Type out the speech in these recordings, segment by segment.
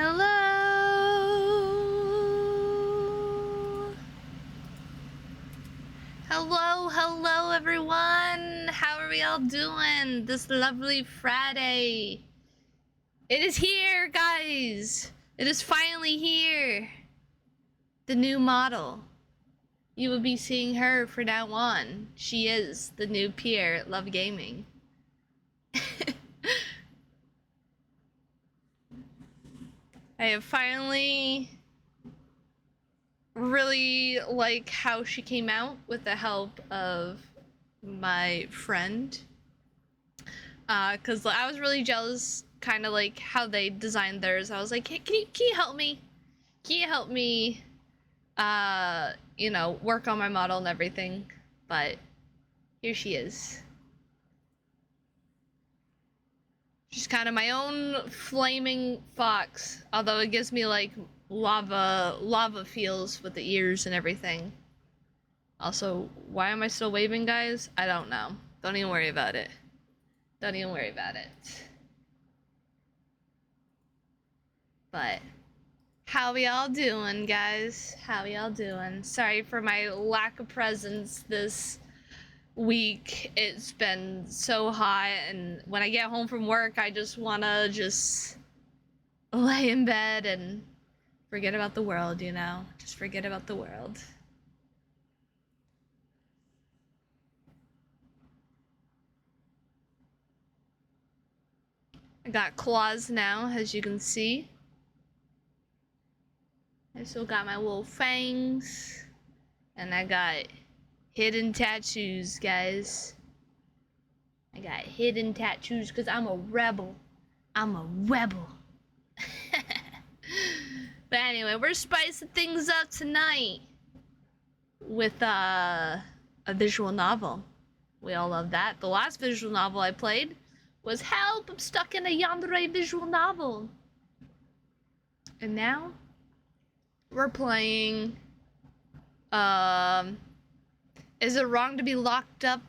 Hello! Hello everyone! How are we all doing this lovely Friday? It is here, guys! It is finally here! The new model. You will be seeing her from now on. She is the new peer at Love Gaming. I have finally really like how she came out with the help of my friend. Cause I was really jealous, kind of like how they designed theirs. I was like, hey, can you help me? Can you help me, you know, work on my model and everything? But here she is. She's kind of my own flaming fox, although it gives me like lava feels with the ears and everything. Also, why am I still waving, guys? I don't know. Don't even worry about it. Don't even worry about it. But how we all doing, guys? How we all doing? Sorry for my lack of presence this week. It's been so hot, and when I get home from work, I just wanna just lay in bed and forget about the world, you know? Just forget about the world. I got claws now, as you can see. I still got my little fangs. And I got hidden tattoos, guys. I got hidden tattoos because I'm a rebel. I'm a rebel. But anyway, we're spicing things up tonight with a visual novel. We all love that. The last visual novel I played was Help! I'm stuck in a yandere visual novel. And now we're playing Is It Wrong to Be Locked Up,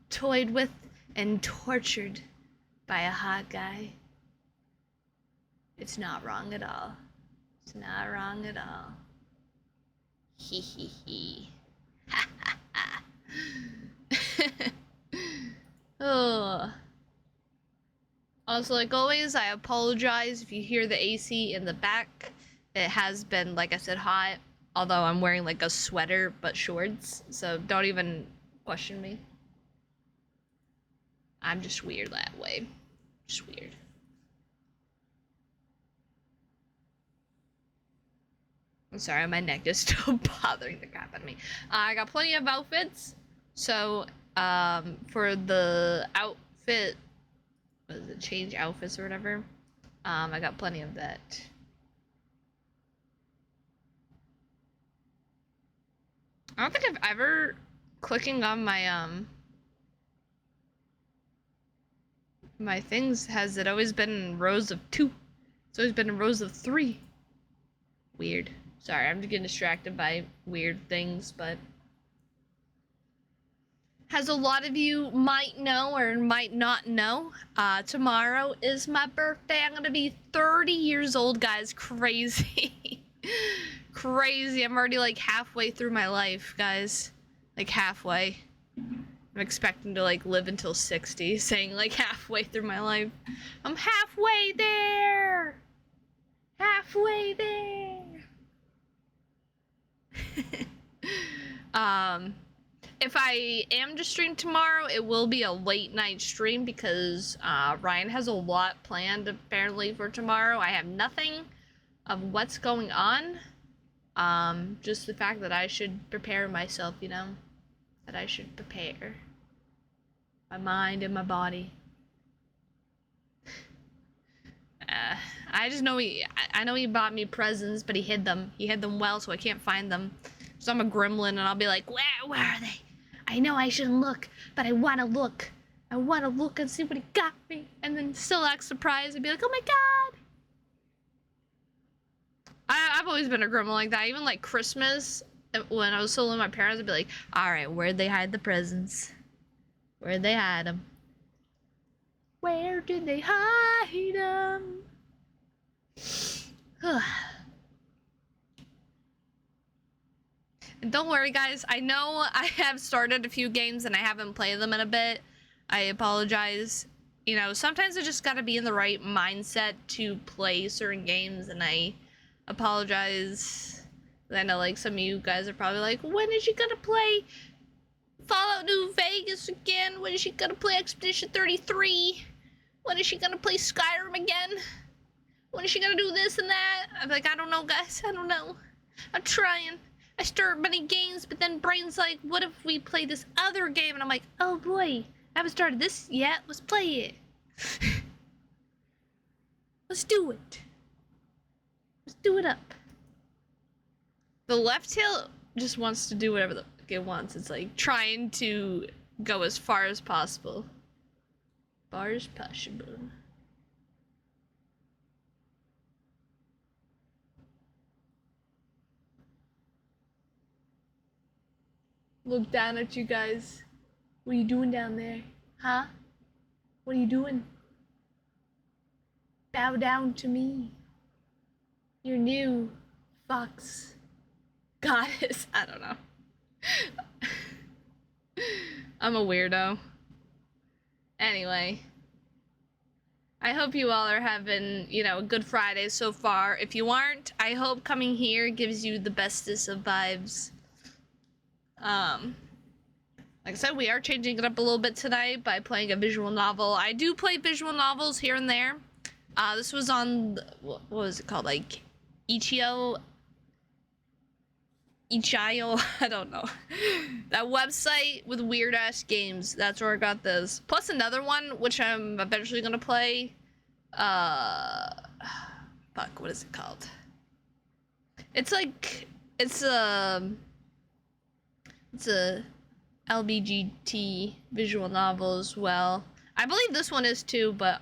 Toyed With, and Tortured by a Hot Guy? It's not wrong at all. It's not wrong at all. Hee hee hee. Ha ha ha. Oh. Also, like always, I apologize if you hear the AC in the back. It has been, like I said, hot. Although I'm wearing like a sweater but shorts, so don't even question me. I'm just weird that way. Just weird. I'm sorry, my neck is still bothering the crap out of me. I got plenty of outfits. So, for the outfit, what is it, change outfits or whatever, I got plenty of that. I don't think I've ever, clicking on my, my things, has it always been in rows of 2? It's always been in rows of 3. Weird. Sorry, I'm just getting distracted by weird things, but as a lot of you might know or might not know, tomorrow is my birthday. I'm gonna be 30 years old, guys. Crazy. Crazy. I'm already like halfway through my life, guys. Like halfway. I'm expecting to like live until 60, saying like halfway through my life. I'm halfway there. Halfway there. If I am to stream tomorrow, it will be a late night stream because Ryan has a lot planned apparently for tomorrow. I have nothing of what's going on. Just the fact that I should prepare myself, you know? That I should prepare my mind and my body. I just know I know he bought me presents, but he hid them. He hid them well, so I can't find them. So I'm a gremlin, and I'll be like, where are they? I know I shouldn't look, but I want to look. I want to look and see what he got me. And then still act surprised and be like, oh my god. I've always been a gremlin like that. Even like Christmas, when I was still with my parents, I'd be like, alright, where'd they hide the presents? Where'd they hide them? Where did they hide them? don't worry, guys. I know I have started a few games and I haven't played them in a bit. I apologize. You know, sometimes I just gotta be in the right mindset to play certain games, and I apologize. I know, like, some of you guys are probably like, when is she gonna play Fallout New Vegas again? When is she gonna play Expedition 33? When is she gonna play Skyrim again? When is she gonna do this and that? I'm like, I don't know, guys. I don't know. I'm trying. I start many games, but then brain's like, what if we play this other game? And I'm like, oh boy, I haven't started this yet. Let's play it. Let's do it. Let's do it up. The left tail just wants to do whatever the fuck it wants. It's like trying to go as far as possible. Far as possible. Look down at you guys. What are you doing down there? Huh? What are you doing? Bow down to me. Your new fox goddess. I don't know. I'm a weirdo. Anyway. I hope you all are having, you know, a good Friday so far. If you aren't, I hope coming here gives you the bestest of vibes. Like I said, we are changing it up a little bit tonight by playing a visual novel. I do play visual novels here and there. This was on, what was it called? Like, Ichio, I don't know. That website with weird ass games. That's where I got this. Plus another one, which I'm eventually gonna play. Fuck, what is it called? It's like, it's a LBGT visual novel as well. I believe this one is too, but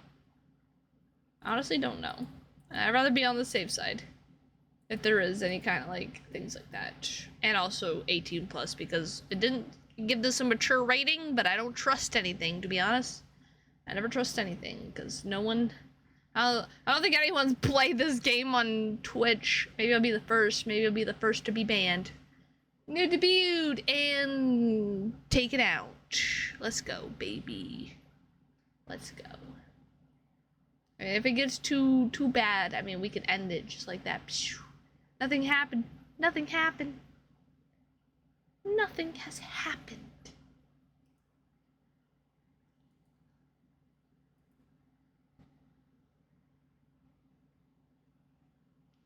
I honestly don't know. I'd rather be on the safe side if there is any kind of like things like that. And also 18 plus, because it didn't give this a mature rating, but I don't trust anything, to be honest. I never trust anything because no one, I don't think anyone's played this game on Twitch. Maybe I'll be the first. Maybe I'll be the first to be banned. New debut and take it out. Let's go, baby. Let's go. And if it gets too bad, I mean, we can end it just like that. Nothing happened. Nothing happened. Nothing has happened.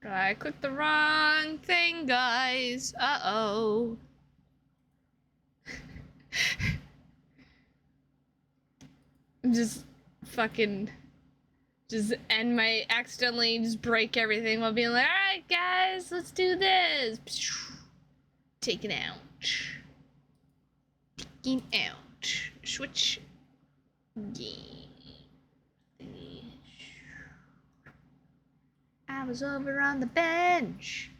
I clicked the wrong thing, guys. Uh-oh. Just fucking just accidentally just break everything while being like, alright guys, let's do this. Taking out. Taking out. Switch. I was over on the bench.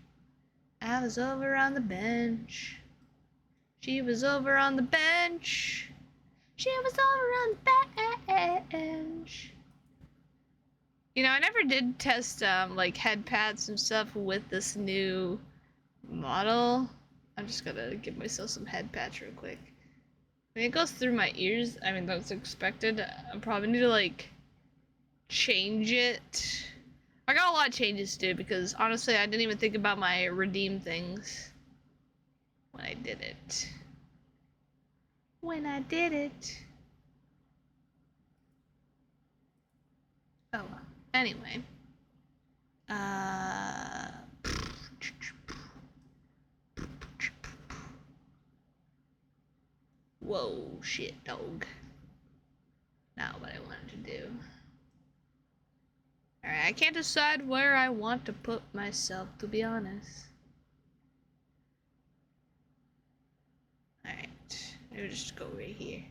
I was over on the bench. She was over on the bench. She was over on the bench. You know, I never did test like head pads and stuff with this new model. I'm just gonna give myself some head pads real quick. I mean, it goes through my ears. I mean, that's expected. I probably need to like change it. I got a lot of changes to do because honestly, I didn't even think about my redeem things when I did it. Oh, anyway. Whoa, shit, dog. Not what I wanted to do. Alright, I can't decide where I want to put myself, to be honest. Alright, maybe just go right here.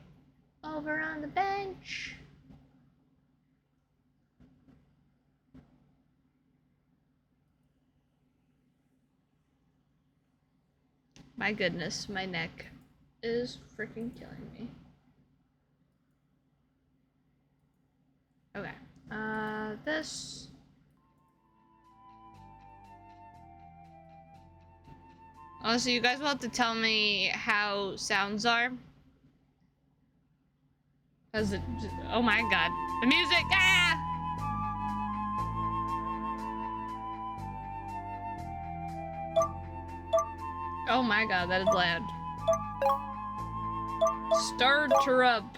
Over on the bench. My goodness, my neck is freaking killing me. Okay, this. Also, you guys will have to tell me how sounds are. Cause it, oh my god. The music, ah! Oh my god, that is loud. Start her up.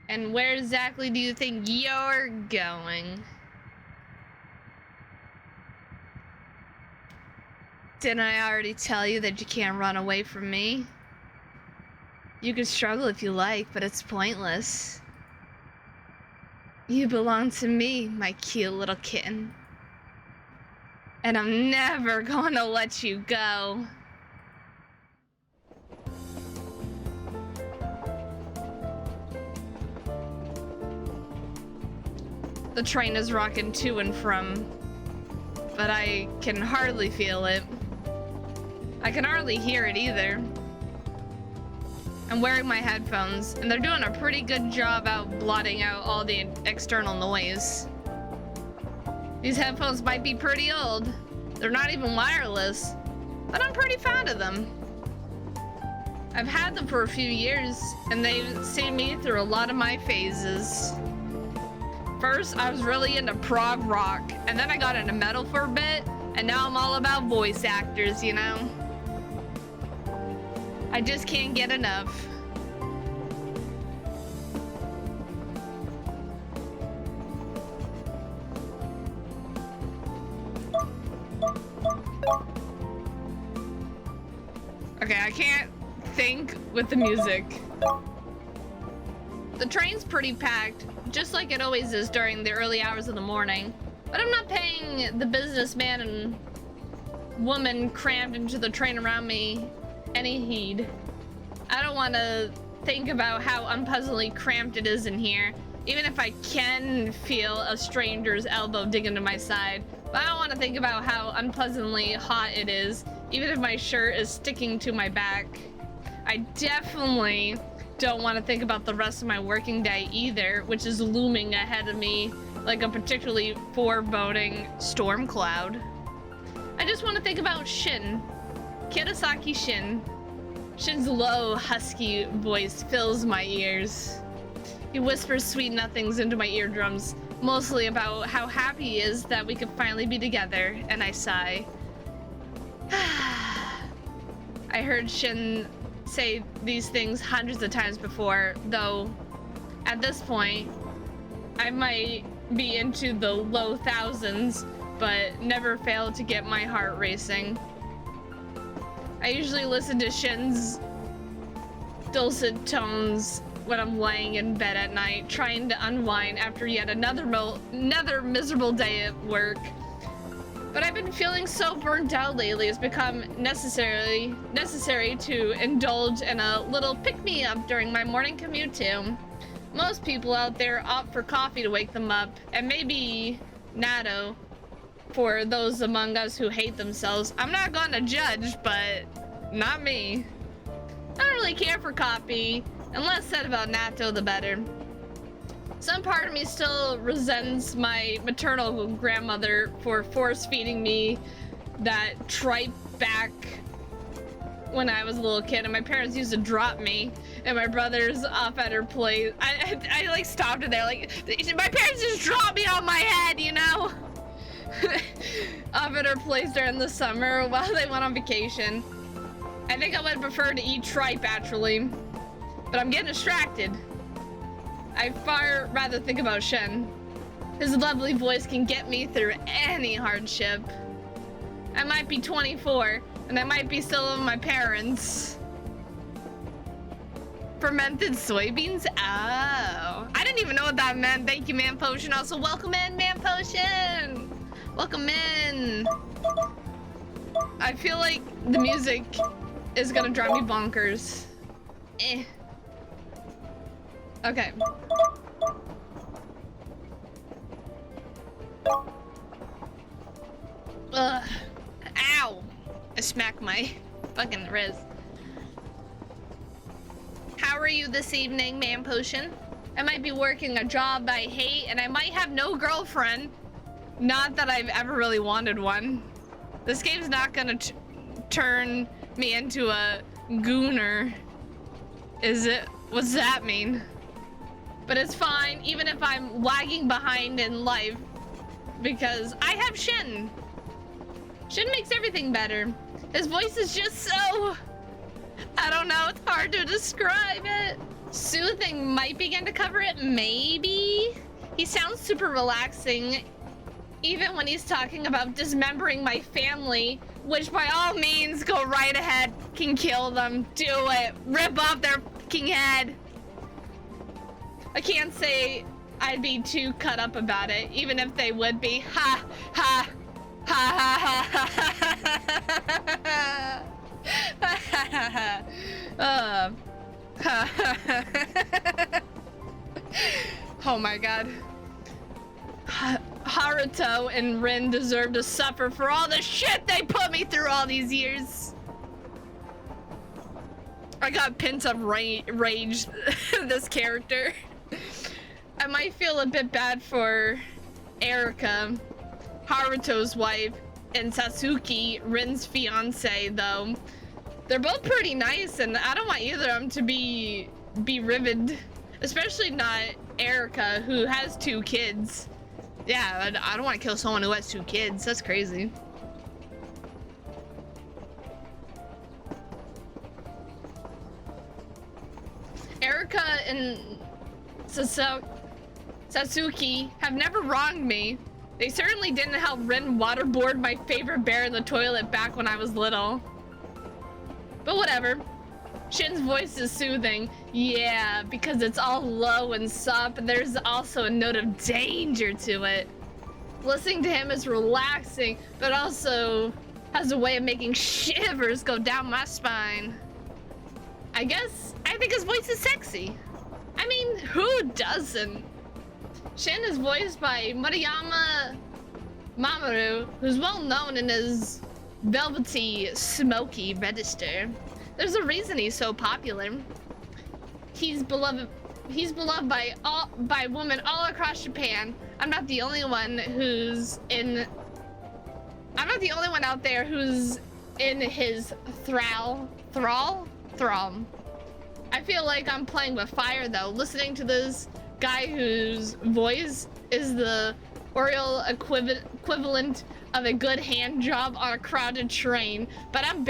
And where exactly do you think you're going? Didn't I already tell you that you can't run away from me? You can struggle if you like, but it's pointless. You belong to me, my cute little kitten. And I'm never gonna let you go. The train is rocking to and from, but I can hardly feel it. I can hardly hear it either. I'm wearing my headphones, and they're doing a pretty good job out blotting out all the external noise. These headphones might be pretty old. They're not even wireless, but I'm pretty fond of them. I've had them for a few years, and they've seen me through a lot of my phases. First, I was really into prog rock, and then I got into metal for a bit, and now I'm all about voice actors, you know? I just can't get enough. Okay, I can't think with the music. The train's pretty packed, just like it always is during the early hours of the morning. But I'm not paying the businessman and woman crammed into the train around me any heed. I don't want to think about how unpleasantly cramped it is in here, even if I can feel a stranger's elbow dig into my side. But I don't want to think about how unpleasantly hot it is, even if my shirt is sticking to my back. I definitely don't want to think about the rest of my working day either, which is looming ahead of me like a particularly foreboding storm cloud. I just want to think about Shin. Kidasaki Shin. Shin's low, husky voice fills my ears. He whispers sweet nothings into my eardrums, mostly about how happy he is that we could finally be together, and I sigh. I heard Shin say these things hundreds of times before, though at this point, I might be into the low thousands, but never fail to get my heart racing. I usually listen to Shin's dulcet tones when I'm laying in bed at night, trying to unwind after yet another miserable day at work. But I've been feeling so burnt out lately, it's become necessary to indulge in a little pick-me-up during my morning commute too. Most people out there opt for coffee to wake them up, and maybe natto for those among us who hate themselves. I'm not gonna judge, but not me. I don't really care for coffee, and less said about natto the better. Some part of me still resents my maternal grandmother for force-feeding me that tripe back when I was a little kid, and my parents used to drop me, and my brother's off at her place. I like stopped her there, like, my parents just dropped me on my head, you know? Off at her place during the summer while they went on vacation. I think I would prefer to eat tripe, actually, but I'm getting distracted. I'd far rather think about Shen. His lovely voice can get me through any hardship. I might be 24, and I might be still with my parents. Fermented soybeans? Oh, I didn't even know what that meant. Thank you, Man Potion. Also, welcome in, Man Potion. Welcome in. I feel like the music is gonna drive me bonkers. Eh. Okay. Ugh. Ow. I smacked my fucking wrist. How are you this evening, Man Potion? I might be working a job I hate, and I might have no girlfriend. Not that I've ever really wanted one. This game's not gonna turn me into a gooner, is it? What's that mean? But it's fine, even if I'm lagging behind in life, because I have Shin. Shin makes everything better. His voice is just so... I don't know, it's hard to describe it. Soothing might begin to cover it, maybe? He sounds super relaxing, even when he's talking about dismembering my family, which by all means, go right ahead, can kill them, do it, rip off their fucking head. I can't say I'd be too cut up about it, even if they would be. Ha, ha, ha, ha, ha, ha. Oh my god. Haruto and Rin deserve to suffer for all the shit they put me through all these years. I got pent up rage this character. I might feel a bit bad for Erika, Haruto's wife, and Satsuki, Rin's fiance, though. They're both pretty nice, and I don't want either of them to be riveted. Especially not Erika, who has 2 kids. Yeah, I don't want to kill someone who has 2 kids. That's crazy. Erika and Satsuki have never wronged me. They certainly didn't help Rin waterboard my favorite bear in the toilet back when I was little. But whatever. Shin's voice is soothing. Yeah, because it's all low and soft, but there's also a note of danger to it. Listening to him is relaxing, but also has a way of making shivers go down my spine. I think his voice is sexy. I mean, who doesn't? Shin is voiced by Murayama Mamoru, who's well known in his velvety, smoky register. There's a reason he's so popular. He's beloved by women all across Japan. I'm not the only one out there who's in his thrall. I feel like I'm playing with fire though, listening to this guy whose voice is the oral equivalent of a good hand job on a crowded train. But I'm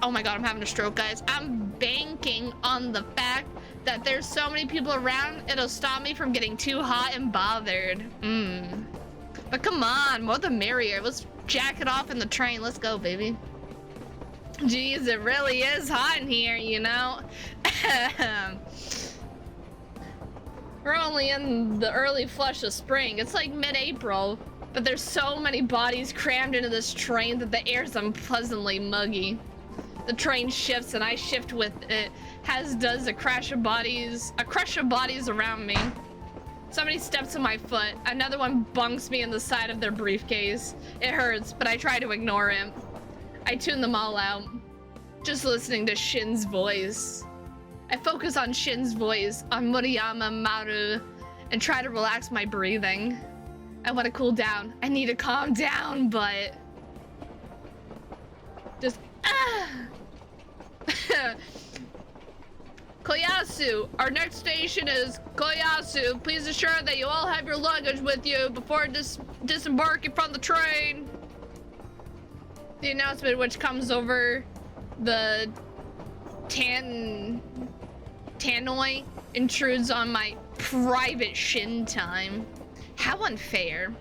oh my god, I'm having a stroke, guys. I'm banking on the fact that there's so many people around, it'll stop me from getting too hot and bothered. But come on, more the merrier. Let's jack it off in the train. Let's go, baby. Jeez, it really is hot in here, you know? We're only in the early flush of spring. It's like mid-April, but there's so many bodies crammed into this train that the air's unpleasantly muggy. The train shifts and I shift with it, as does a crush of bodies around me. Somebody steps on my foot. Another one bunks me in the side of their briefcase. It hurts, but I try to ignore it. I tune them all out, just listening to Shin's voice. I focus on Shin's voice, on Murayama Maru, and try to relax my breathing. I want to cool down. I need to calm down, but... just... Koyasu, our next station is Koyasu. Please ensure that you all have your luggage with you before disembarking from the train. The announcement, which comes over the tannoy, intrudes on my private Shin time. How unfair.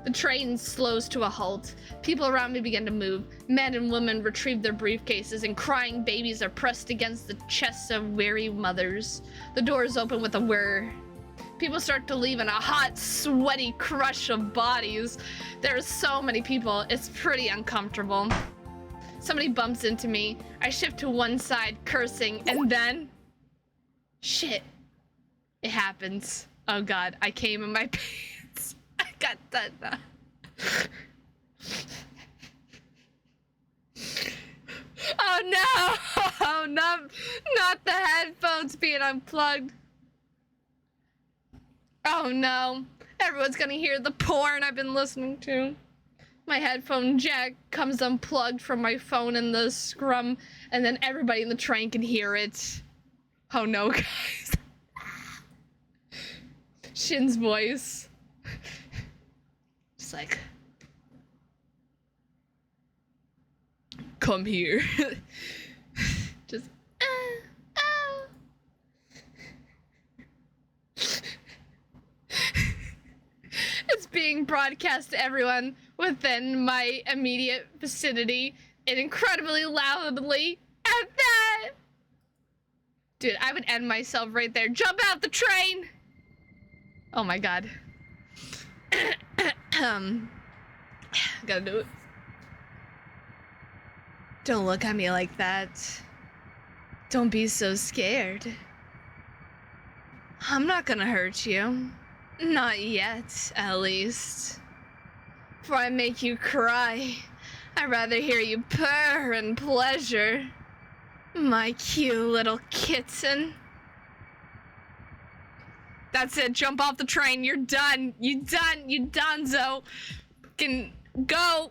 The train slows to a halt. People around me begin to move. Men and women retrieve their briefcases, and crying babies are pressed against the chests of weary mothers. The doors open with a whir. People start to leave in a hot, sweaty crush of bodies. There are so many people, it's pretty uncomfortable. Somebody bumps into me. I shift to one side, cursing, and then... shit. It happens. Oh god, I came in my pants. I got that now. Oh no! Oh, not the headphones being unplugged. Oh, Oh no. Everyone's gonna hear the porn I've been listening to. My headphone jack comes unplugged from my phone in the scrum, and then everybody in the train can hear it. Oh no, guys. Shin's voice. Just like, come here. Just, oh. It's being broadcast to everyone within my immediate vicinity and incredibly loudly at that. Dude, I would end myself right there. Jump out the train! Oh my god. Gotta do it. Don't look at me like that. Don't be so scared. I'm not gonna hurt you. Not yet, at least. Before I make you cry, I'd rather hear you purr in pleasure. My cute little kitten. That's it, jump off the train, you're done. You donezo. Can go.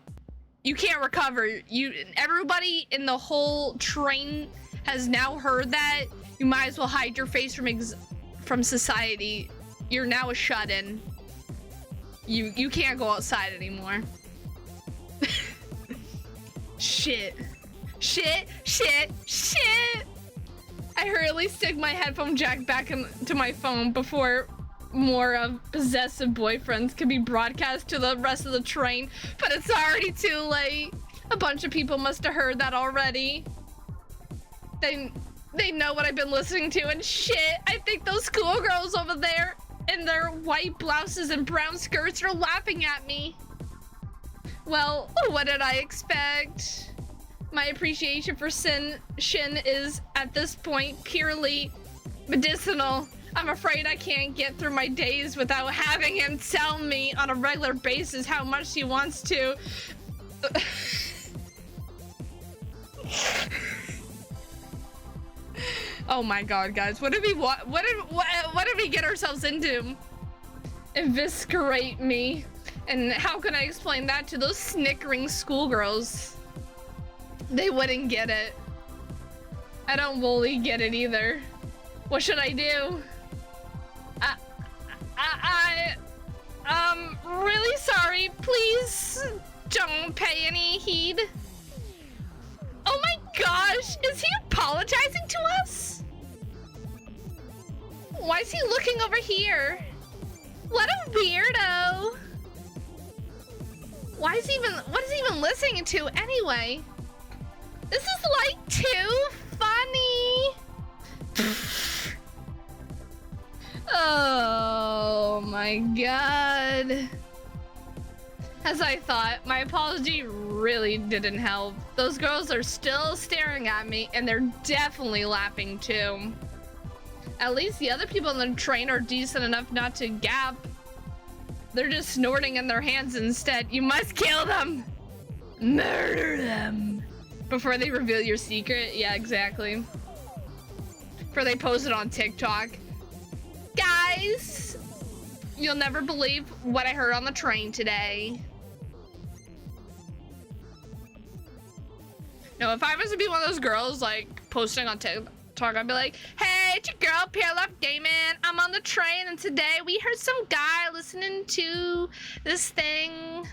You can't recover. Everybody in the whole train has now heard that. You might as well hide your face from society. You're now a shut-in. You can't go outside anymore. Shit. I hurriedly stick my headphone jack back into my phone before more of possessive boyfriends can be broadcast to the rest of the train, but it's already too late. A bunch of people must have heard that already. They know what I've been listening to, and shit, I think those schoolgirls over there in their white blouses and brown skirts are laughing at me. Well, what did I expect? My appreciation for Shin is, at this point, purely medicinal. I'm afraid I can't get through my days without having him tell me on a regular basis how much he wants to. Oh my god, guys, what did we get ourselves into? Eviscerate me. And how can I explain that to those snickering schoolgirls? They wouldn't get it. I don't fully get it either. What should I do? I'm really sorry. Please don't pay any heed. Oh my gosh, is he apologizing to us? Why is he looking over here? What a weirdo. What is he even listening to anyway? This is like too funny. Oh my god. As I thought, my apology really didn't help. Those girls are still staring at me, and they're definitely laughing too. At least the other people on the train are decent enough not to gap. They're just snorting in their hands instead. You must kill them! Murder them! Before they reveal your secret? Yeah, exactly. Before they post it on TikTok. Guys! You'll never believe what I heard on the train today. No, if I was to be one of those girls, like, posting on TikTok, I'd be like, hey, it's your girl, purelovegaming. I'm on the train, and today we heard some guy listening to this thing.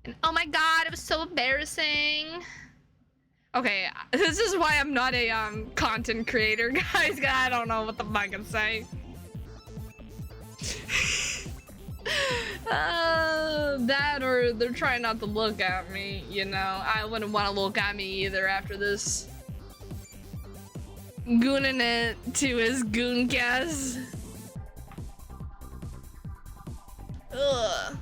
And oh my god, it was so embarrassing. Okay, this is why I'm not a content creator, guys. I don't know what the fuck I can say. That or they're trying not to look at me, you know. I wouldn't want to look at me either after this. Gooning it to his gooncast. Ugh.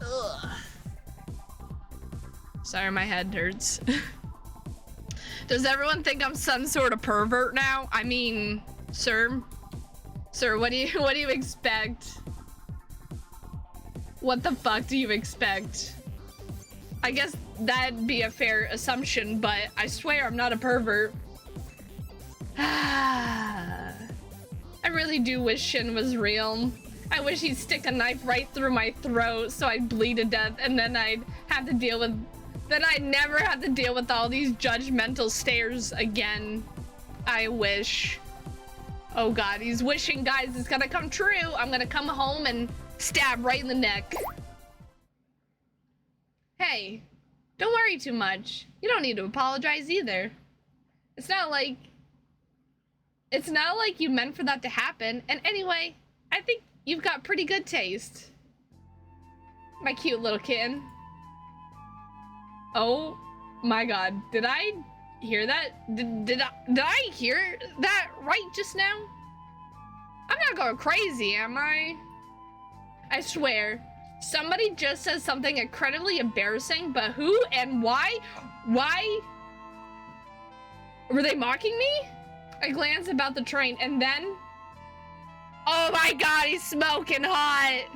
Ugh. Sorry, my head hurts. Does everyone think I'm some sort of pervert now? I mean, sir, what do you expect? What the fuck do you expect? I guess that'd be a fair assumption, but I swear I'm not a pervert. I really do wish Shin was real. I wish he'd stick a knife right through my throat so I'd bleed to death, and then I'd have to deal with... Then I'd never have to deal with all these judgmental stares again. I wish. Oh god, he's wishing, guys. It's gonna come true. I'm gonna come home and stab right in the neck. Hey, don't worry too much. You don't need to apologize either. It's not like you meant for that to happen. And anyway, I think you've got pretty good taste. My cute little kitten. Oh my god, did I hear that? Did I hear that right just now? I'm not going crazy, am I? I swear, somebody just said something incredibly embarrassing, but who and why? Why? Were they mocking me? I glanced about the train and then... Oh my god, he's smoking hot!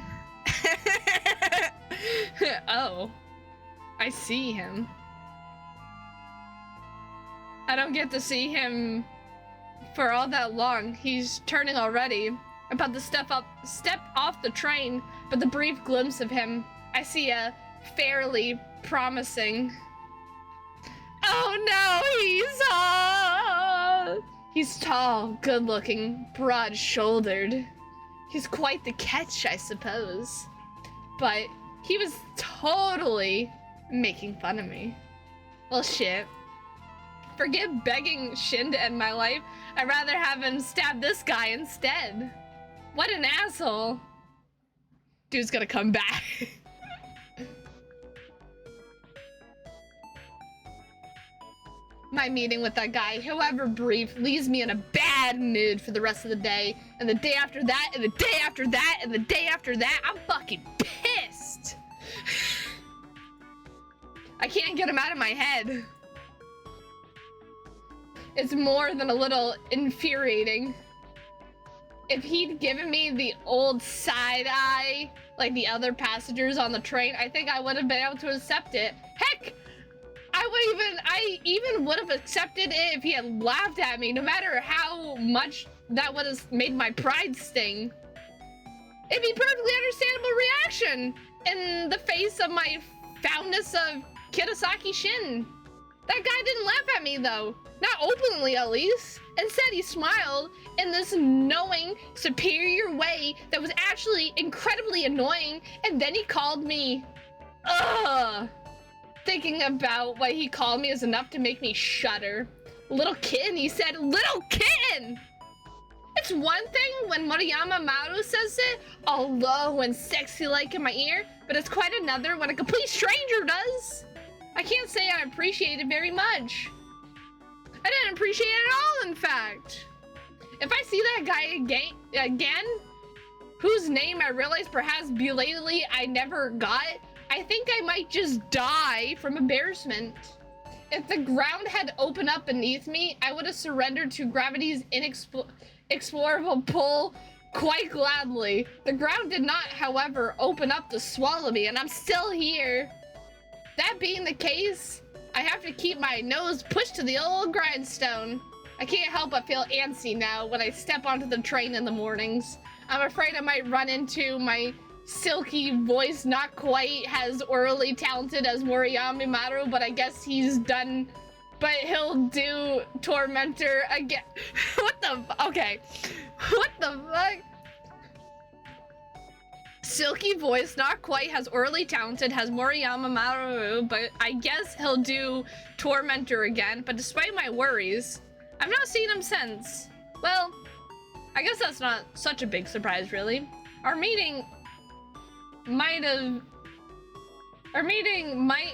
Oh. I see him. I don't get to see him for all that long. He's turning already. About to step off the train, but the brief glimpse of him, I see a fairly promising... Oh no, he's tall, good-looking, broad-shouldered. He's quite the catch, I suppose. But he was totally making fun of me. Well, shit. Forget begging Shin to end my life. I'd rather have him stab this guy instead. What an asshole. Dude's gonna come back. My meeting with that guy, however brief, leaves me in a bad mood for the rest of the day. And the day after that, and the day after that, and the day after that, I'm fucking pissed. I can't get him out of my head. It's more than a little infuriating. If he'd given me the old side eye, like the other passengers on the train, I think I would have been able to accept it. Heck, I even would have accepted it if he had laughed at me, no matter how much that would have made my pride sting. It'd be perfectly understandable reaction in the face of my fondness of Kiyosaki Shin. That guy didn't laugh at me though. Not openly, at least. Instead, he smiled in this knowing, superior way that was actually incredibly annoying, and then he called me... Ugh. Thinking about what he called me is enough to make me shudder. Little kitten, he said, little kitten! It's one thing when Moriyama Maru says it, all low and sexy like in my ear, but it's quite another when a complete stranger does. I can't say I appreciate it very much. I didn't appreciate it at all, in fact. If I see that guy again, whose name I realize perhaps belatedly I never got, I think I might just die from embarrassment. If the ground had opened up beneath me, I would have surrendered to gravity's inexplorable pull quite gladly. The ground did not, however, open up to swallow me, and I'm still here. That being the case, I have to keep my nose pushed to the old grindstone. I can't help but feel antsy now when I step onto the train in the mornings. I'm afraid I might run into my silky voice, not quite as orally talented as Moriyama Maru, but I guess he's done. But he'll do Tormentor again. What the okay. What the fuck? Silky voice, not quite as orally talented as Moriyama Maru, but I guess he'll do Tormentor again. But despite my worries, I've not seen him since. Well, I guess that's not such a big surprise, really. Our meeting might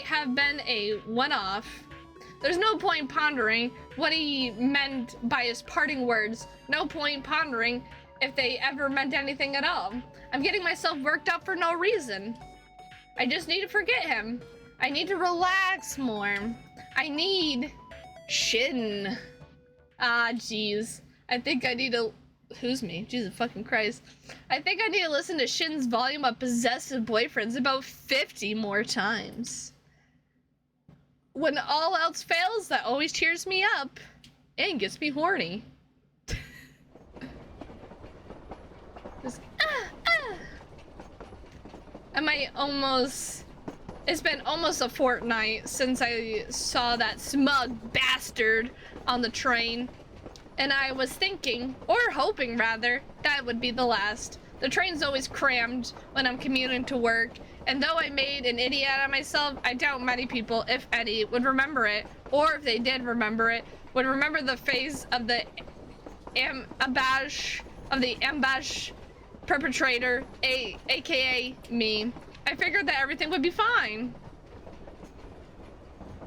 have been a one-off. There's no point pondering what he meant by his parting words. No point pondering if they ever meant anything at all. I'm getting myself worked up for no reason. I just need to forget him. I need to relax more. I need Shin. Ah, jeez. I think I need to... Who's me? Jesus fucking Christ. I think I need to listen to Shin's volume of possessive boyfriends about 50 more times. When all else fails, that always cheers me up and gets me horny. Just, Am I almost... It's been almost a fortnight since I saw that smug bastard on the train. And I was thinking, or hoping rather, that would be the last. The train's always crammed when I'm commuting to work. And though I made an idiot out of myself, I doubt many people, if any, would remember it. Or if they did remember it, would remember the face of the ambash perpetrator, aka me. I figured that everything would be fine.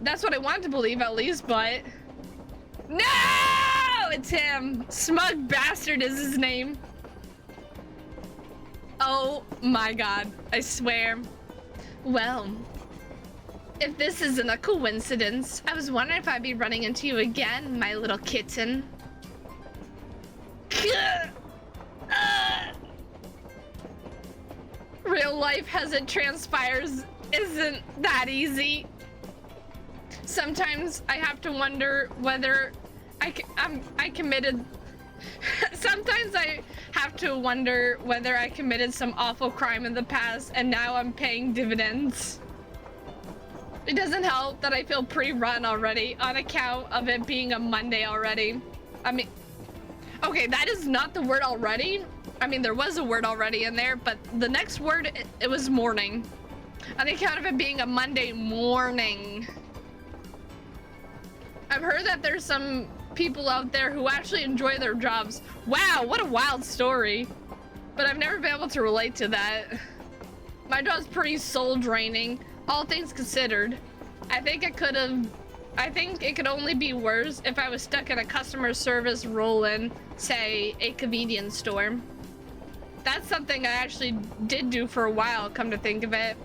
That's what I wanted to believe, at least, but... No! It's him! Smug bastard is his name. Oh my god, I swear. Well, if this isn't a coincidence, I was wondering if I'd be running into you again, my little kitten. Real life as it transpires isn't that easy. Sometimes I have to wonder whether I committed... Sometimes I have to wonder whether I committed some awful crime in the past and now I'm paying dividends. It doesn't help that I feel pretty rotten already on account of it being a Monday already. I mean, okay, that is not the word already. I mean, there was a word already in there, but the next word, it was morning. On account of it being a Monday morning. I've heard that there's some people out there who actually enjoy their jobs. Wow, what a wild story. But I've never been able to relate to that. My job's pretty soul draining, all things considered. I think it could only be worse if I was stuck in a customer service role in, say, a convenience store. That's something I actually did do for a while, come to think of it,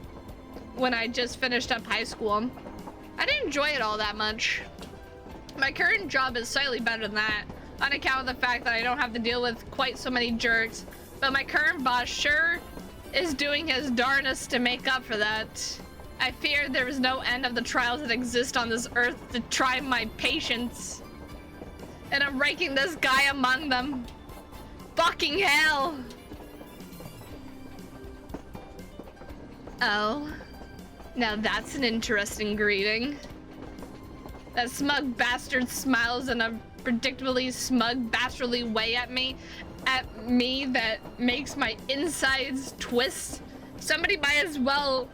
when I just finished up high school. I didn't enjoy it all that much. My current job is slightly better than that, on account of the fact that I don't have to deal with quite so many jerks, but my current boss sure is doing his darnest to make up for that. I fear there is no end of the trials that exist on this earth to try my patience. And I'm ranking this guy among them. Fucking hell! Oh, now that's an interesting greeting. That smug bastard smiles in a predictably smug, bastardly way at me that makes my insides twist. Someone might as well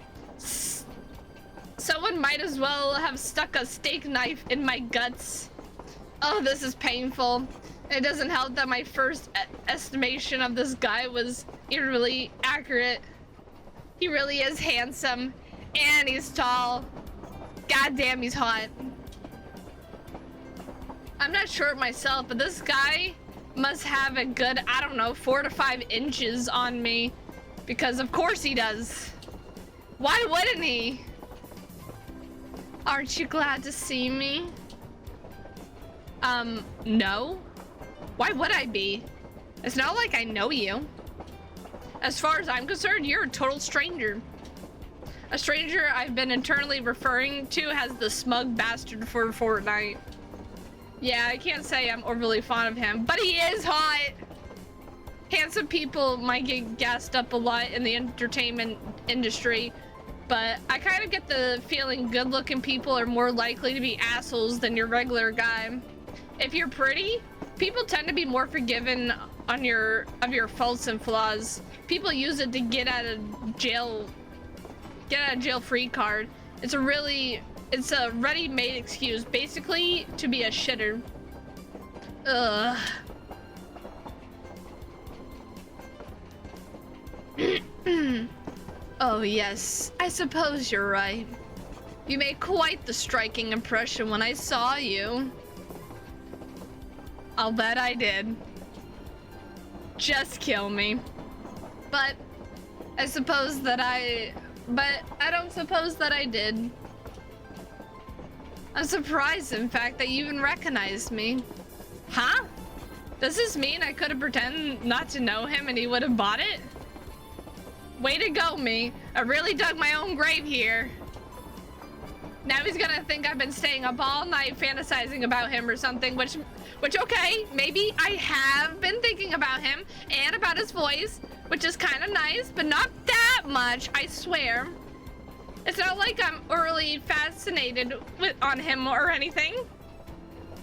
have stuck a steak knife in my guts. Oh, this is painful. It doesn't help that my first estimation of this guy was eerily accurate. He really is handsome, and he's tall. Goddamn, he's hot. I'm not sure myself, but this guy must have a good, I don't know, 4 to 5 inches on me. Because of course he does. Why wouldn't he? Aren't you glad to see me? No. Why would I be? It's not like I know you. As far as I'm concerned, you're a total stranger. A stranger I've been internally referring to as the smug bastard for a fortnight. Yeah, I can't say I'm overly fond of him, but he is hot. Handsome people might get gassed up a lot in the entertainment industry, but I kind of get the feeling good-looking people are more likely to be assholes than your regular guy. If you're pretty, people tend to be more forgiving of your faults and flaws. People use it to get out of jail free card. It's a ready-made excuse, basically, to be a shitter. Ugh. Oh yes, I suppose you're right. You made quite the striking impression when I saw you. I'll bet I did. Just kill me. But I don't suppose that I did. I'm surprised, in fact, that you even recognized me. Huh? Does this mean I could have pretended not to know him and he would have bought it? Way to go, me. I really dug my own grave here. Now he's gonna think I've been staying up all night fantasizing about him or something, which okay, maybe I have been thinking about him and about his voice, which is kind of nice, but not that much, I swear. It's not like I'm overly fascinated on him or anything.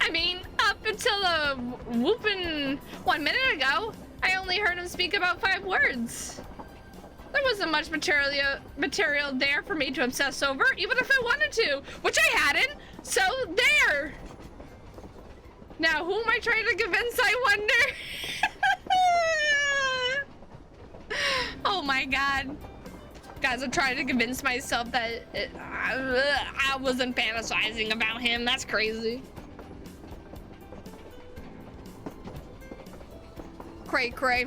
I mean, up until a whooping 1 minute ago, I only heard him speak about 5 words. There wasn't much material there for me to obsess over, even if I wanted to, which I hadn't, so there. Now, who am I trying to convince, I wonder? Oh my God. Guys, I'm trying to convince myself that I wasn't fantasizing about him. That's crazy. Cray.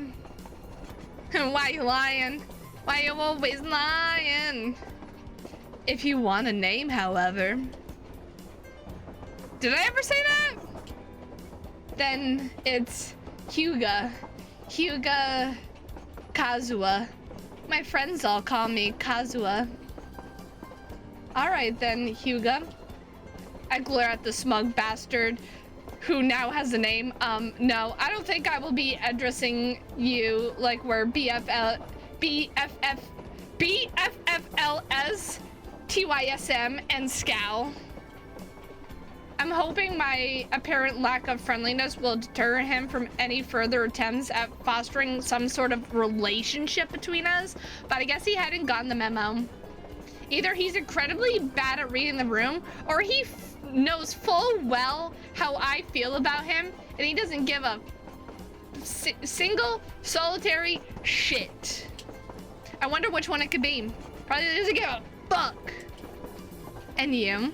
Why you lying? Why you always lying? If you want a name, however. Did I ever say that? Then it's Hyuga. Hyuga Kazuha. My friends all call me Kazuha. Alright then, Hyuga. I glare at the smug bastard who now has a name. No, I don't think I will be addressing you like we're BFFLS, TYSM, and scowl. I'm hoping my apparent lack of friendliness will deter him from any further attempts at fostering some sort of relationship between us, but I guess he hadn't gotten the memo. Either he's incredibly bad at reading the room, or he knows full well how I feel about him, and he doesn't give a single solitary shit. I wonder which one it could be. Probably doesn't give a fuck. And you?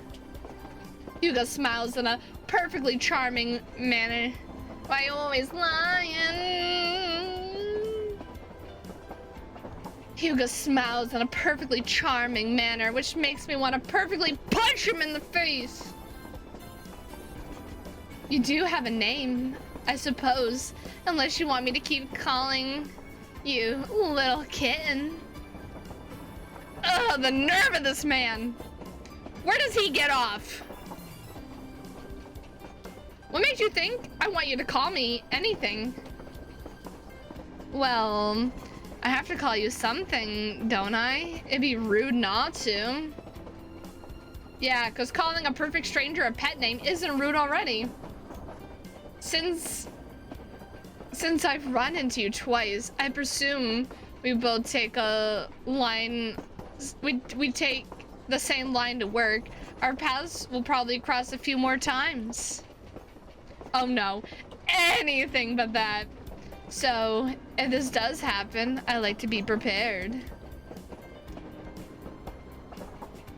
Hyuga smiles in a perfectly charming manner. Why you always lying? Hyuga smiles in a perfectly charming manner, which makes me want to perfectly punch him in the face. You do have a name, I suppose, unless you want me to keep calling you little kitten. Ugh, the nerve of this man. Where does he get off? What made you think I want you to call me anything? Well, I have to call you something, don't I? It'd be rude not to. Yeah, because calling a perfect stranger a pet name isn't rude already. Since I've run into you twice, I presume we both take a line. We take the same line to work. Our paths will probably cross a few more times. Oh no, anything but that. So, if this does happen, I like to be prepared.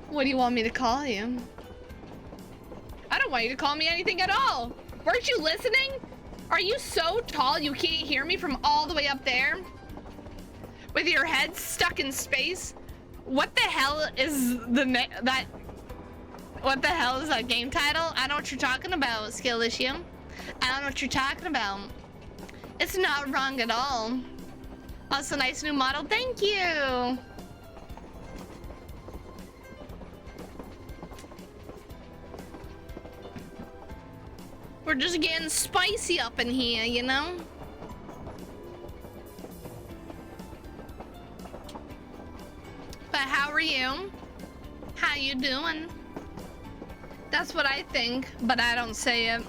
What do you want me to call you? I don't want you to call me anything at all. Weren't you listening? Are you so tall you can't hear me from all the way up there? With your head stuck in space? What the hell is what the hell is that game title? I know what you're talking about, skill issue. I don't know what you're talking about. It's not wrong at all. Also, nice new model, thank you. We're just getting spicy up in here, you know? But how are you? How you doing? That's what I think, but I don't say it.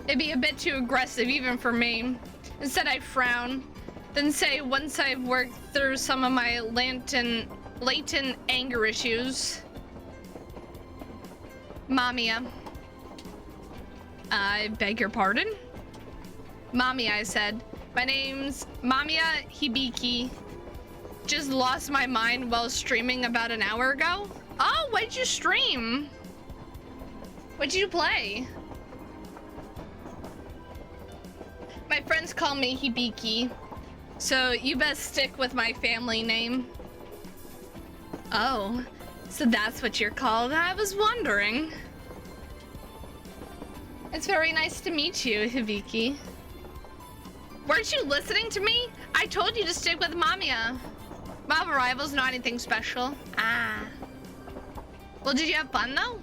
It'd be a bit too aggressive even for me. Instead, I frown. Then say, once I've worked through some of my latent anger issues. Mamiya. I beg your pardon? Mami, I said. My name's Mamiya Hibiki. Just lost my mind while streaming about an hour ago. Oh, what'd you stream? What'd you play? My friends call me Hibiki, so you best stick with my family name. Oh, so that's what you're called? I was wondering. It's very nice to meet you, Hibiki. Weren't you listening to me? I told you to stick with Mamiya. Mob Arrival's not anything special. Ah. Well, did you have fun though?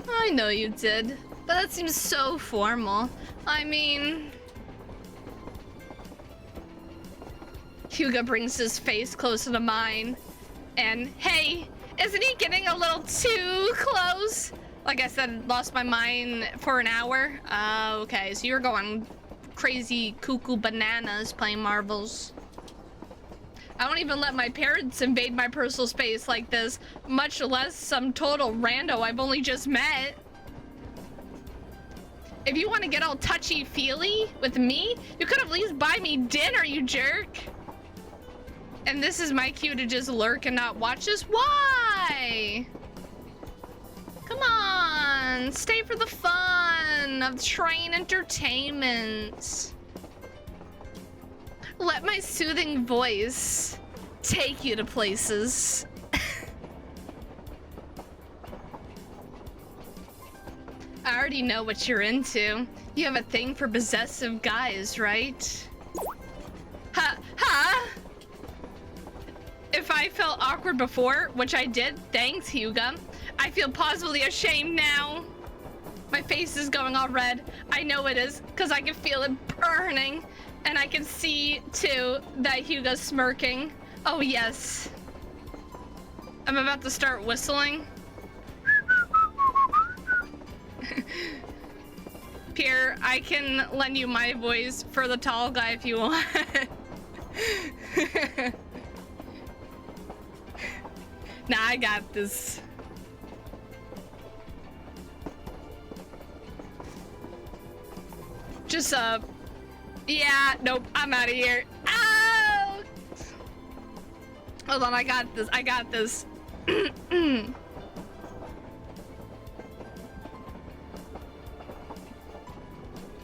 I know you did, but that seems so formal. I mean... Hugo brings his face closer to mine, and hey, isn't he getting a little too close? Like I said, lost my mind for an hour. Okay, so you're going crazy cuckoo bananas playing marbles. I don't even let my parents invade my personal space like this, much less some total rando I've only just met. If you want to get all touchy-feely with me, you could at least buy me dinner, you jerk. And this is my cue to just lurk and not watch this? Why? Come on, stay for the fun of train entertainment. Let my soothing voice take you to places. I already know what you're into. You have a thing for possessive guys, right? Ha! If I felt awkward before, which I did, thanks, Hugo, I feel positively ashamed now. My face is going all red. I know it is, because I can feel it burning. And I can see, too, that Hugo's smirking. Oh, yes. I'm about to start whistling. Pierre, I can lend you my voice for the tall guy if you want. Nah, I got this. Just, yeah, nope, I'm out of here. Oh! Hold on, I got this.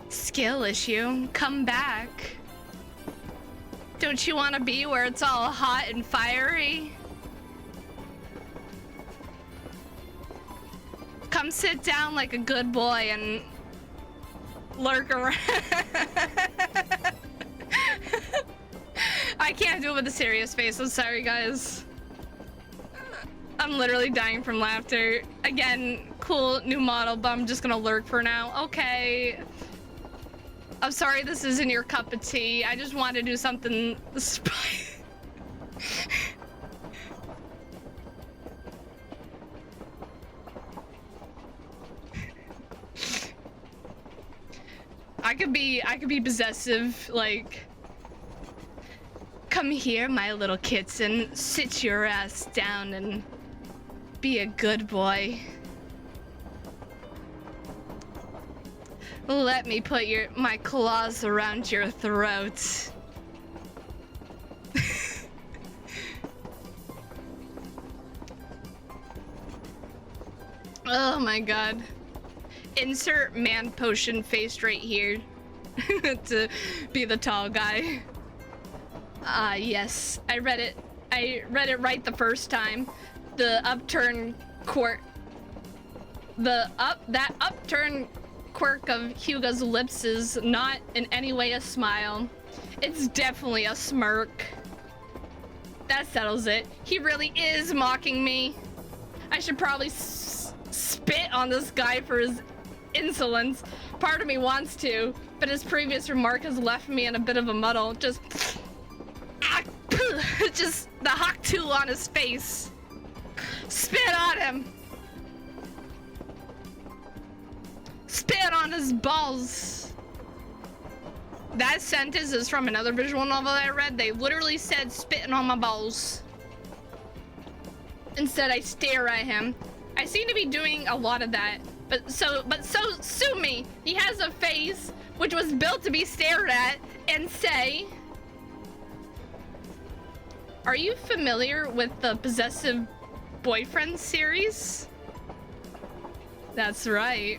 Skill issue, come back. Don't you want to be where it's all hot and fiery? Come sit down like a good boy and lurk around. I can't do it with a serious face. I'm sorry, guys. I'm literally dying from laughter. Again, cool new model, but I'm just gonna lurk for now. Okay. I'm sorry this isn't your cup of tea. I just want to do something spicy. I could be possessive, like, come here, my little kitten, sit your ass down and be a good boy. Let me put my claws around your throat. Oh my god. Insert man potion face right here to be the tall guy. Ah, yes. I read it right the first time. The upturn quirk. That upturn quirk of Hugo's lips is not in any way a smile. It's definitely a smirk. That settles it. He really is mocking me. I should probably spit on this guy for his insolence. Part of me wants to, but his previous remark has left me in a bit of a muddle. Just the hawk tool on his face. Spit on him. Spit on his balls. That sentence is from another visual novel that I read. They literally said spitting on my balls. Instead, I stare at him. I seem to be doing a lot of that. But so sue me. He has a face which was built to be stared at and say, are you familiar with the Possessive Boyfriend series? That's right.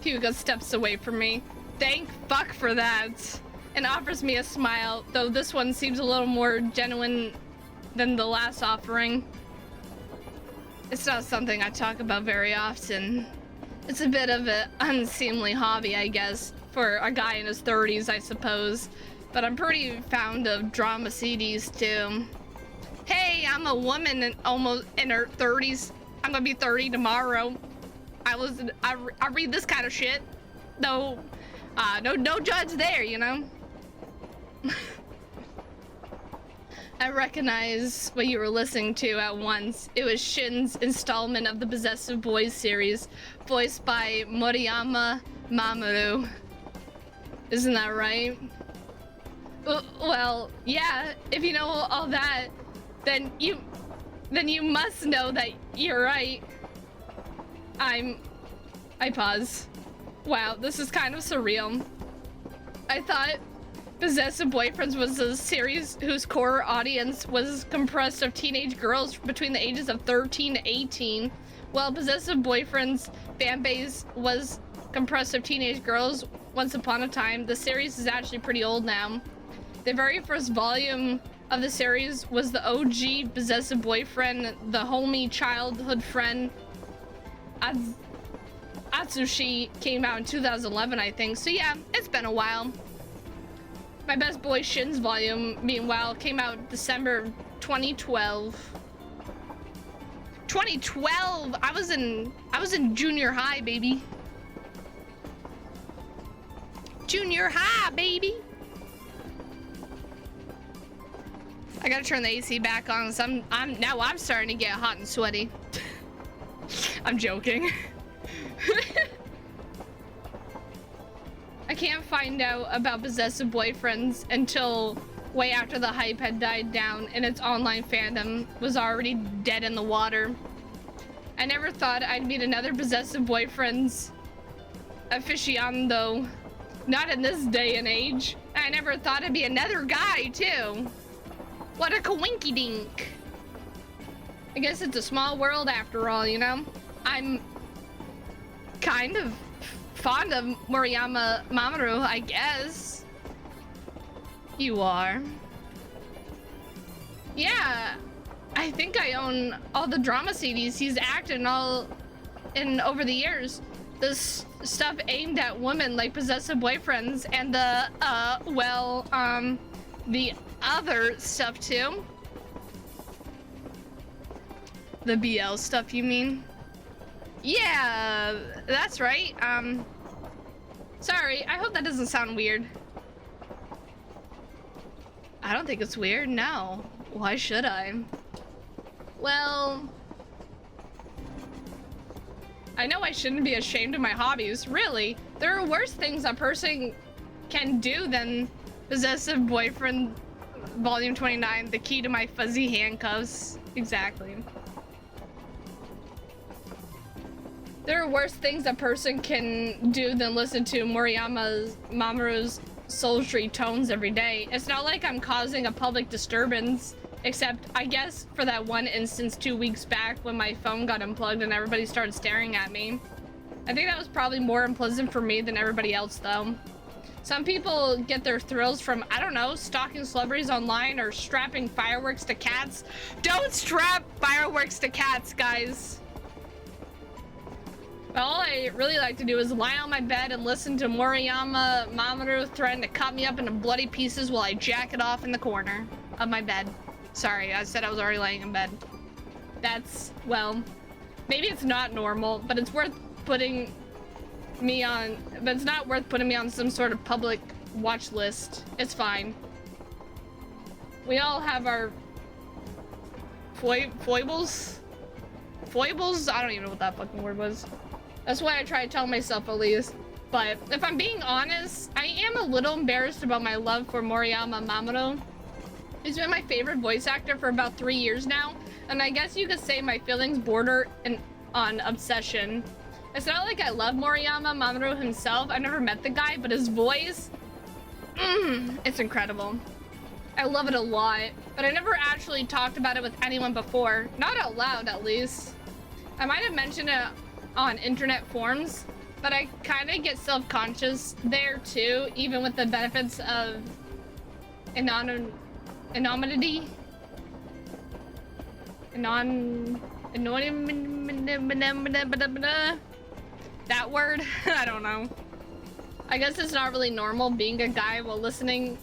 Hugo steps away from me. Thank fuck for that. And offers me a smile, though this one seems a little more genuine than the last offering. It's not something I talk about very often. It's a bit of an unseemly hobby, I guess, for a guy in his 30s, I suppose. But I'm pretty fond of drama CDs too. Hey, I'm a woman and almost in her 30s. I'm gonna be 30 tomorrow. I read this kind of shit. No, no judge there, you know. I recognize what you were listening to at once. It was Shin's installment of the Possessive Boys series, voiced by Moriyama Mamoru. Isn't that right? Well, yeah, if you know all that, then you must know that you're right. I pause. Wow, this is kind of surreal. I thought Possessive Boyfriends was a series whose core audience was comprised of teenage girls between the ages of 13 to 18. While Possessive Boyfriends fan base was comprised of teenage girls once upon a time, the series is actually pretty old now. The very first volume of the series was the OG Possessive Boyfriend, the homie childhood friend Atsushi, came out in 2011, I think. So yeah, it's been a while. My Best Boy Shins volume, meanwhile, came out December 2012. 2012! I was in junior high, baby. Junior high, baby. I gotta turn the AC back on, so I'm starting to get hot and sweaty. I'm joking. I can't find out about Possessive Boyfriends until way after the hype had died down and its online fandom was already dead in the water. I never thought I'd meet another Possessive Boyfriends aficionado. Not in this day and age. I never thought it'd be another guy, too. What a coinky dink. I guess it's a small world after all, you know? I'm kind of fond of Moriyama Mamoru, I guess. You are? Yeah, I think I own all the drama CDs he's acted in over the years. This stuff aimed at women like Possessive Boyfriends and the other stuff too. The BL stuff, you mean? Yeah, that's right. Sorry, I hope that doesn't sound weird. I don't think it's weird, no. Why should I? Well, I know I shouldn't be ashamed of my hobbies, really. There are worse things a person can do than Possessive Boyfriend Volume 29, the key to my fuzzy handcuffs. Exactly. There are worse things a person can do than listen to Moriyama Mamoru's sultry tones every day. It's not like I'm causing a public disturbance, except I guess for that one instance 2 weeks back when my phone got unplugged and everybody started staring at me. I think that was probably more unpleasant for me than everybody else though. Some people get their thrills from, I don't know, stalking celebrities online or strapping fireworks to cats. Don't strap fireworks to cats, guys. All I really like to do is lie on my bed and listen to Moriyama Mamoru threaten to cut me up into bloody pieces while I jack it off in the corner of my bed. Sorry, I said I was already laying in bed. That's, well, maybe it's not normal, but it's worth putting me on, but it's not worth putting me on some sort of public watch list. It's fine. We all have our foibles? Foibles? I don't even know what that fucking word was. That's why I try to tell myself at least. But if I'm being honest, I am a little embarrassed about my love for Moriyama Mamoru. He's been my favorite voice actor for about 3 years now, and I guess you could say my feelings border on obsession. It's not like I love Moriyama Mamoru himself. I've never met the guy, but his voice, it's incredible. I love it a lot, but I never actually talked about it with anyone before. Not out loud, at least. I might have mentioned it on internet forums, but I kind of get self-conscious there too, even with the benefits of anonymity. That word? I don't know. I guess it's not really normal being a guy while listening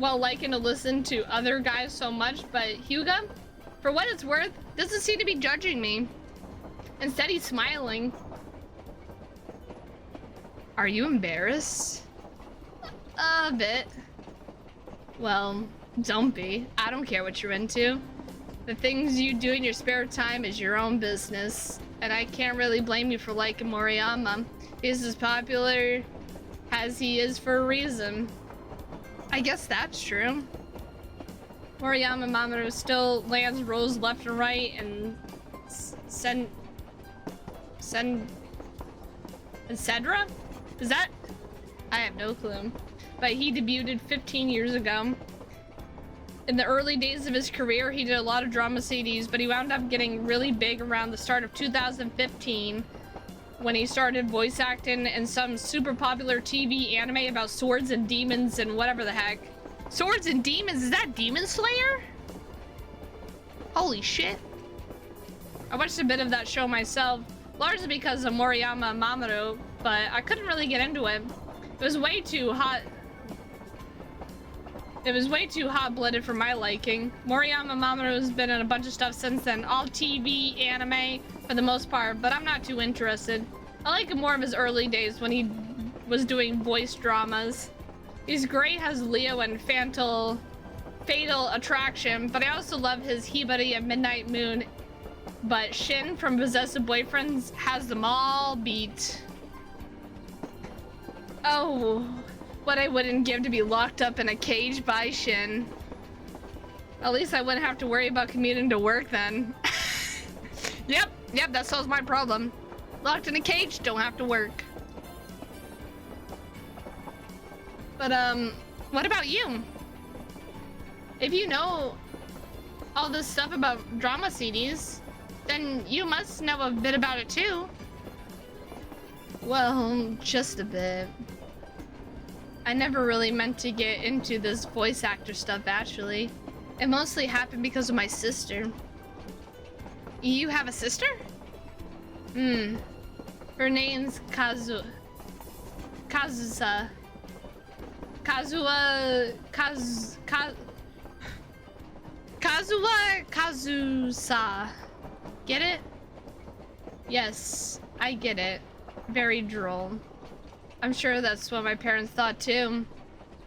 well, liking to listen to other guys so much, but Hyuga, for what it's worth, doesn't seem to be judging me. Instead, he's smiling. Are you embarrassed? A bit. Well, don't be. I don't care what you're into. The things you do in your spare time is your own business. And I can't really blame you for liking Moriyama. He's as popular as he is for a reason. I guess that's true. Moriyama Mamoru still lands rolls left and right and Cedra? Is that? I have no clue. But he debuted 15 years ago. In the early days of his career, he did a lot of drama CDs, but he wound up getting really big around the start of 2015 when he started voice acting in some super popular TV anime about swords and demons and whatever the heck. Swords and demons? Is that Demon Slayer? Holy shit. I watched a bit of that show myself, largely because of Moriyama Mamoru, but I couldn't really get into it. It was way too hot. It was way too hot-blooded for my liking. Moriyama Mamoru has been in a bunch of stuff since then, all TV, anime, for the most part, but I'm not too interested. I like more of his early days when he was doing voice dramas. He's great as Leo and Fatal Attraction, but I also love his Hibari and Midnight Moon. But Shin from Possessive Boyfriends has them all beat. Oh, what I wouldn't give to be locked up in a cage by Shin. At least I wouldn't have to worry about commuting to work then. Yep, that solves my problem. Locked in a cage, don't have to work. But, what about you? If you know all this stuff about drama CDs, then you must know a bit about it too. Well, just a bit. I never really meant to get into this voice actor stuff, actually. It mostly happened because of my sister. You have a sister? Her name's Kazusa. Kazusa. Get it? Yes, I get it. Very droll. I'm sure that's what my parents thought too.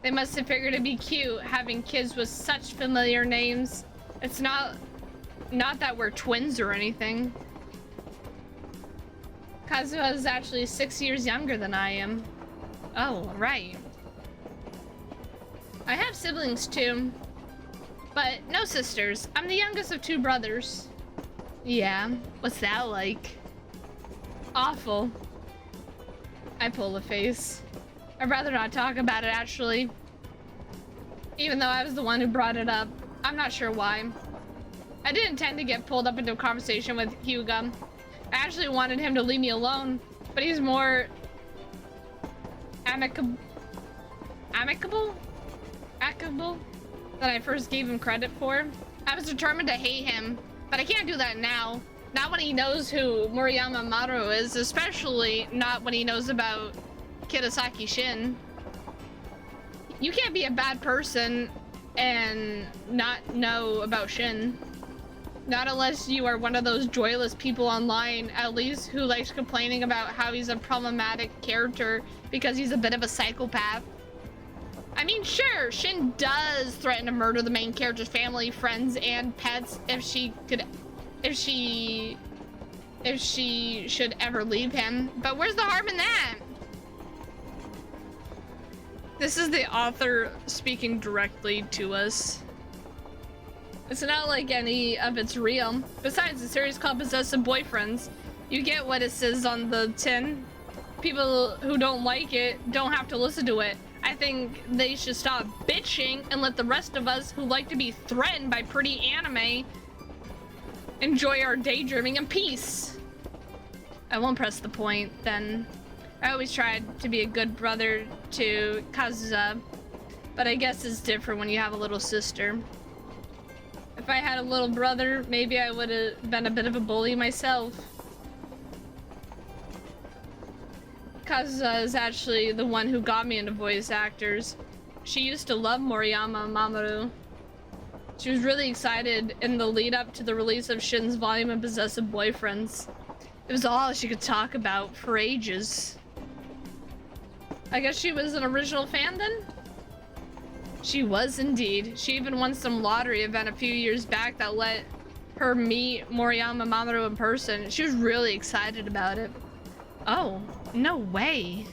They must have figured it'd be cute having kids with such familiar names. It's not that we're twins or anything. Kazuha is actually 6 years younger than I am. Oh, right. I have siblings too, but no sisters. I'm the youngest of 2 brothers. Yeah, what's that like? Awful. I pull a face. I'd rather not talk about it, actually. Even though I was the one who brought it up. I'm not sure why. I didn't intend to get pulled up into a conversation with Hyuga. I actually wanted him to leave me alone, but he's more amicable than I first gave him credit for. I was determined to hate him, but I can't do that now. Not when he knows who Moriyama Mamoru is, especially not when he knows about Kidasaki Shin. You can't be a bad person and not know about Shin. Not unless you are one of those joyless people online, at least, who likes complaining about how he's a problematic character because he's a bit of a psychopath. I mean, sure, Shin does threaten to murder the main character's family, friends, and pets if she should ever leave him. But where's the harm in that? This is the author speaking directly to us. It's not like any of it's real. Besides, the series called Possessive Boyfriends. You get what it says on the tin. People who don't like it don't have to listen to it. I think they should stop bitching and let the rest of us who like to be threatened by pretty anime enjoy our daydreaming in peace. I won't press the point then. I always tried to be a good brother to Kazusa, but I guess it's different when you have a little sister. If I had a little brother, maybe I would have been a bit of a bully myself. Kazusa is actually the one who got me into voice actors. she used to love Moriyama Mamoru. She was really excited in the lead up to the release of Shin's volume of Possessive Boyfriends. It was all she could talk about for ages. I guess she was an original fan then? She was indeed. She even won some lottery event a few years back that let her meet Moriyama Mamoru in person. She was really excited about it. Oh, no way.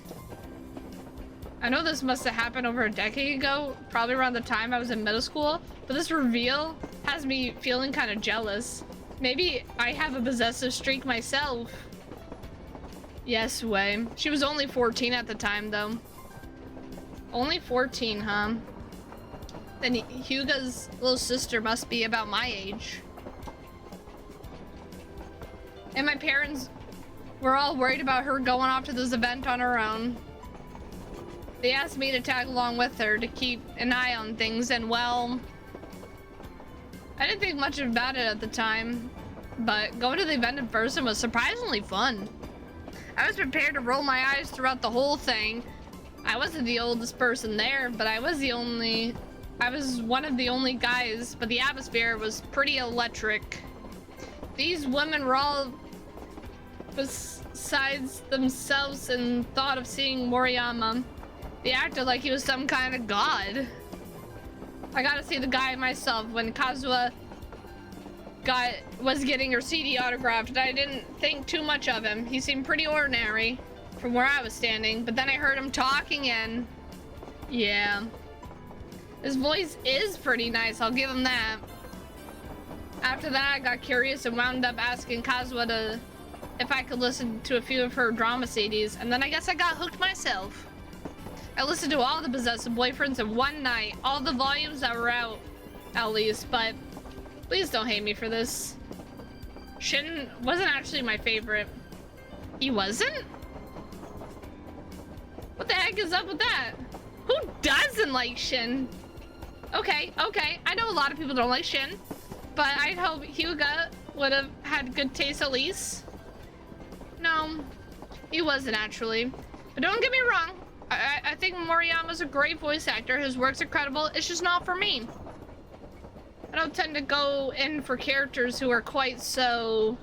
I know this must have happened over a decade ago, probably around the time I was in middle school, but this reveal has me feeling kind of jealous. Maybe I have a possessive streak myself. Yes, way. She was only 14 at the time, though. Only 14, huh? Then Hyuga's little sister must be about my age. And my parents were all worried about her going off to this event on her own. They asked me to tag along with her to keep an eye on things, and well, I didn't think much about it at the time, but going to the event in person was surprisingly fun. I was prepared to roll my eyes throughout the whole thing. I wasn't the oldest person there, but I was one of the only guys, but the atmosphere was pretty electric. These women were all besides themselves and thought of seeing Moriyama. They acted like he was some kind of god. I got to see the guy myself when Kazuha was getting her CD autographed, and I didn't think too much of him. He seemed pretty ordinary from where I was standing, but then I heard him talking and yeah. His voice is pretty nice, I'll give him that. After that, I got curious and wound up asking Kazuha if I could listen to a few of her drama CDs, and then I guess I got hooked myself. I listened to all the Possessive Boyfriends in one night, all the volumes that were out, at least, but please don't hate me for this. Shin wasn't actually my favorite. He wasn't? What the heck is up with that? Who doesn't like Shin? Okay, I know a lot of people don't like Shin, but I'd hope Hyuga would have had good taste at least. No, he wasn't actually. But don't get me wrong, I think Moriyama's a great voice actor. His work's incredible. It's just not for me. I don't tend to go in for characters who are quite so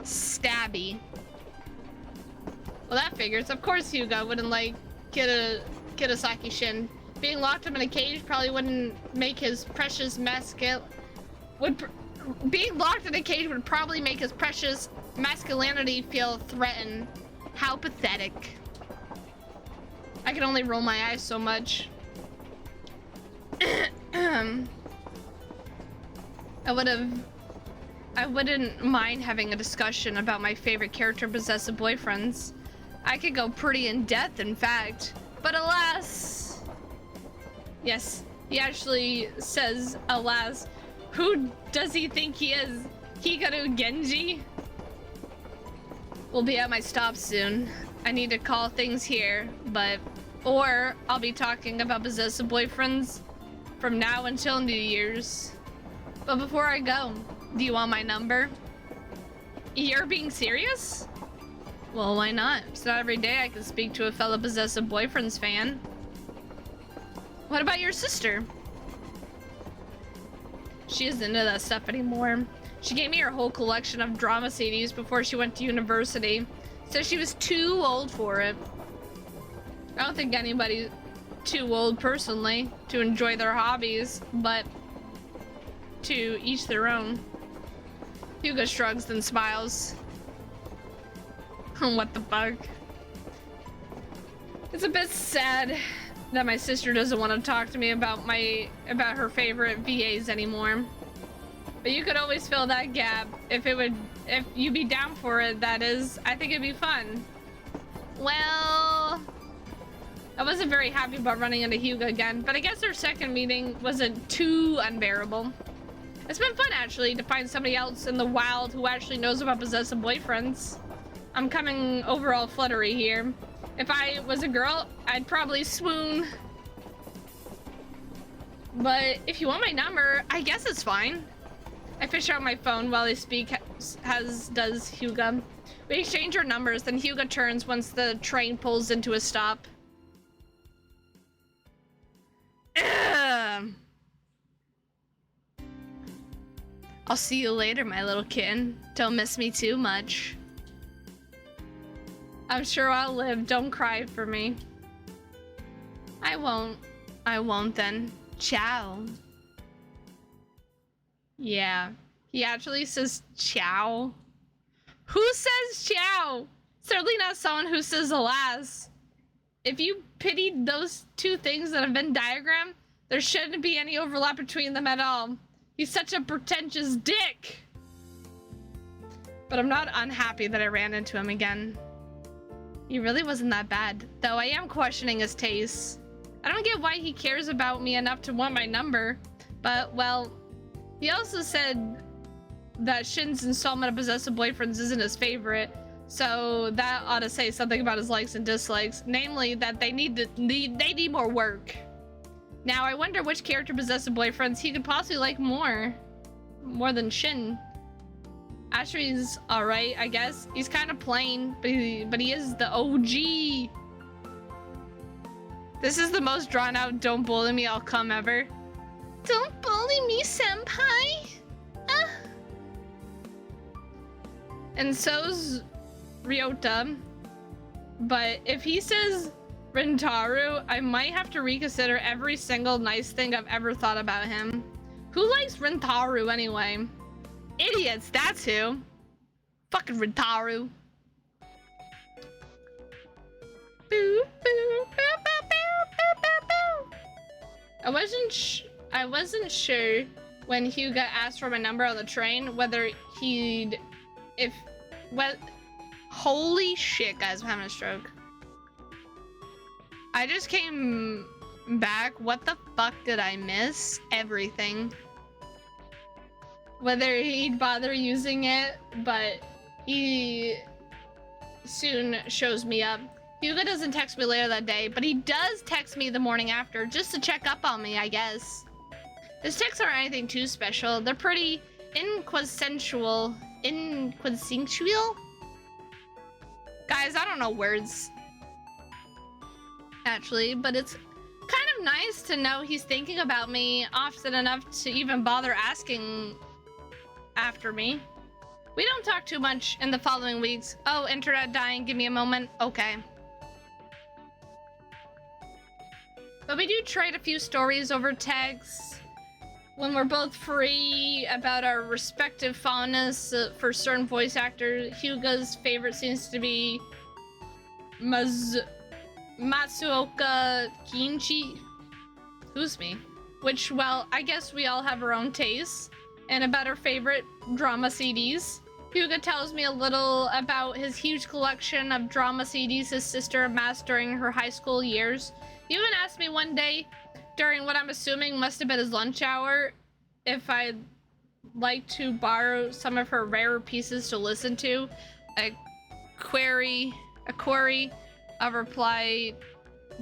stabby. Well, that figures. Of course Hyuga wouldn't like Kidosaki Shin. Being locked up in a cage probably wouldn't make his precious being locked in a cage would probably make his precious masculinity feel threatened. How pathetic. I can only roll my eyes so much. I wouldn't mind having a discussion about my favorite character possessive boyfriends. I could go pretty in depth, in fact, but alas. Yes, he actually says alas. Who does he think he is? Hikaru Genji? We'll be at my stop soon. I need to call things here, or I'll be talking about possessive boyfriends from now until New Year's. But before I go, do you want my number? You're being serious? Well, why not? It's not every day I can speak to a fellow possessive boyfriends fan. What about your sister? She isn't into that stuff anymore. She gave me her whole collection of drama CDs before she went to university. Said she was too old for it. I don't think anybody's too old personally to enjoy their hobbies, but to each their own. Hyuga shrugs and smiles. What the fuck? It's a bit sad that my sister doesn't want to talk to me about her favorite VAs anymore. But you could always fill that gap if you'd be down for it, that is. I think it'd be fun. Well, I wasn't very happy about running into Hyuga again, but I guess our second meeting wasn't too unbearable. It's been fun actually to find somebody else in the wild who actually knows about possessive boyfriends. I'm coming over all fluttery here. If I was a girl, I'd probably swoon. But if you want my number, I guess it's fine. I fish out my phone while I speak, as does Hyuga. We exchange our numbers, then Hyuga turns once the train pulls into a stop. see you later, my little kitten. Don't miss me too much. I'm sure I'll live. Don't cry for me. I won't. I won't then. Ciao. Yeah. He actually says ciao. Who says ciao? Certainly not someone who says alas. If you pitied those two things that have been diagrammed, there shouldn't be any overlap between them at all. He's such a pretentious dick. But I'm not unhappy that I ran into him again. He really wasn't that bad, though I am questioning his tastes. I don't get why he cares about me enough to want my number, but, well, he also said that Shin's installment of possessive boyfriends isn't his favorite, so that ought to say something about his likes and dislikes, namely that they need more work. Now, I wonder which character possessive boyfriends he could possibly like more than Shin. Ashley's alright, I guess. He's kind of plain, but he is the OG. This is the most drawn out "don't bully me, I'll come" ever. Don't bully me, senpai. And so's Ryota. But if he says Rentaru, I might have to reconsider every single nice thing I've ever thought about him. Who likes Rentaru anyway? Idiots, that's who. Fucking Rentaru. Boo, boo, boo, boo, boo, boo, boo. I wasn't sure when Hyuga asked for my number on the train whether holy shit, guys, I'm having a stroke. I just came back. What the fuck did I miss? Everything. Whether he'd bother using it, but he soon shows me up. Hyuga doesn't text me later that day, but he does text me the morning after, just to check up on me, I guess. His texts aren't anything too special. They're pretty inquasensual. Inquasensual? Guys, I don't know words. Actually, but it's kind of nice to know he's thinking about me often enough to even bother asking after me. We don't talk too much in the following weeks. Oh, internet dying, give me a moment. Okay. But we do trade a few stories over text when we're both free about our respective fondness for certain voice actors. Hyuga's favorite seems to be Matsuoka Kinchi. Who's me? Which, well, I guess we all have our own tastes. And about our favorite drama CDs. Hyuga tells me a little about his huge collection of drama CDs his sister amassed during her high school years. He even asked me one day, during what I'm assuming must have been his lunch hour, if I'd like to borrow some of her rarer pieces to listen to. A query of reply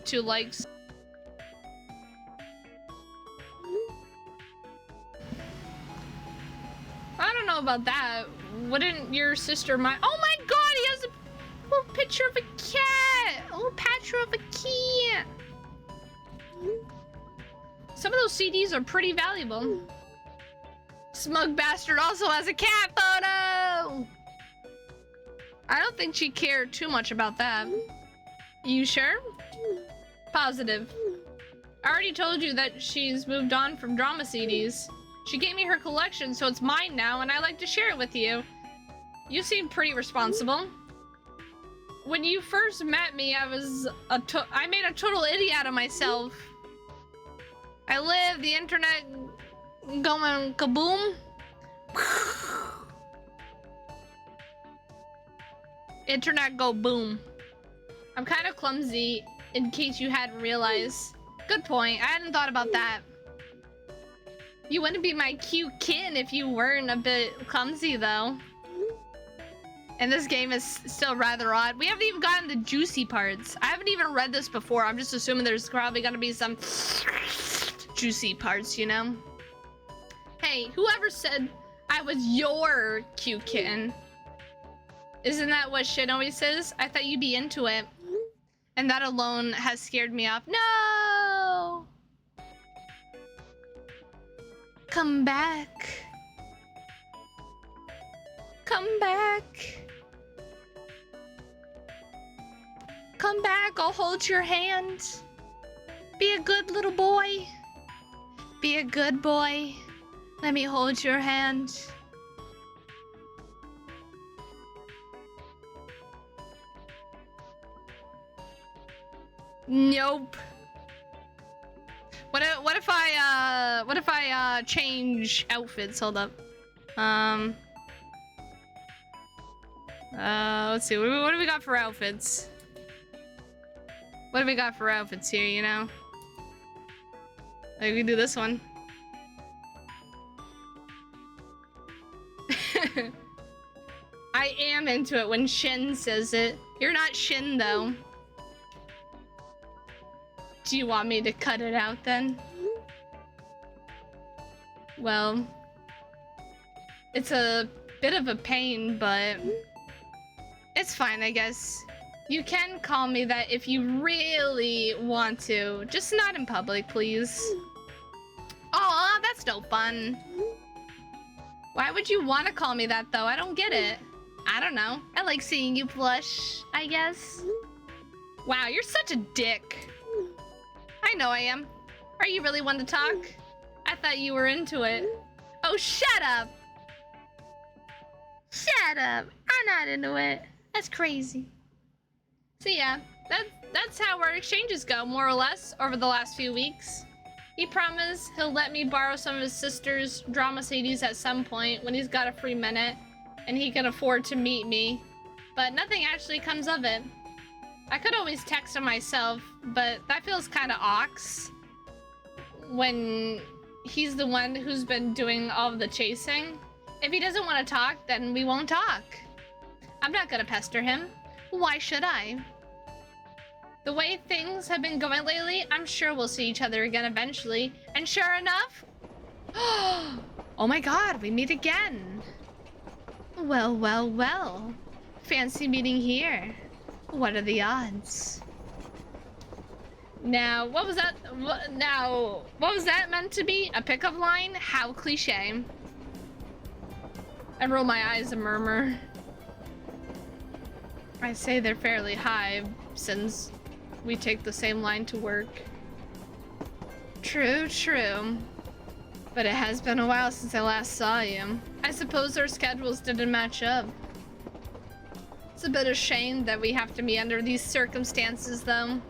to likes. I don't know about that. Wouldn't your sister mind? Oh my god, he has a little picture of a cat! A little picture of a cat! Some of those CDs are pretty valuable. Smug bastard also has a cat photo! I don't think she cared too much about that. You sure? Positive. I already told you that she's moved on from drama CDs. She gave me her collection, so it's mine now, and I like to share it with you. You seem pretty responsible. When you first met me, I made a total idiot out of myself. I live the internet going kaboom. Internet go boom. I'm kind of clumsy, in case you hadn't realized. Good point. I hadn't thought about that. You wouldn't be my cute kitten if you weren't a bit clumsy, though. And this game is still rather odd. We haven't even gotten the juicy parts. I haven't even read this before. I'm just assuming there's probably gonna be some juicy parts, you know? Hey, whoever said I was your cute kitten? Isn't that what Shin always says? I thought you'd be into it. And that alone has scared me off. No! Come back. Come back. Come back, I'll hold your hand. Be a good little boy. Be a good boy. Let me hold your hand. Nope. What if I change outfits? Hold up. Let's see. What do we got for outfits? What do we got for outfits here, you know? Like, we can do this one. I am into it when Shin says it. You're not Shin, though. Do you want me to cut it out, then? Well, it's a bit of a pain, but it's fine, I guess. You can call me that if you really want to. Just not in public, please. Aw, that's no fun. Why would you want to call me that, though? I don't get it. I don't know. I like seeing you blush, I guess. Wow, you're such a dick. I know I am. Are you really one to talk? I thought you were into it. Oh, shut up. Shut up. I'm not into it. That's crazy. So yeah, that's how our exchanges go, more or less, over the last few weeks. He promised he'll let me borrow some of his sister's drama CDs at some point when he's got a free minute and he can afford to meet me, but nothing actually comes of it. I could always text him myself, but that feels kind of ox when he's the one who's been doing all of the chasing. If he doesn't want to talk, then we won't talk. I'm not gonna pester him. Why should I? The way things have been going lately, I'm sure we'll see each other again eventually. And sure enough, oh my god, we meet again. Well, well, well. Fancy meeting here. What are the odds? Now, what was that? What was that meant to be? A pickup line? How cliche. I roll my eyes and murmur. I say they're fairly high, since we take the same line to work. True, true. But it has been a while since I last saw you. I suppose our schedules didn't match up. It's a bit of shame that we have to meet under these circumstances, though.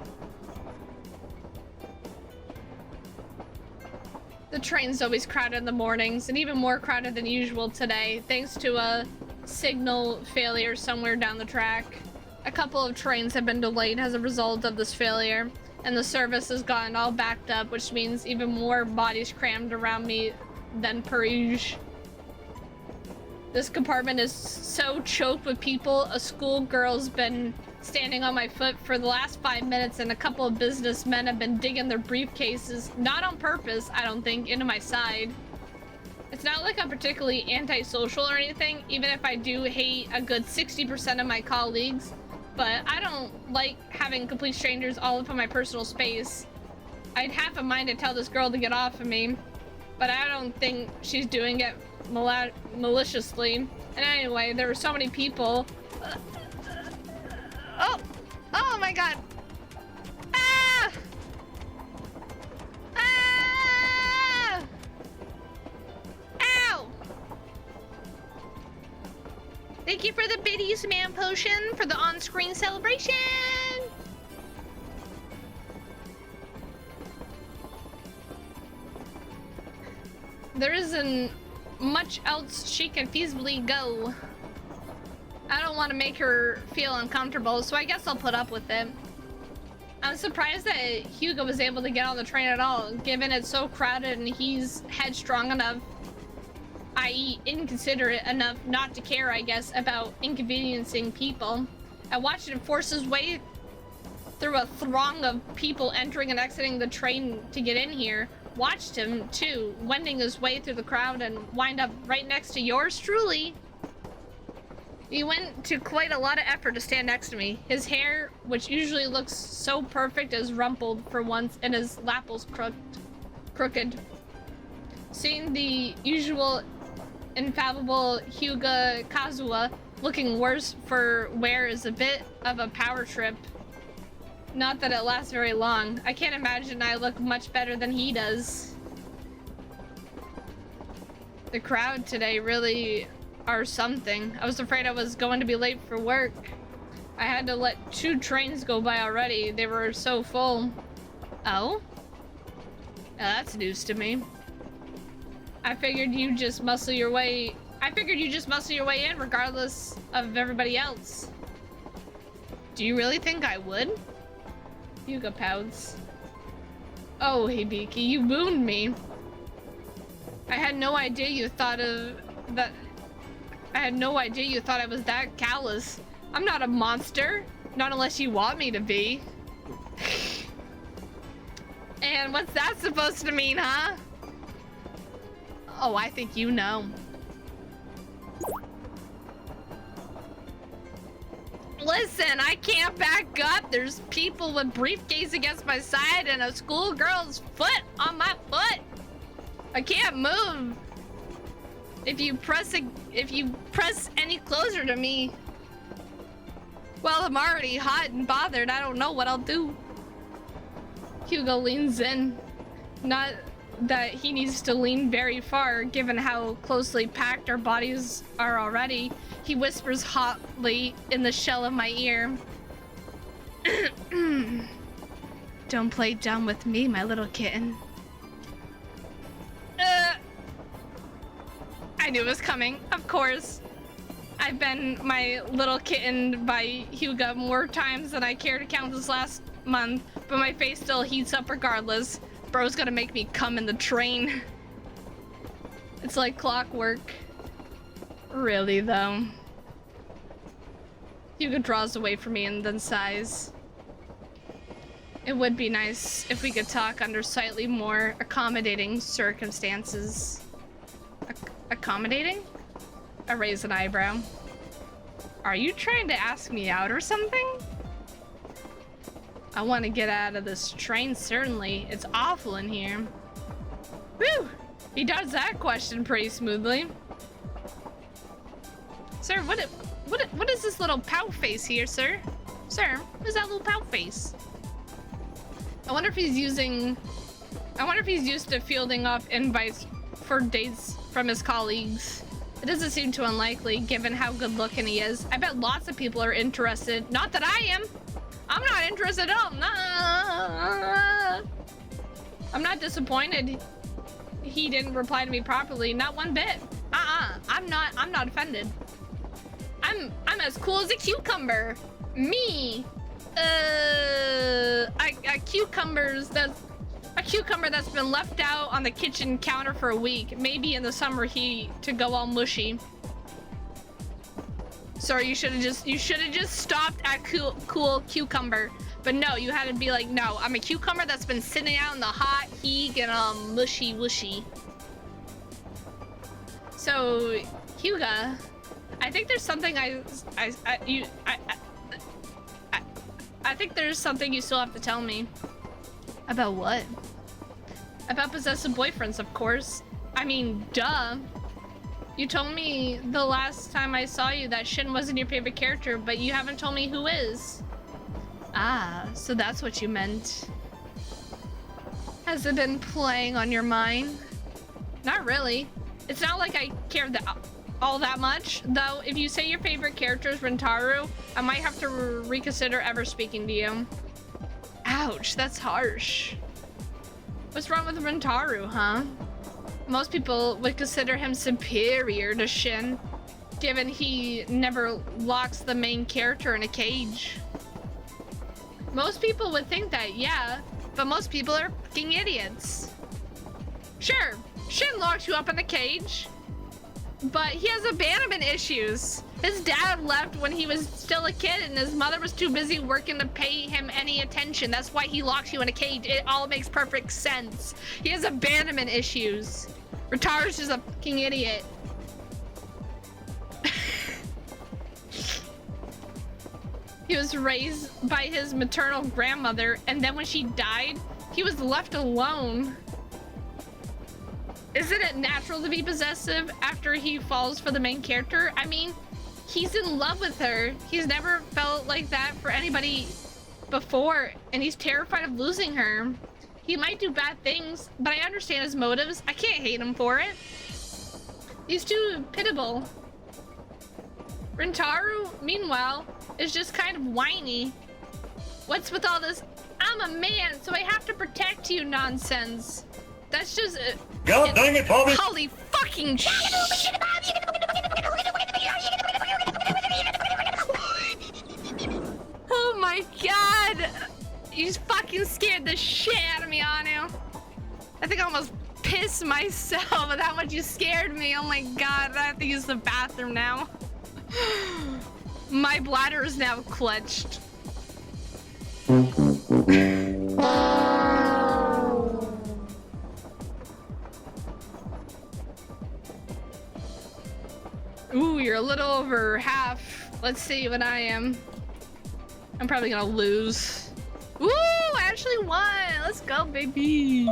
The train's always crowded in the mornings, and even more crowded than usual today, thanks to a signal failure somewhere down the track. A couple of trains have been delayed as a result of this failure, and the service has gotten all backed up, which means even more bodies crammed around me than per usual. This compartment is so choked with people. A schoolgirl's been standing on my foot for the last 5 minutes, and a couple of businessmen have been digging their briefcases, not on purpose, I don't think, into my side. It's not like I'm particularly antisocial or anything, even if I do hate a good 60% of my colleagues, but I don't like having complete strangers all up in my personal space. I'd have a mind to tell this girl to get off of me, but I don't think she's doing it maliciously. And anyway, there were so many people. Oh my god. Ah! Ah! Ow! Thank you for the biddies, man potion, for the on-screen celebration. There isn't much else she can feasibly go. I don't want to make her feel uncomfortable, so I guess I'll put up with it. I'm surprised that Hugo was able to get on the train at all, given it's so crowded and he's headstrong enough, i.e. inconsiderate enough not to care, I guess, about inconveniencing people. I watched him force his way through a throng of people entering and exiting the train to get in here. Watched him, too, wending his way through the crowd and wind up right next to yours truly. He went to quite a lot of effort to stand next to me. His hair, which usually looks so perfect, is rumpled for once, and his lapels crooked. Seeing the usual infallible Hyuga Kazuha looking worse for wear is a bit of a power trip. Not that it lasts very long. I can't imagine I look much better than he does. The crowd today really are something. I was afraid I was going to be late for work. I had to let 2 trains go by already. They were so full. Oh? That's news to me. I figured you just muscle your way in regardless of everybody else. Do you really think I would? Hyuga pouts. Oh, Hibiki, you wound me. I had no idea you thought I was that callous. I'm not a monster. Not unless you want me to be. And what's that supposed to mean, huh? Oh, I think you know. Listen, I can't back up. There's people with briefcase against my side and a schoolgirl's foot on my foot. I can't move. If you press any closer to me, well, I'm already hot and bothered. I don't know what I'll do. Hugo leans in. Not that he needs to lean very far, given how closely packed our bodies are already. He whispers hotly in the shell of my ear. Don't play dumb with me, my little kitten. I knew it was coming, of course. I've been my little kitten by Hyuga more times than I care to count this last month, but my face still heats up regardless. Bro's gonna make me come in the train. It's like clockwork. Really, though. Hyuga draws away from me and then sighs. It would be nice if we could talk under slightly more accommodating circumstances. Accommodating? I raise an eyebrow. Are you trying to ask me out or something? I want to get out of this train, certainly. It's awful in here. Whew! He does that question pretty smoothly. Sir, what is this little pout face here, sir? Sir, what is that little pout face? I wonder if he's used to fielding off invites for dates from his colleagues. It doesn't seem too unlikely, given how good looking he is. I bet lots of people are interested. Not that I am. I'm not interested at all. Nah. I'm not disappointed he didn't reply to me properly. Not one bit. I'm not offended. I'm as cool as a cucumber. Me. A cucumber that's been left out on the kitchen counter for a week, maybe in the summer heat to go all mushy. Sorry, you should have just stopped at cool cucumber. But no, you had to be like, no, I'm a cucumber that's been sitting out in the hot heat and mushy wushy. So, Hyuga, I think there's something I think there's something you still have to tell me. About what? About possessive boyfriends, of course. I mean, duh. You told me the last time I saw you that Shin wasn't your favorite character, but you haven't told me who is. Ah, so that's what you meant. Has it been playing on your mind? Not really. It's not like I care all that much, though. If you say your favorite character is Rentaru, I might have to reconsider ever speaking to you. Ouch, that's harsh. What's wrong with Rentaru, huh? Most people would consider him superior to Shin, given he never locks the main character in a cage. Most people would think that, yeah, but most people are fucking idiots. Sure, Shin locks you up in a cage, but he has abandonment issues. His dad left when he was still a kid and his mother was too busy working to pay him any attention. That's why he locks you in a cage. It all makes perfect sense. He has abandonment issues. Rentaru's just a fucking idiot. He was raised by his maternal grandmother, and then when she died, he was left alone. Isn't it natural to be possessive after he falls for the main character? I mean, he's in love with her. He's never felt like that for anybody before, and he's terrified of losing her. He might do bad things, but I understand his motives. I can't hate him for it. He's too pitiable. Rentaru, meanwhile, is just kind of whiny. What's with all this, I'm a man, so I have to protect you nonsense? That's just... God dang it, Bobby! Holy fucking shit! Oh my god! You just fucking scared the shit out of me, Anu. I think I almost pissed myself with how much you scared me. Oh my god, I have to use the bathroom now. My bladder is now clutched. Ooh, you're a little over half. Let's see what I am. I'm probably gonna lose. Ooh, I actually won. Let's go, baby.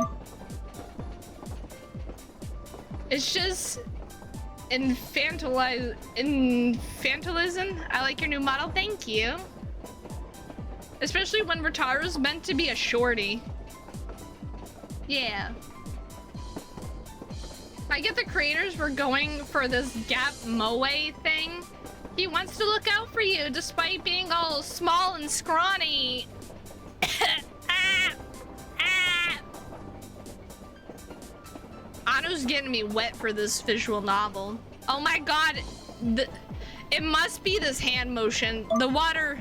It's just infantilism. I like your new model. Thank you. Especially when Rentaru's meant to be a shorty. Yeah. I get the creators were going for this Gap Moe thing. He wants to look out for you despite being all small and scrawny. Anu's getting me wet for this visual novel. Oh my god. It must be this hand motion. The water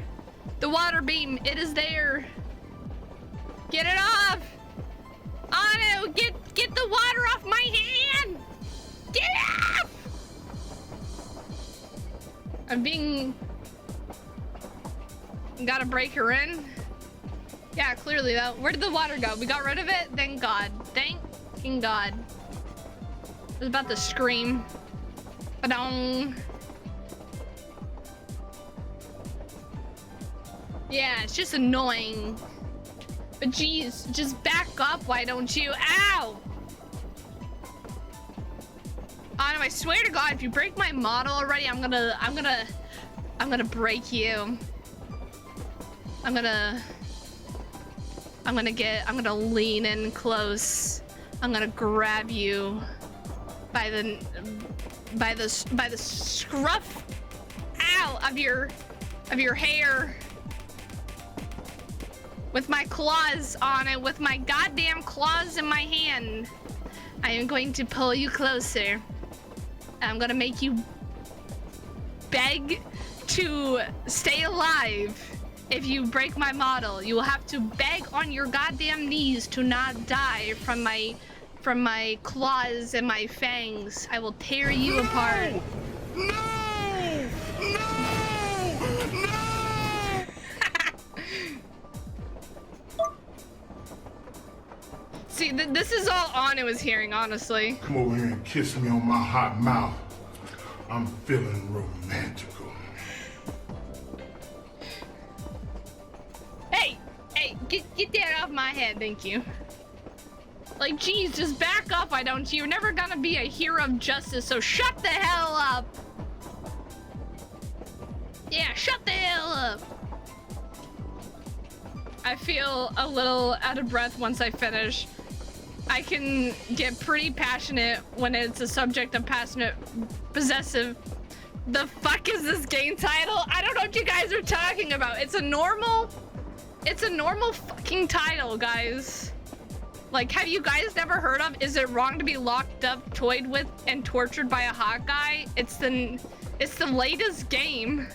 beam, it is there. Get it off! Anu, get the water off my hand! Get it off! I'm being... Gotta break her in. Yeah, clearly though. Where did the water go? We got rid of it? Thank God. Thank fucking God. I was about to scream. Ba-dong. Yeah, it's just annoying. But geez, just back up, why don't you? Ow! Anu, I swear to God, if you break my model already, I'm gonna break you. I'm gonna lean in close. I'm gonna grab you by the scruff, ow, of your hair. With my claws on it, with my goddamn claws in my hand. I am going to pull you closer. I'm gonna make you beg to stay alive. If you break my model, you will have to beg on your goddamn knees to not die from my claws and my fangs. I will tear you apart. No! See, this is all Anu is hearing, honestly. Come over here and kiss me on my hot mouth. I'm feeling romantical. Hey, get that off my head, thank you. Like, geez, just back up, why don't you? You're never gonna be a hero of justice, so shut the hell up. Yeah, shut the hell up. I feel a little out of breath once I finish. I can get pretty passionate when it's a subject of passionate, possessive. The fuck is this game title? I don't know what you guys are talking about. It's a normal fucking title, guys. Like, have you guys never heard of Is It Wrong to Be Locked Up, Toyed With, and Tortured by a Hot Guy? It's the latest game.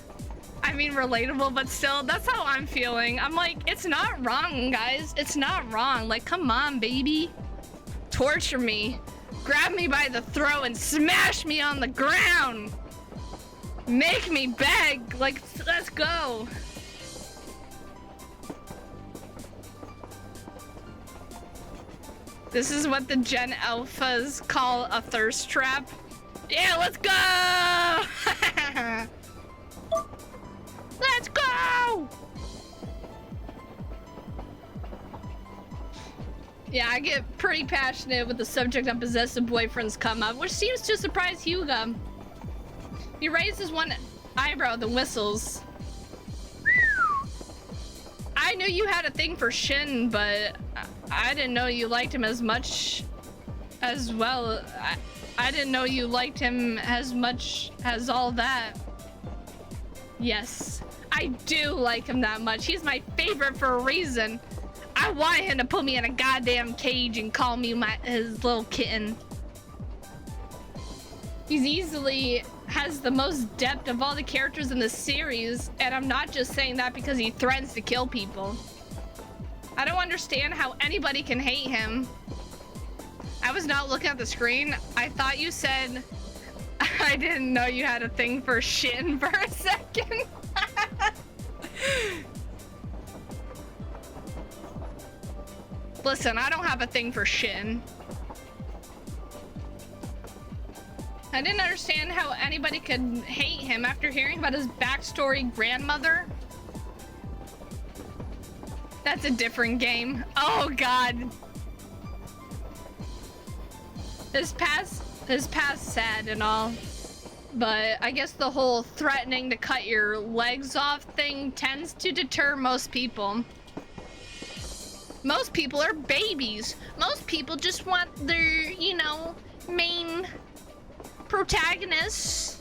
I mean, relatable, but still, that's how I'm feeling. I'm like, it's not wrong, guys. It's not wrong. Like, come on, baby. Torture me. Grab me by the throat and smash me on the ground. Make me beg. Like, let's go. This is what the Gen Alphas call a thirst trap. Yeah, let's go! Let's go! Yeah, I get pretty passionate with the subject of possessive boyfriends come up, which seems to surprise Hugo. He raises one eyebrow, then whistles. I knew you had a thing for Shin, but I didn't know you liked him as much as well. I didn't know you liked him as much as all that. Yes, I do like him that much. He's my favorite for a reason. I want him to put me in a goddamn cage and call me his little kitten. He's easily has the most depth of all the characters in the series, and I'm not just saying that because he threatens to kill people. I don't understand how anybody can hate him. I was not looking at the screen. I thought you said I didn't know you had a thing for Shin for a second. Listen, I don't have a thing for Shin. I didn't understand how anybody could hate him after hearing about his backstory grandmother. That's a different game. Oh God. His past sad and all, but I guess the whole threatening to cut your legs off thing tends to deter most people. Most people are babies. Most people just want their, you know, main protagonists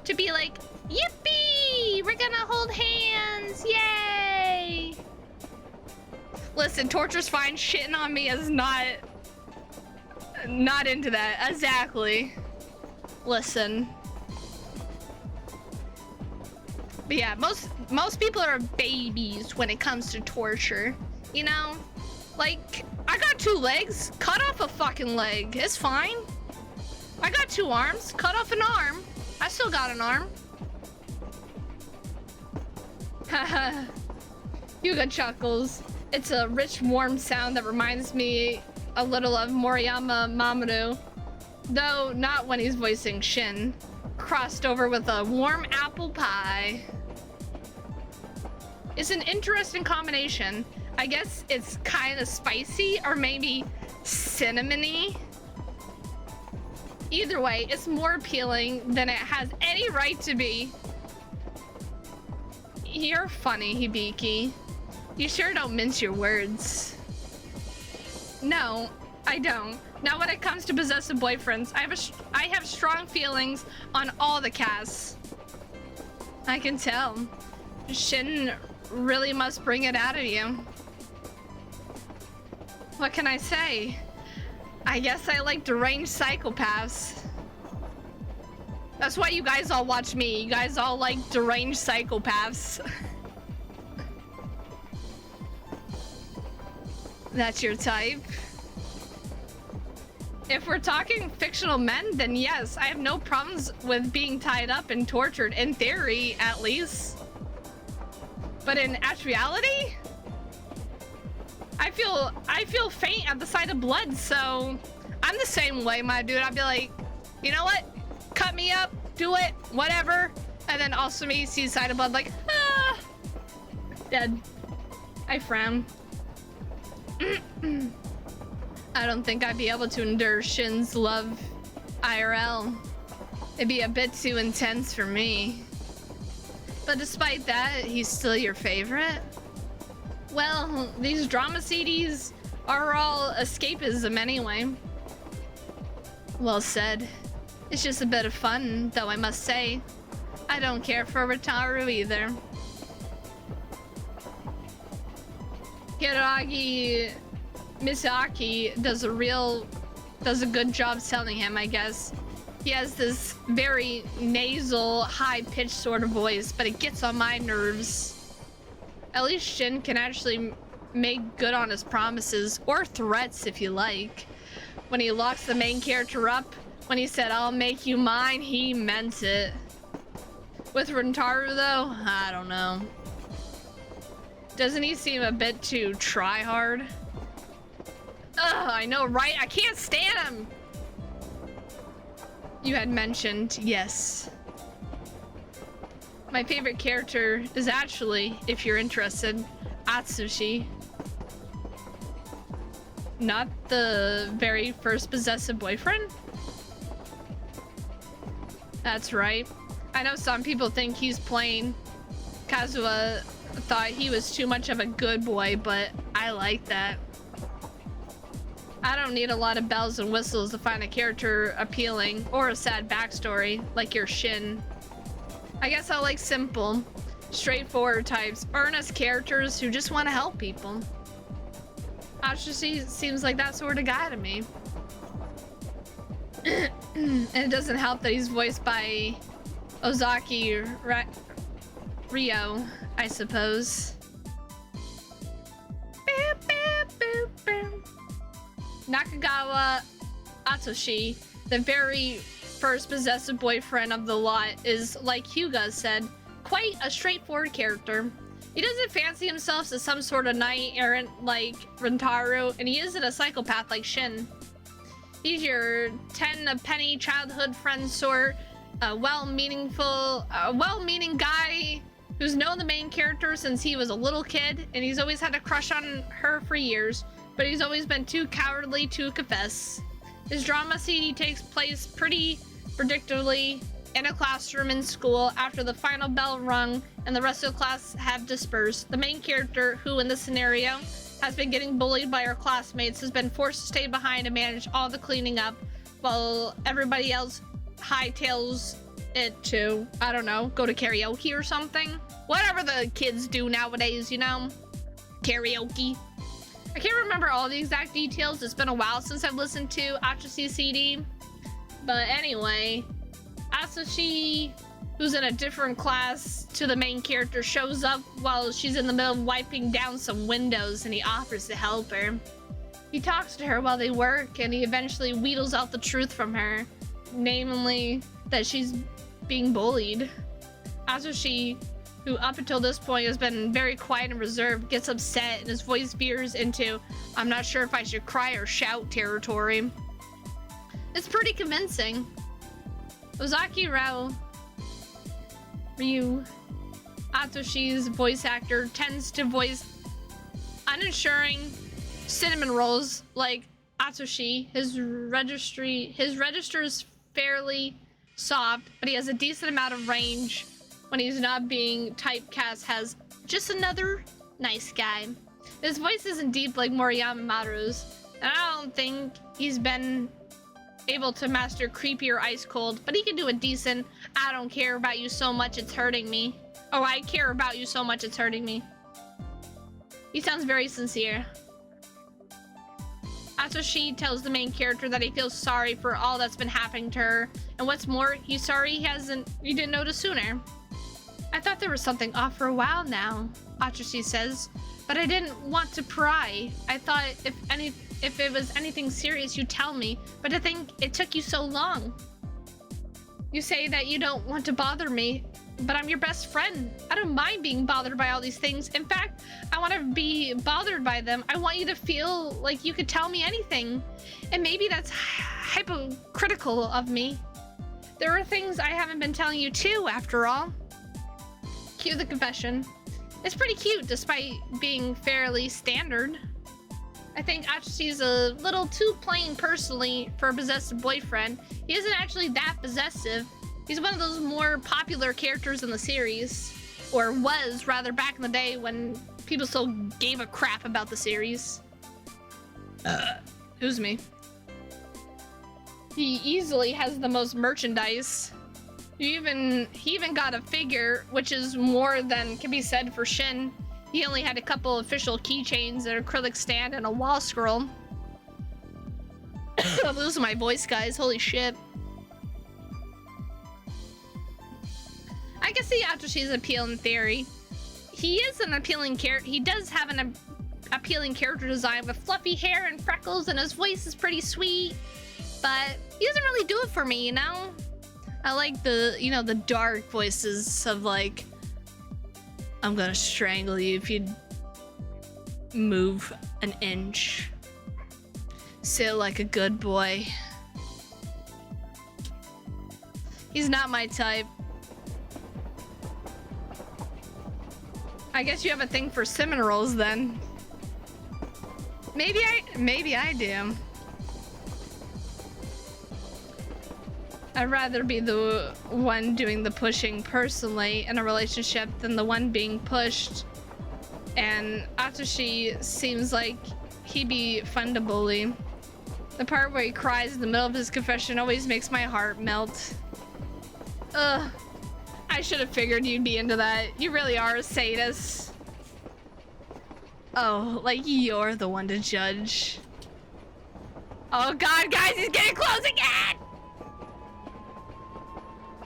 to be like, yippee, we're gonna hold hands, yay. Listen, torture's fine. Shitting on me is not into that. Exactly. Listen. But yeah, most people are babies when it comes to torture. You know? Like, I got 2 legs. Cut off a fucking leg. It's fine. I got 2 arms. Cut off an arm. I still got an arm. Haha. Yuga chuckles. It's a rich, warm sound that reminds me a little of Moriyama Mamoru, though not when he's voicing Shin, crossed over with a warm apple pie. It's an interesting combination. I guess it's kind of spicy or maybe cinnamony. Either way, it's more appealing than it has any right to be. You're funny, Hibiki. You sure don't mince your words. No, I don't. Now when it comes to possessive boyfriends, I have strong feelings on all the casts. I can tell. Shin really must bring it out of you. What can I say? I guess I like deranged psychopaths. That's why you guys all watch me. You guys all like deranged psychopaths. That's your type? If we're talking fictional men, then yes, I have no problems with being tied up and tortured, in theory, at least. But in actuality, I feel faint at the sight of blood, so I'm the same way, my dude. I'd be like, you know what? Cut me up, do it, whatever. And then also me see the sight of blood, like, ah, dead. I frown. I don't think I'd be able to endure Shin's love IRL. It'd be a bit too intense for me. But despite that, he's still your favorite? Well, these drama CDs are all escapism anyway. Well said. It's just a bit of fun, though I must say. I don't care for Wataru either. Hiragi Misaki does a good job selling him, I guess. He has this very nasal, high-pitched sort of voice, but it gets on my nerves. At least Shin can actually make good on his promises, or threats if you like. When he locks the main character up, when he said, "I'll make you mine," he meant it. With Rentaru though, I don't know. Doesn't he seem a bit too try-hard? Ugh, I know, right? I can't stand him! You had mentioned, yes. My favorite character is actually, if you're interested, Atsushi. Not the very first possessive boyfriend? That's right. I know some people think he's plain. Kazuha thought he was too much of a good boy, but I like that. I don't need a lot of bells and whistles to find a character appealing or a sad backstory like your Shin. I guess I like simple, straightforward types, earnest characters who just want to help people. Atsushi seems like that sort of guy to me. And it doesn't help that he's voiced by Ozaki Ryo, I suppose. Nakagawa Atsushi, the very first possessive boyfriend of the lot, is, like Hyuga said, quite a straightforward character. He doesn't fancy himself as some sort of knight errant like Rentaro, and he isn't a psychopath like Shin. He's your 10-penny childhood friend sort, a well-meaning guy who's known the main character since he was a little kid, and he's always had a crush on her for years, but he's always been too cowardly to confess. His drama CD takes place pretty predictably in a classroom in school after the final bell rung and the rest of the class have dispersed. The main character, who in this scenario has been getting bullied by her classmates, has been forced to stay behind to manage all the cleaning up while everybody else hightails it to, I don't know, go to karaoke or something. Whatever the kids do nowadays, you know? Karaoke. I can't remember all the exact details. It's been a while since I've listened to Atsushi's CD. But anyway, Atsushi, who's in a different class to the main character, shows up while she's in the middle of wiping down some windows, and he offers to help her. He talks to her while they work, and he eventually wheedles out the truth from her, namely that she's being bullied. Atsushi, who up until this point has been very quiet and reserved, gets upset and his voice veers into "I'm not sure if I should cry or shout" territory. It's pretty convincing. Ozaki Ryu, Atsushi's voice actor, tends to voice unassuring cinnamon rolls like Atsushi. His register is fairly soft, but he has a decent amount of range when he's not being typecast as just another nice guy. His voice isn't deep like Moriyama Maru's, and I don't think he's been able to master creepy or ice cold, but he can do a decent "I don't care about you so much it's hurting me." Oh, I care about you so much it's hurting me. He sounds very sincere. Atsushi tells the main character that he feels sorry for all that's been happening to her, and what's more, he's sorry he didn't notice sooner. "I thought there was something off for a while now," Atsushi says, "but I didn't want to pry. I thought if it was anything serious, you'd tell me, but I think it took you so long. You say that you don't want to bother me, but I'm your best friend. I don't mind being bothered by all these things. In fact, I want to be bothered by them. I want you to feel like you could tell me anything. And maybe that's hypocritical of me. There are things I haven't been telling you too, after all." Cue the confession. It's pretty cute despite being fairly standard. I think Atsushi's a little too plain personally for a possessive boyfriend. He isn't actually that possessive. He's one of those more popular characters in the series. Or was, rather, back in the day when people still gave a crap about the series. Who's me? He easily has the most merchandise. He even got a figure, which is more than can be said for Shin. He only had a couple official keychains, an acrylic stand, and a wall scroll. I'm losing my voice, guys. Holy shit. I can see Atsushi's appeal in theory. He is an appealing character. He does have an appealing character design with fluffy hair and freckles, and his voice is pretty sweet. But he doesn't really do it for me, you know? I like the dark voices of like, "I'm gonna strangle you if you move an inch. Sit like a good boy." He's not my type. I guess you have a thing for cinnamon rolls then. Maybe I do. I'd rather be the one doing the pushing personally in a relationship than the one being pushed. And Atsushi seems like he'd be fun to bully. The part where he cries in the middle of his confession always makes my heart melt. Ugh. I should have figured you'd be into that. You really are a sadist. Oh, like you're the one to judge. Oh god, guys, he's getting close again!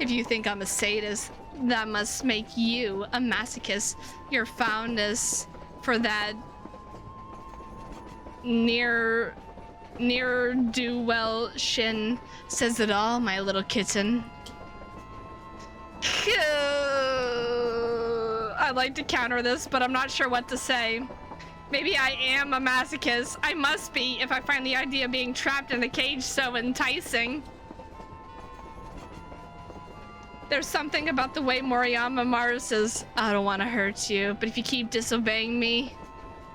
If you think I'm a sadist, that must make you a masochist. Your fondness for that ne'er-do-well shin says it all, my little kitten. I'd like to counter this, but I'm not sure what to say. Maybe I am a masochist. I must be if I find the idea of being trapped in a cage so enticing. There's something about the way Moriyama Maru says, I don't want to hurt you, but if you keep disobeying me,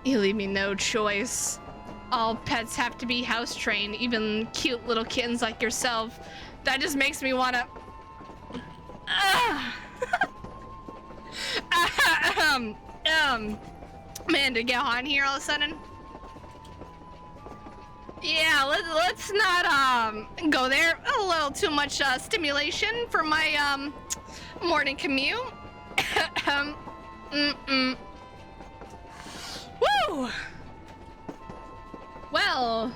you leave me no choice. All pets have to be house trained, even cute little kittens like yourself. That just makes me want to... Man, to get hot in here all of a sudden. Yeah, let's not go there. A little too much stimulation for my morning commute. Woo! Well,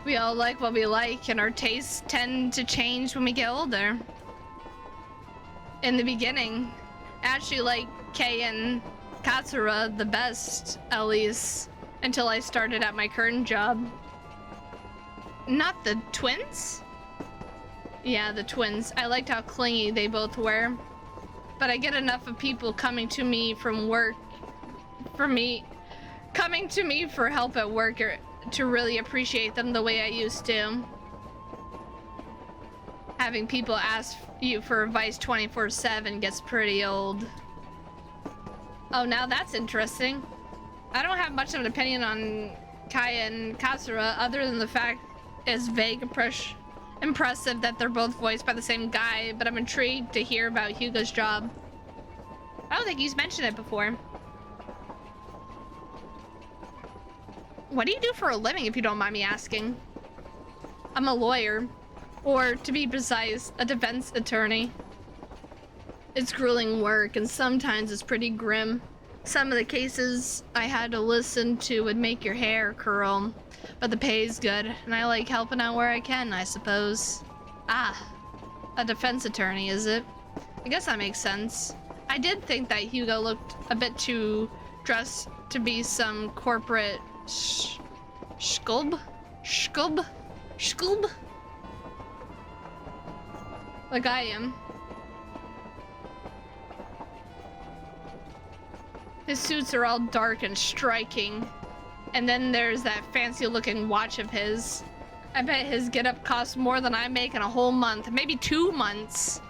we all like what we like, and our tastes tend to change when we get older. In the beginning, I actually liked Kei and Katsura the best, at least, until I started at my current job. Not the twins? Yeah, the twins. I liked how clingy they both were. But I get enough of people coming to me from work, coming to me for help at work to really appreciate them the way I used to. Having people ask you for advice 24/7 gets pretty old. Oh, now that's interesting. I don't have much of an opinion on Kaya and Katsura other than the fact it's vague impressive that they're both voiced by the same guy, but I'm intrigued to hear about Hyuga's job. I don't think he's mentioned it before. What do you do for a living, if you don't mind me asking? I'm a lawyer, or to be precise, a defense attorney. It's grueling work, and sometimes it's pretty grim. Some of the cases I had to listen to would make your hair curl, but the pay's good, and I like helping out where I can, I suppose. Ah, a defense attorney, is it? I guess that makes sense. I did think that Hugo looked a bit too dressed to be some corporate schlub? Like I am. His suits are all dark and striking. And then there's that fancy looking watch of his. I bet his getup costs more than I make in a whole month, maybe 2 months.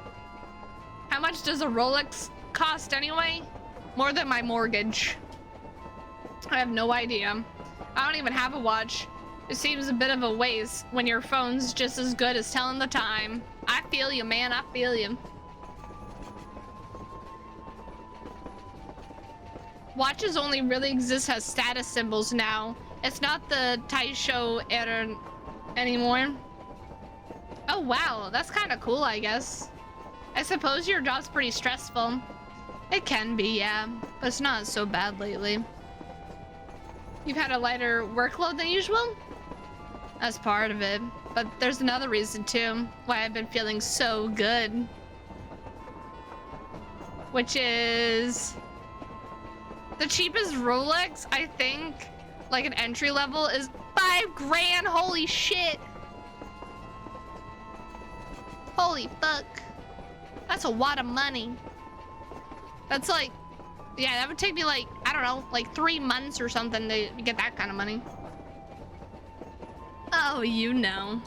How much does a Rolex cost anyway? More than my mortgage. I have no idea. I don't even have a watch. It seems a bit of a waste when your phone's just as good as telling the time. I feel you, man, I feel you. Watches only really exist as status symbols now. It's not the Taisho era anymore. Oh wow, that's kind of cool, I guess. I suppose your job's pretty stressful. It can be, yeah, but it's not so bad lately. You've had a lighter workload than usual? That's part of it, but there's another reason too, why I've been feeling so good. Which is... the cheapest Rolex, I think, like an entry level, is $5,000. Holy shit. Holy fuck. That's a lot of money. That's like, yeah, that would take me like, I don't know, like 3 months or something to get that kind of money. Oh, you know.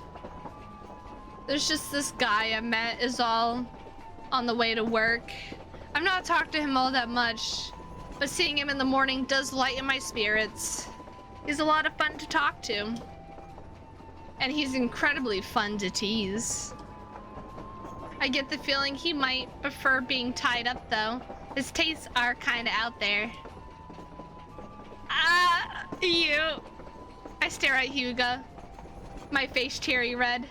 There's just this guy I met is all on the way to work. I've not talked to him all that much. but seeing him in the morning does lighten my spirits. He's a lot of fun to talk to. And he's incredibly fun to tease. I get the feeling he might prefer being tied up though. His tastes are kinda out there. You. I stare at Hugo. My face cherry red.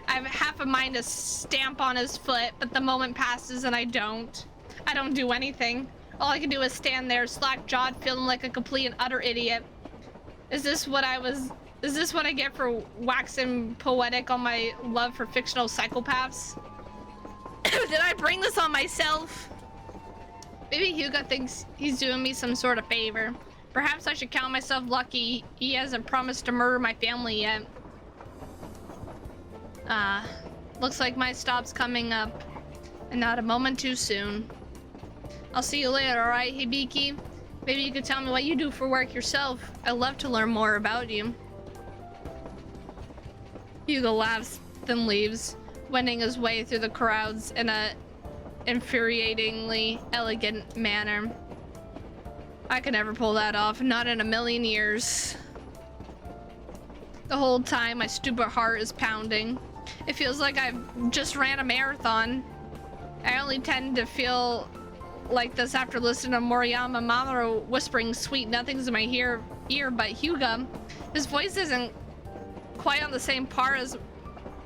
I have half a mind to stamp on his foot, but the moment passes and I don't. I don't do anything. All I can do is stand there, slack-jawed, feeling like a complete and utter idiot. Is this what I get for waxing poetic on my love for fictional psychopaths? Did I bring this on myself? Maybe Hugo thinks he's doing me some sort of favor. Perhaps I should count myself lucky he hasn't promised to murder my family yet. Looks like my stop's coming up, and not a moment too soon. I'll see you later, alright, Hibiki? Maybe you could tell me what you do for work yourself. I'd love to learn more about you. Hugo laughs, then leaves, wending his way through the crowds in a infuriatingly elegant manner. I could never pull that off, not in a million years. The whole time, my stupid heart is pounding. It feels like I've just ran a marathon. I only tend to feel like this after listening to Moriyama Mamoru whispering sweet nothings in my ear, but Hugo, his voice isn't quite on the same par as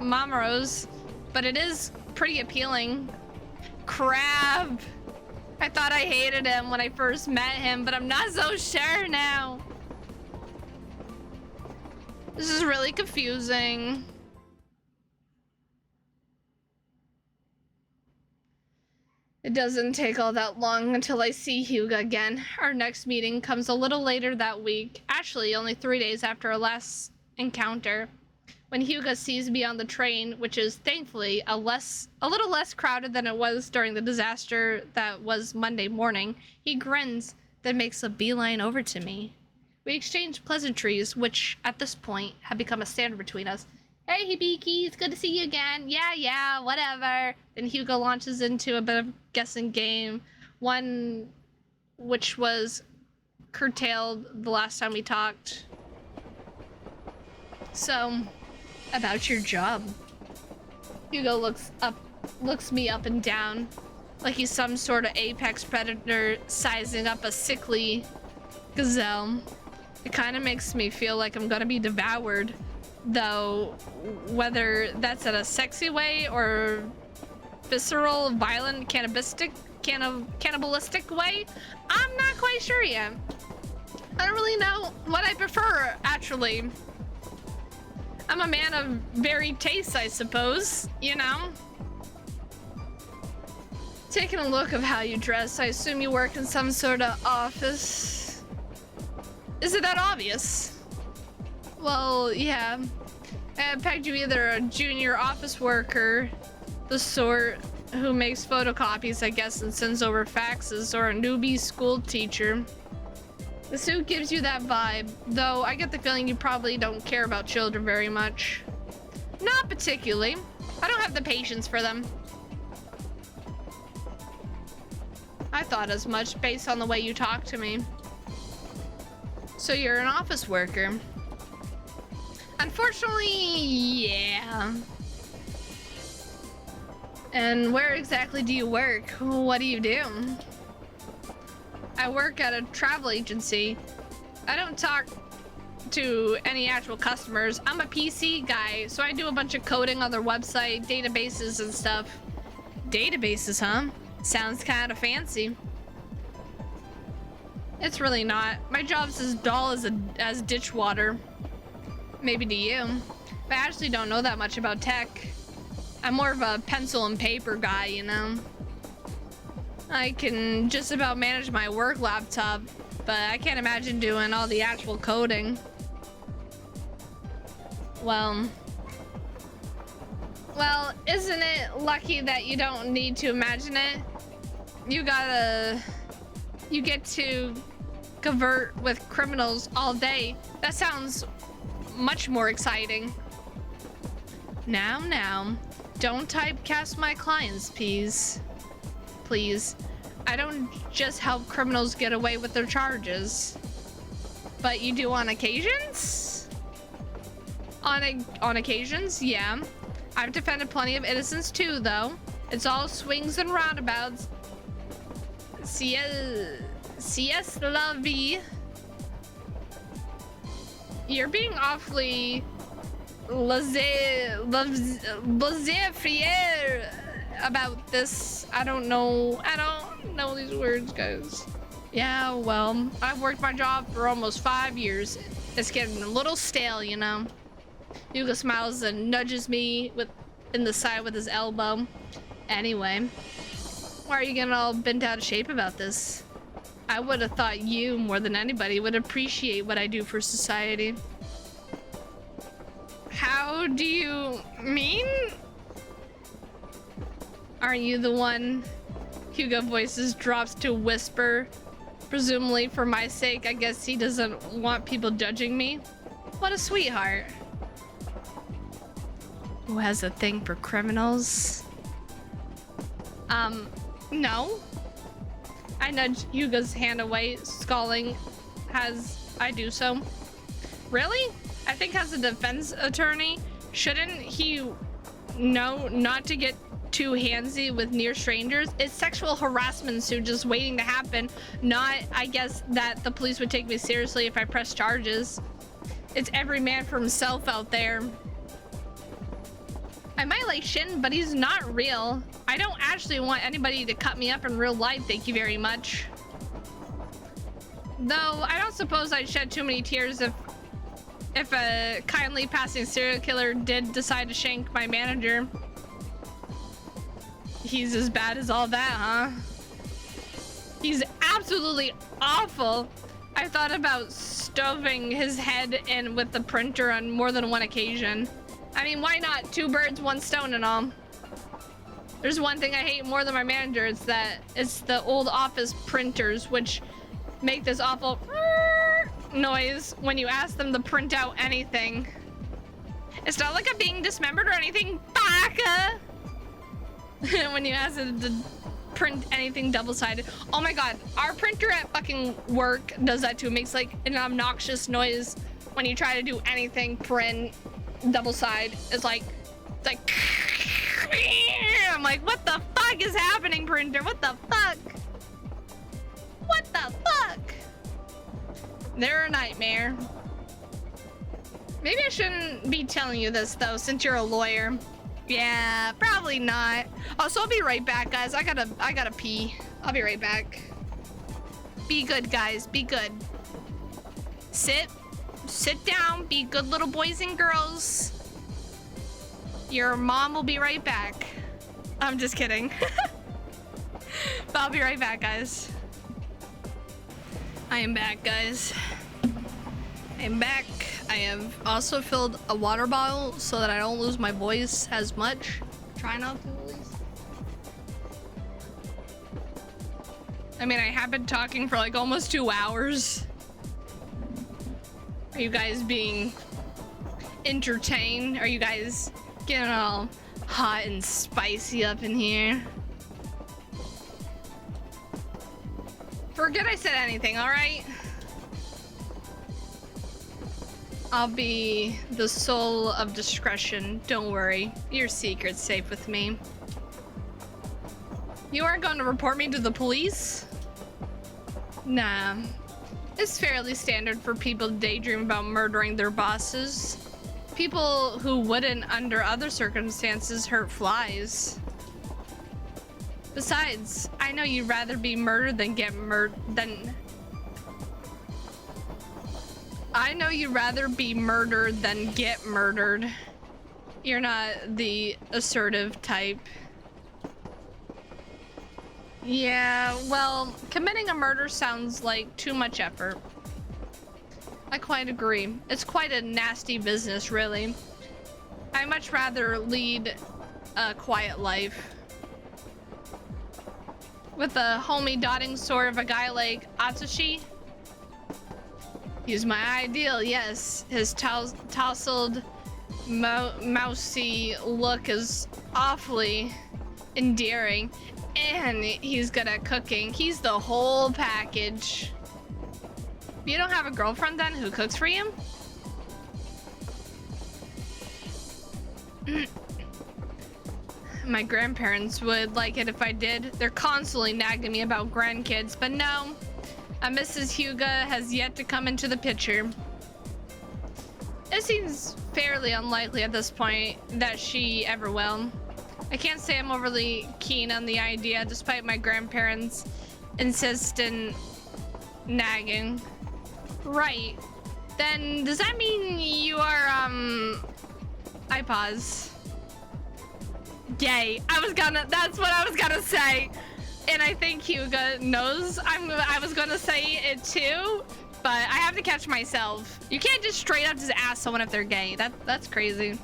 Mamoru's, but it is pretty appealing. Crab! I thought I hated him when I first met him, but I'm not so sure now. This is really confusing. It doesn't take all that long until I see Hugo again. Our next meeting comes a little later that week. Actually, only 3 days after our last encounter. When Hugo sees me on the train, which is thankfully a little less crowded than it was during the disaster that was Monday morning, he grins, then makes a beeline over to me. We exchange pleasantries, which at this point have become a standard between us. Hey Hibiki, it's good to see you again. Yeah, whatever. Then Hugo launches into a bit of guessing game, one which was curtailed the last time we talked. So, about your job. Hugo looks me up and down, like he's some sort of apex predator sizing up a sickly gazelle. It kind of makes me feel like I'm gonna be devoured, though whether that's in a sexy way or visceral, violent, cannibalistic way, I'm not quite sure yet. I don't really know what I prefer, actually. I'm a man of varied tastes, I suppose, you know? Taking a look of how you dress, I assume you work in some sort of office. Is it that obvious? Well, yeah. I pegged you either a junior office worker, the sort who makes photocopies, I guess, and sends over faxes, or a newbie school teacher. The suit gives you that vibe, though I get the feeling you probably don't care about children very much. Not particularly. I don't have the patience for them. I thought as much based on the way you talk to me. So you're an office worker. Unfortunately, yeah. And where exactly do you work? What do you do? I work at a travel agency. I don't talk to any actual customers. I'm a PC guy, so I do a bunch of coding on their website, databases and stuff. Databases, huh? Sounds kind of fancy. It's really not. My job's as dull as ditch water. Maybe to you. But I actually don't know that much about tech. I'm more of a pencil and paper guy, you know? I can just about manage my work laptop, but I can't imagine doing all the actual coding. Well, isn't it lucky that you don't need to imagine it? You get to convert with criminals all day. That sounds much more exciting. Now, don't typecast my clients, please. I don't just help criminals get away with their charges. But you do on occasions? On occasions, yeah. I've defended plenty of innocents too, though. It's all swings and roundabouts. CS la vie. You're being awfully laissez-faire about this. I don't know these words, guys. Yeah, well, I've worked my job for almost 5 years. It's getting a little stale, you know. Hugo smiles and nudges me in the side with his elbow. Anyway, why are you getting all bent out of shape about this? I would have thought you, more than anybody, would appreciate what I do for society. How do you mean? Aren't you the one? Hugo voices drops to a whisper. Presumably for my sake, I guess he doesn't want people judging me. What a sweetheart. Who has a thing for criminals? No. I nudge Hugo's hand away, scowling as I do so. Really? I think as a defense attorney, shouldn't he know not to get too handsy with near strangers? It's sexual harassment suit just waiting to happen. Not, I guess, that the police would take me seriously if I press charges. It's every man for himself out there. I might like Shin, but he's not real. I don't actually want anybody to cut me up in real life, thank you very much. Though, I don't suppose I'd shed too many tears if a kindly passing serial killer did decide to shank my manager. He's as bad as all that, huh? He's absolutely awful. I thought about stoving his head in with the printer on more than one occasion. I mean, why not? 2 birds, 1 stone and all. There's one thing I hate more than my manager. It's the old office printers, which make this awful noise when you ask them to print out anything. It's not like I'm being dismembered or anything, baka! When you ask it to print anything double-sided. Oh my god, our printer at fucking work does that too. It makes like an obnoxious noise when you try to do anything print double-side. It's like I'm like, what the fuck is happening, printer? What the fuck? What the fuck? They're a nightmare. Maybe I shouldn't be telling you this though, since you're a lawyer. Yeah, probably not. Oh, so I'll be right back, guys. I gotta pee. I'll be right back. Be good, guys. Be good. Sit down. Be good little boys and girls. Your mom will be right back. I'm just kidding. But I'll be right back, guys. I am back, guys. I'm back. I have also filled a water bottle so that I don't lose my voice as much. Try not to, at least. I mean, I have been talking for like almost 2 hours. Are you guys being entertained? Are you guys getting all hot and spicy up in here? Forget I said anything, all right? I'll be the soul of discretion. Don't worry. Your secret's safe with me. You aren't going to report me to the police? Nah. It's fairly standard for people to daydream about murdering their bosses. People who wouldn't, under other circumstances, hurt flies. Besides, I know you'd rather be murdered than get murdered than... I know you'd rather be murdered than get murdered. You're not the assertive type. Yeah, well, committing a murder sounds like too much effort. I quite agree. It's quite a nasty business, really. I'd much rather lead a quiet life. With a homie dotting sort of a guy like Atsushi. He's my ideal, yes. His tousled, mousy look is awfully endearing. And he's good at cooking. He's the whole package. You don't have a girlfriend then who cooks for you? My grandparents would like it if I did. They're constantly nagging me about grandkids, but no. Mrs. Huga has yet to come into the picture. It seems fairly unlikely at this point that she ever will. I can't say I'm overly keen on the idea, despite my grandparents' insistent nagging. Right. Then, does that mean you are, I pause. Gay. That's what I was gonna say. And I think Huga knows I was gonna say it too, but I have to catch myself. You can't just straight up just ask someone if they're gay. That's crazy.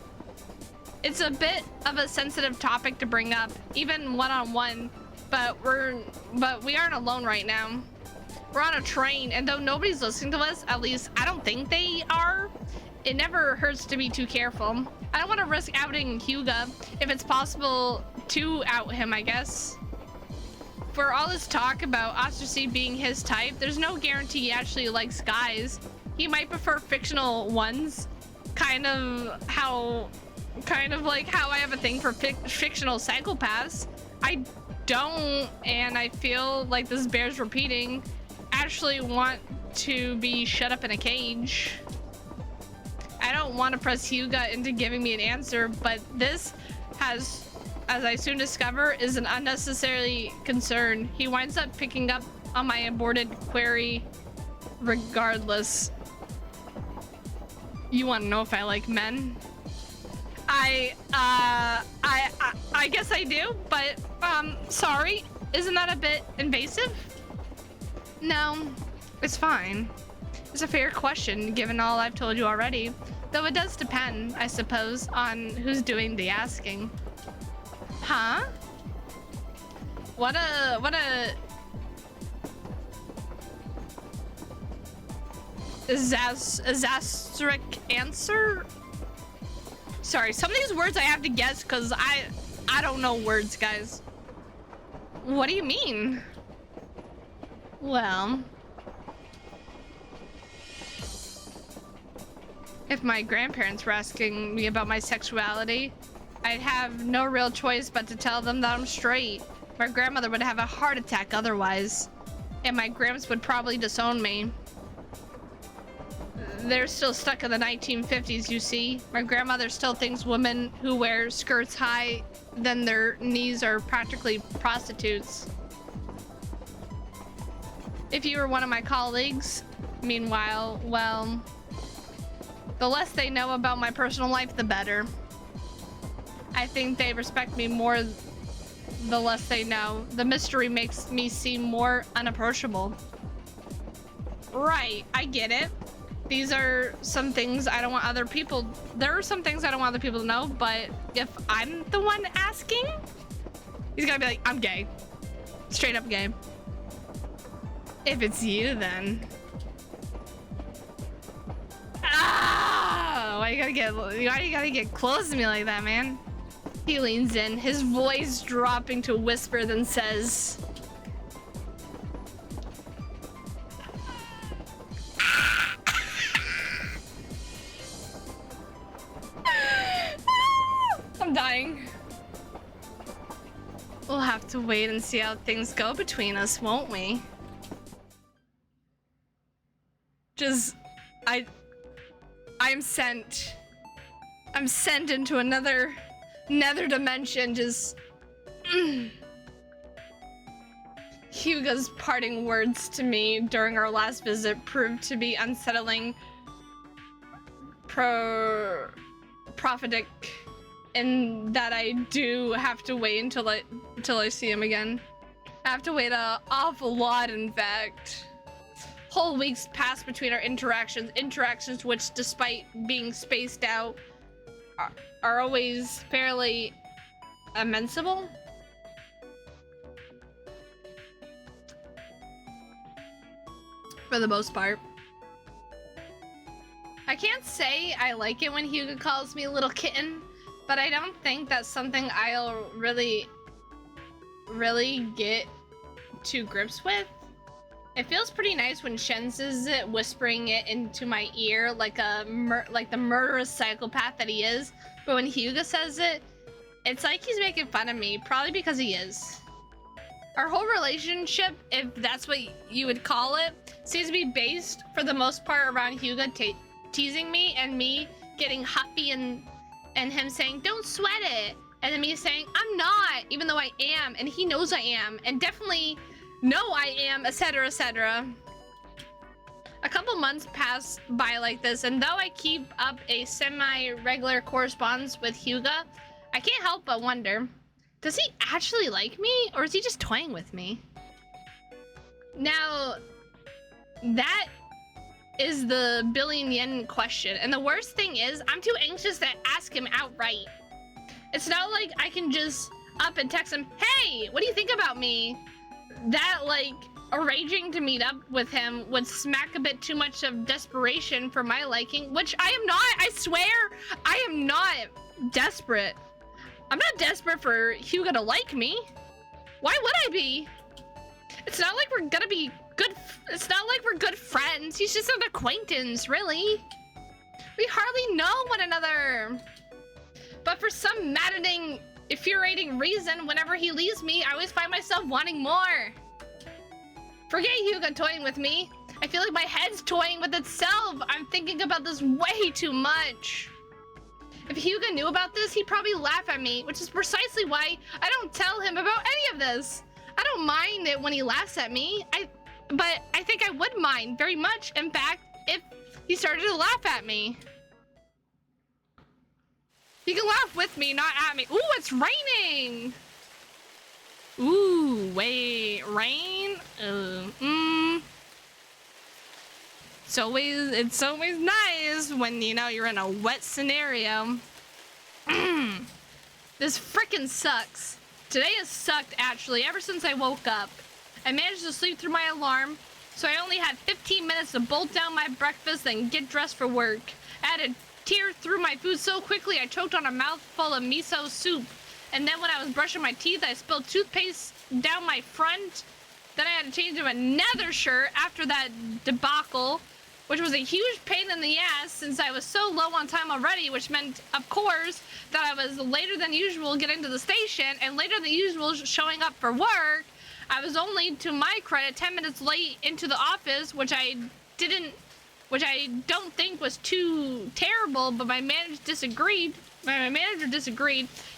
It's a bit of a sensitive topic to bring up, even one-on-one, but we aren't alone right now. We're on a train, and though nobody's listening to us, at least I don't think they are, it never hurts to be too careful. I don't want to risk outing Huga if it's possible to out him, I guess. For all this talk about Ostracy being his type, there's no guarantee he actually likes guys. He might prefer fictional ones, kind of like how I have a thing for fictional psychopaths. I don't, and I feel like this bears repeating, actually want to be shut up in a cage. I don't want to press Huga into giving me an answer, but this has, as I soon discover, is an unnecessary concern. He winds up picking up on my aborted query regardless. You want to know if I like men? I guess I do, but sorry, isn't that a bit invasive? No, it's fine. It's a fair question given all I've told you already, though it does depend, I suppose, on who's doing the asking. Huh? What a Zastric answer? Sorry, some of these words I have to guess because I don't know words, guys. What do you mean? Well, if my grandparents were asking me about my sexuality, I'd have no real choice but to tell them that I'm straight. My grandmother would have a heart attack otherwise, and my gramps would probably disown me. They're still stuck in the 1950s, you see. My grandmother still thinks women who wear skirts high than their knees are practically prostitutes. If you were one of my colleagues, meanwhile, well, the less they know about my personal life, the better. I think they respect me more the less they know. The mystery makes me seem more unapproachable. Right, I get it. These are some things I don't want other people... There are some things I don't want other people to know, but if I'm the one asking, he's gonna be like, I'm gay. Straight up gay. If it's you, then... Ah! Why you gotta get close to me like that, man? He leans in, his voice dropping to a whisper, then says... I'm dying. We'll have to wait and see how things go between us, won't we? I'm sent. I'm sent into another nether dimension, Huga's parting words to me during our last visit proved to be unsettling, prophetic, in that I do have to wait until I see him again. I have to wait an awful lot, in fact. Whole weeks pass between our interactions which, despite being spaced out, are always fairly immensible. For the most part. I can't say I like it when Huga calls me little kitten, but I don't think that's something I'll really really get to grips with. It feels pretty nice when Shen says it, whispering it into my ear like like the murderous psychopath that he is. But when Hyuga says it, it's like he's making fun of me, probably because he is. Our whole relationship, if that's what you would call it, seems to be based for the most part around Hyuga teasing me and me getting huffy and him saying, "Don't sweat it," and then me saying, "I'm not," even though I am, and he knows I am, and definitely know I am, etc., etc. A couple months pass by like this, and though I keep up a semi-regular correspondence with Hyuga, I can't help but wonder, does he actually like me, or is he just toying with me? Now, that is the billion-yen question, and the worst thing is, I'm too anxious to ask him outright. It's not like I can just up and text him, "Hey, what do you think about me?" That, like, arranging to meet up with him would smack a bit too much of desperation for my liking, which I am not, I swear, I am not desperate. I'm not desperate for Hyuga to like me. Why would I be? It's not like we're gonna be good, it's not like we're good friends. He's just an acquaintance, really. We hardly know one another. But for some maddening, infuriating reason, whenever he leaves me, I always find myself wanting more. Forget Hyuga toying with me. I feel like my head's toying with itself. I'm thinking about this way too much. If Hyuga knew about this, he'd probably laugh at me, which is precisely why I don't tell him about any of this. I don't mind it when he laughs at me, but I think I would mind very much, in fact, if he started to laugh at me. He can laugh with me, not at me. Ooh, it's raining! Ooh, wait, rain? It's always nice when, you know, you're in a wet scenario. This frickin' sucks. Today has sucked, actually, ever since I woke up. I managed to sleep through my alarm, so I only had 15 minutes to bolt down my breakfast and get dressed for work. I had to tear through my food so quickly I choked on a mouthful of miso soup. And then when I was brushing my teeth, I spilled toothpaste down my front. Then I had to change into another shirt after that debacle, which was a huge pain in the ass since I was so low on time already, which meant, of course, that I was later than usual getting to the station and later than usual showing up for work. I was only, to my credit, 10 minutes late into the office, which I don't think was too terrible, but my manager disagreed.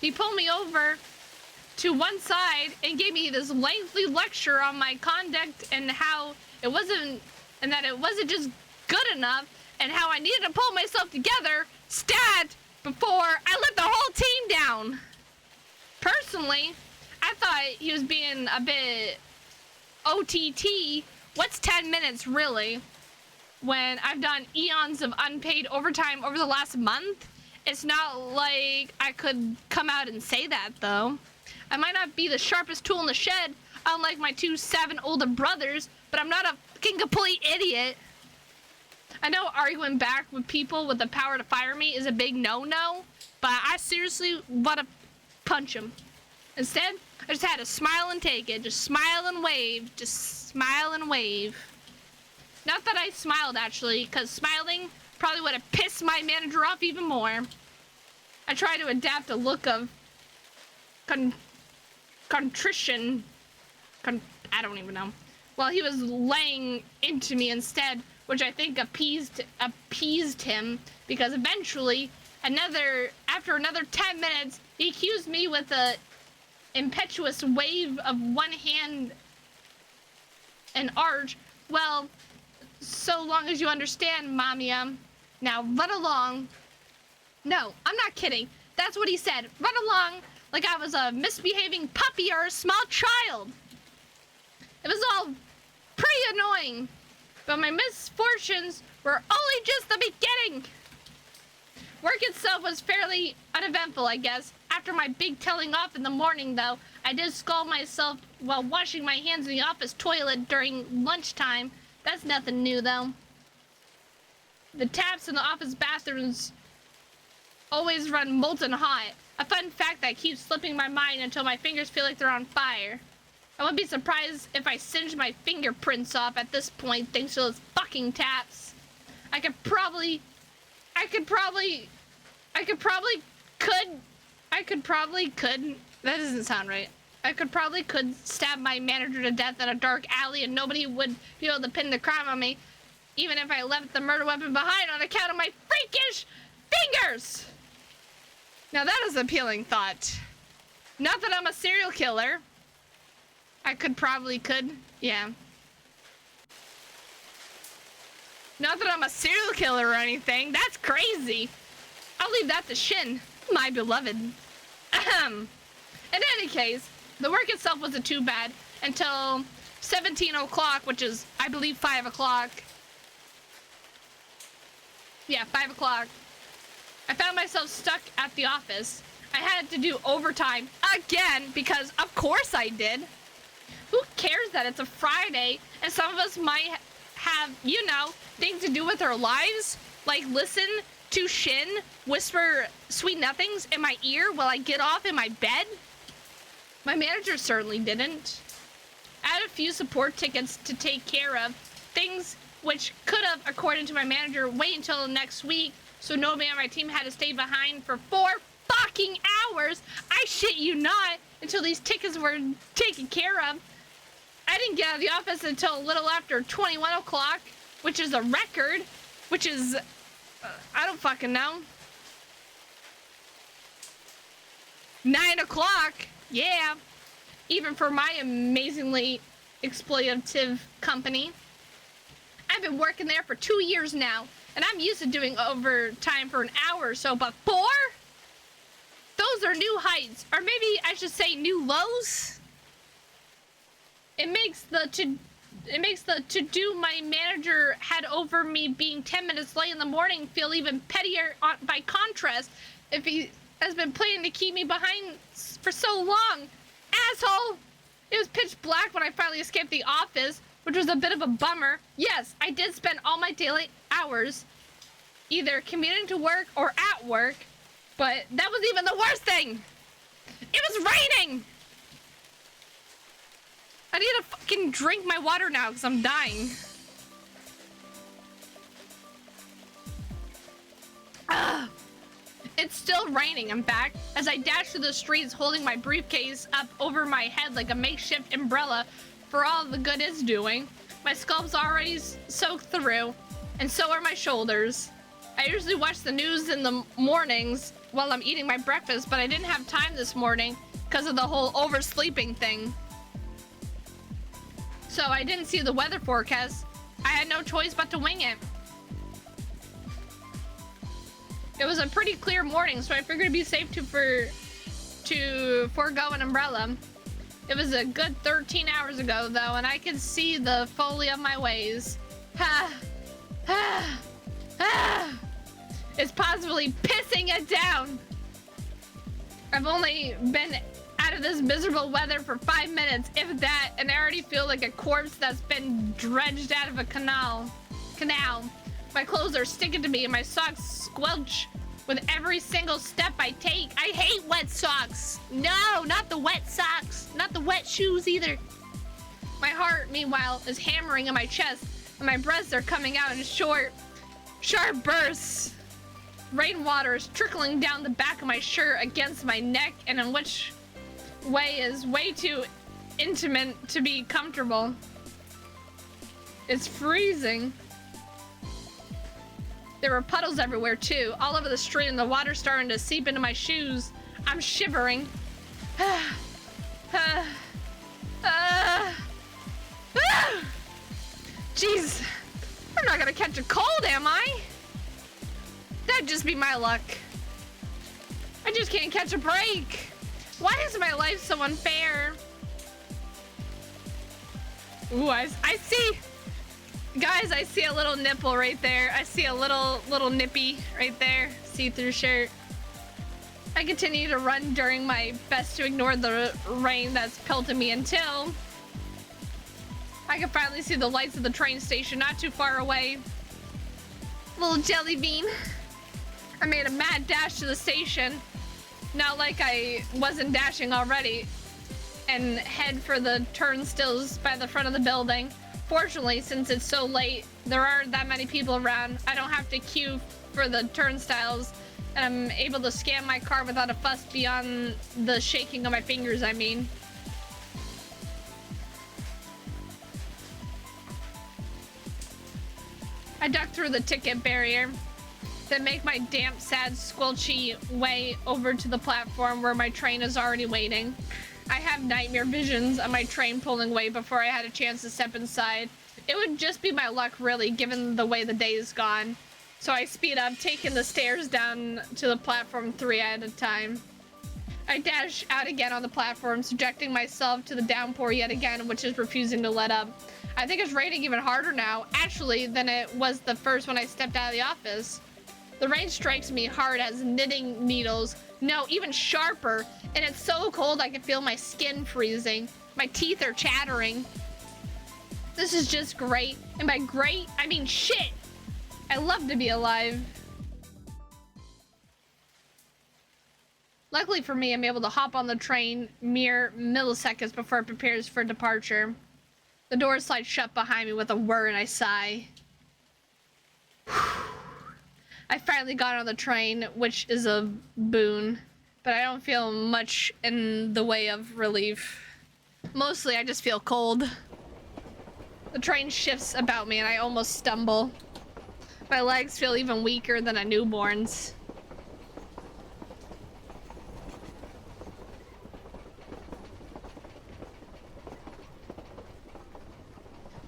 He pulled me over to one side and gave me this lengthy lecture on my conduct and how it wasn't just good enough and how I needed to pull myself together stat before I let the whole team down. Personally, I thought he was being a bit OTT. What's 10 minutes really? When I've done eons of unpaid overtime over the last month, it's not like I could come out and say that, though. I might not be the sharpest tool in the shed, unlike my 2 7 older brothers, but I'm not a fucking complete idiot. I know arguing back with people with the power to fire me is a big no-no, but I seriously want to punch him. Instead, I just had to smile and take it. Just smile and wave. Just smile and wave. Not that I smiled, actually, because smiling probably would have pissed my manager off even more. I tried to adapt a look of contrition. I don't even know. While he was laying into me instead, which I think appeased him, because eventually, after another 10 minutes, he accused me with a impetuous wave of one hand and arch. Well, so long as you understand, Mamiya. Now run along. No, I'm not kidding. That's what he said. Run along like I was a misbehaving puppy or a small child. It was all pretty annoying, but my misfortunes were only just the beginning. Work itself was fairly uneventful, I guess. After my big telling off in the morning, though, I did scald myself while washing my hands in the office toilet during lunchtime. That's nothing new, though. The taps in the office bathrooms always run molten hot. A fun fact that keeps slipping my mind until my fingers feel like they're on fire. I wouldn't be surprised if I singed my fingerprints off at this point thanks to those fucking taps. I could probably that doesn't sound right. I probably could stab my manager to death in a dark alley and nobody would be able to pin the crime on me, even if I left the murder weapon behind on account of my freakish fingers. Now that is an appealing thought. Not that I'm a serial killer. I could, yeah. Not that I'm a serial killer or anything. That's crazy. I'll leave that to Shin, my beloved. Ahem. In any case, the work itself wasn't too bad until 17 o'clock, which is, I believe, 5 o'clock. Yeah, 5 o'clock. I found myself stuck at the office. I had to do overtime again because, of course, I did. Who cares that it's a Friday and some of us might have, you know, things to do with our lives? Like listen to Shin whisper sweet nothings in my ear while I get off in my bed? My manager certainly didn't. I had a few support tickets to take care of, things which could have, according to my manager, wait until next week, so nobody on my team had to stay behind for 4 fucking hours. I shit you not, until these tickets were taken care of. I didn't get out of the office until a little after 21 o'clock, which is a record, which is, I don't fucking know. 9 o'clock, yeah. Even for my amazingly exploitative company. I've been working there for 2 years now, and I'm used to doing overtime for an hour or so, but 4? Those are new heights, or maybe I should say new lows. It makes the to-do my manager had over me being 10 minutes late in the morning feel even pettier by contrast if he has been planning to keep me behind for so long. Asshole! It was pitch black when I finally escaped the office, which was a bit of a bummer. Yes, I did spend all my daily hours either commuting to work or at work, but that was even the worst thing. It was raining! I need to fucking drink my water now because I'm dying. Ugh. It's still raining, I'm back, as I dash through the streets holding my briefcase up over my head like a makeshift umbrella for all the good it's doing. My scalp's already soaked through, and so are my shoulders. I usually watch the news in the mornings while I'm eating my breakfast, but I didn't have time this morning because of the whole oversleeping thing. So I didn't see the weather forecast. I had no choice but to wing it. It was a pretty clear morning, so I figured it'd be safe to forego an umbrella. It was a good 13 hours ago, though, and I could see the folly of my ways. It's possibly pissing it down. I've only been out of this miserable weather for 5 minutes, if that, and I already feel like a corpse that's been dredged out of a canal. My clothes are sticking to me and my socks squelch with every single step I take. I hate wet socks. No, not the wet socks. Not the wet shoes either. My heart, meanwhile, is hammering in my chest and my breaths are coming out in short, sharp bursts. Rainwater is trickling down the back of my shirt against my neck and in which way is way too intimate to be comfortable. It's freezing. There were puddles everywhere too, all over the street, and the water starting to seep into my shoes. I'm shivering. Jeez, I'm not gonna catch a cold, am I? That'd just be my luck. I just can't catch a break. Why is my life so unfair? Ooh, I see. Guys, I see a little nipple right there. I see a little nippy right there. See-through shirt. I continue to run during my best to ignore the rain that's pelting me until I can finally see the lights of the train station not too far away. Little jelly bean. I made a mad dash to the station. Not like I wasn't dashing already, and head for the turnstiles by the front of the building. Fortunately, since it's so late, there aren't that many people around. I don't have to queue for the turnstiles, and I'm able to scan my car without a fuss beyond the shaking of my fingers, I mean. I duck through the ticket barrier, then make my damp, sad, squelchy way over to the platform where my train is already waiting. I have nightmare visions of my train pulling away before I had a chance to step inside. It would just be my luck, really, given the way the day is gone. So I speed up, taking the stairs down to the platform 3 at a time. I dash out again on the platform, subjecting myself to the downpour yet again, which is refusing to let up. I think it's raining even harder now, actually, than it was the first when I stepped out of the office. The rain strikes me hard as knitting needles. No, even sharper. And it's so cold I can feel my skin freezing. My teeth are chattering. This is just great. And by great, I mean shit. I love to be alive. Luckily for me, I'm able to hop on the train mere milliseconds before it prepares for departure. The doors slide shut behind me with a whir and I sigh. I finally got on the train, which is a boon, but I don't feel much in the way of relief. Mostly, I just feel cold. The train shifts about me and I almost stumble. My legs feel even weaker than a newborn's.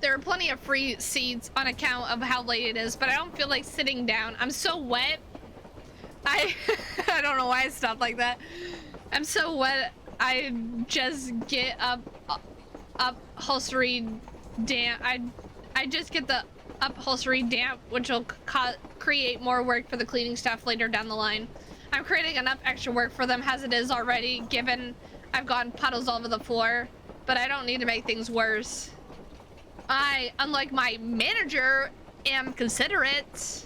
There are plenty of free seats on account of how late it is, but I don't feel like sitting down. I'm so wet. I don't know why I stopped like that. I'm so wet. I just get upholstery damp. I just get the upholstery damp, which will create more work for the cleaning staff later down the line. I'm creating enough extra work for them as it is already, given I've gotten puddles all over the floor, but I don't need to make things worse. I, unlike my manager, am considerate.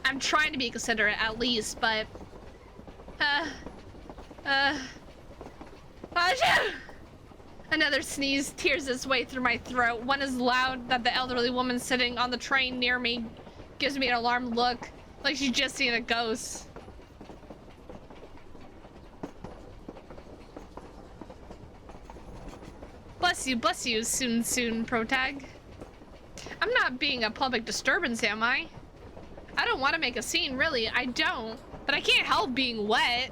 I'm trying to be considerate at least, but another sneeze tears its way through my throat. One is loud that the elderly woman sitting on the train near me gives me an alarmed look, like she's just seen a ghost. Bless you, soon, protag. I'm not being a public disturbance, am I? I don't want to make a scene, really, I don't. But I can't help being wet.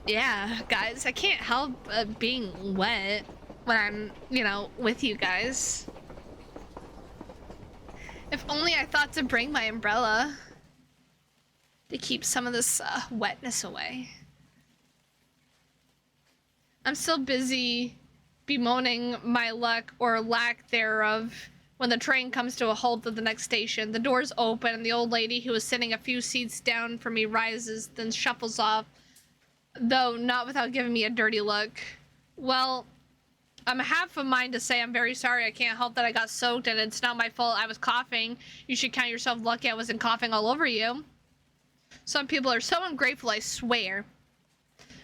Yeah, guys, I can't help being wet when I'm, you know, with you guys. If only I thought to bring my umbrella to keep some of this wetness away. I'm still busy bemoaning my luck or lack thereof when the train comes to a halt at the next station. The doors open and the old lady who was sitting a few seats down from me rises, then shuffles off, though not without giving me a dirty look. Well, I'm half a mind to say I'm very sorry. I can't help that I got soaked and it's not my fault. I was coughing. You should count yourself lucky I wasn't coughing all over you. Some people are so ungrateful, I swear.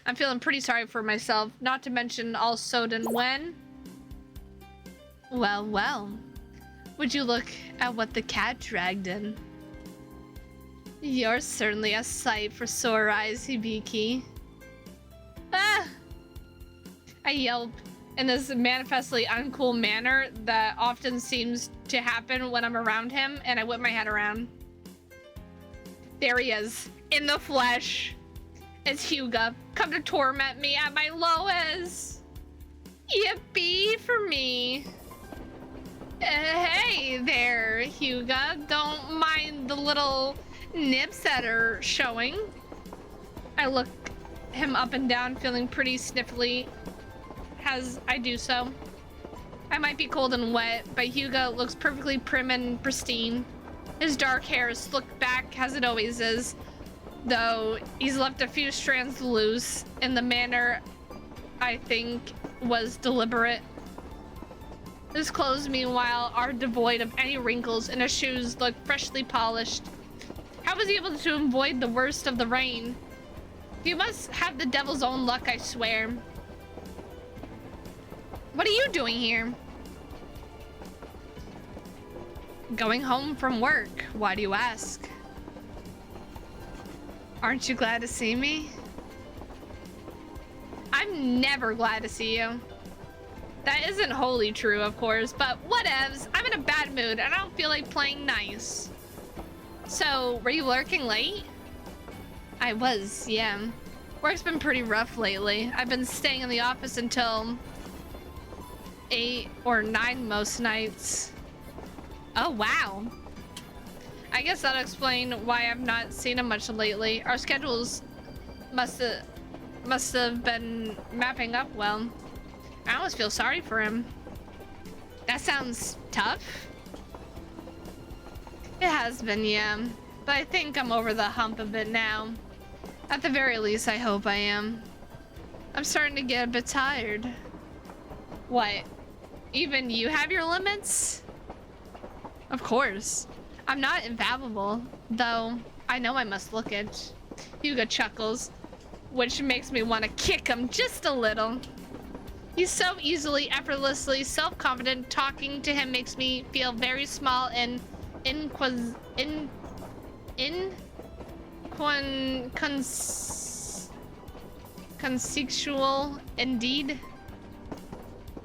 I'm feeling pretty sorry for myself, not to mention all soda when... Well. Would you look at what the cat dragged in? You're certainly a sight for sore eyes, Hibiki. Ah! I yelp in this manifestly uncool manner that often seems to happen when I'm around him, and I whip my head around. There he is, in the flesh. It's Hyuga, come to torment me at my lowest. Yippee for me. Hey there, Hyuga. Don't mind the little nips that are showing. I look him up and down, feeling pretty sniffly as I do so. I might be cold and wet, but Hyuga looks perfectly prim and pristine. His dark hair is slicked back as it always is, though he's left a few strands loose in the manner I think was deliberate. His clothes, meanwhile, are devoid of any wrinkles, and his shoes look freshly polished. How was he able to avoid the worst of the rain? You must have the devil's own luck, I swear. What are you doing here? Going home from work. Why do you ask? Aren't you glad to see me? I'm never glad to see you. That isn't wholly true, of course, but whatevs. I'm in a bad mood and I don't feel like playing nice. So, were you lurking late? I was, yeah. Work's been pretty rough lately. I've been staying in the office until 8 or 9 most nights. Oh, wow. I guess that'll explain why I've not seen him much lately. Our schedules must have been mapping up well. I almost feel sorry for him. That sounds tough. It has been, yeah. But I think I'm over the hump of it now. At the very least, I hope I am. I'm starting to get a bit tired. What? Even you have your limits? Of course. I'm not infallible, though I know I must look it. Hugo chuckles, which makes me want to kick him just a little. He's so easily, effortlessly self-confident. Talking to him makes me feel very small and consensual indeed.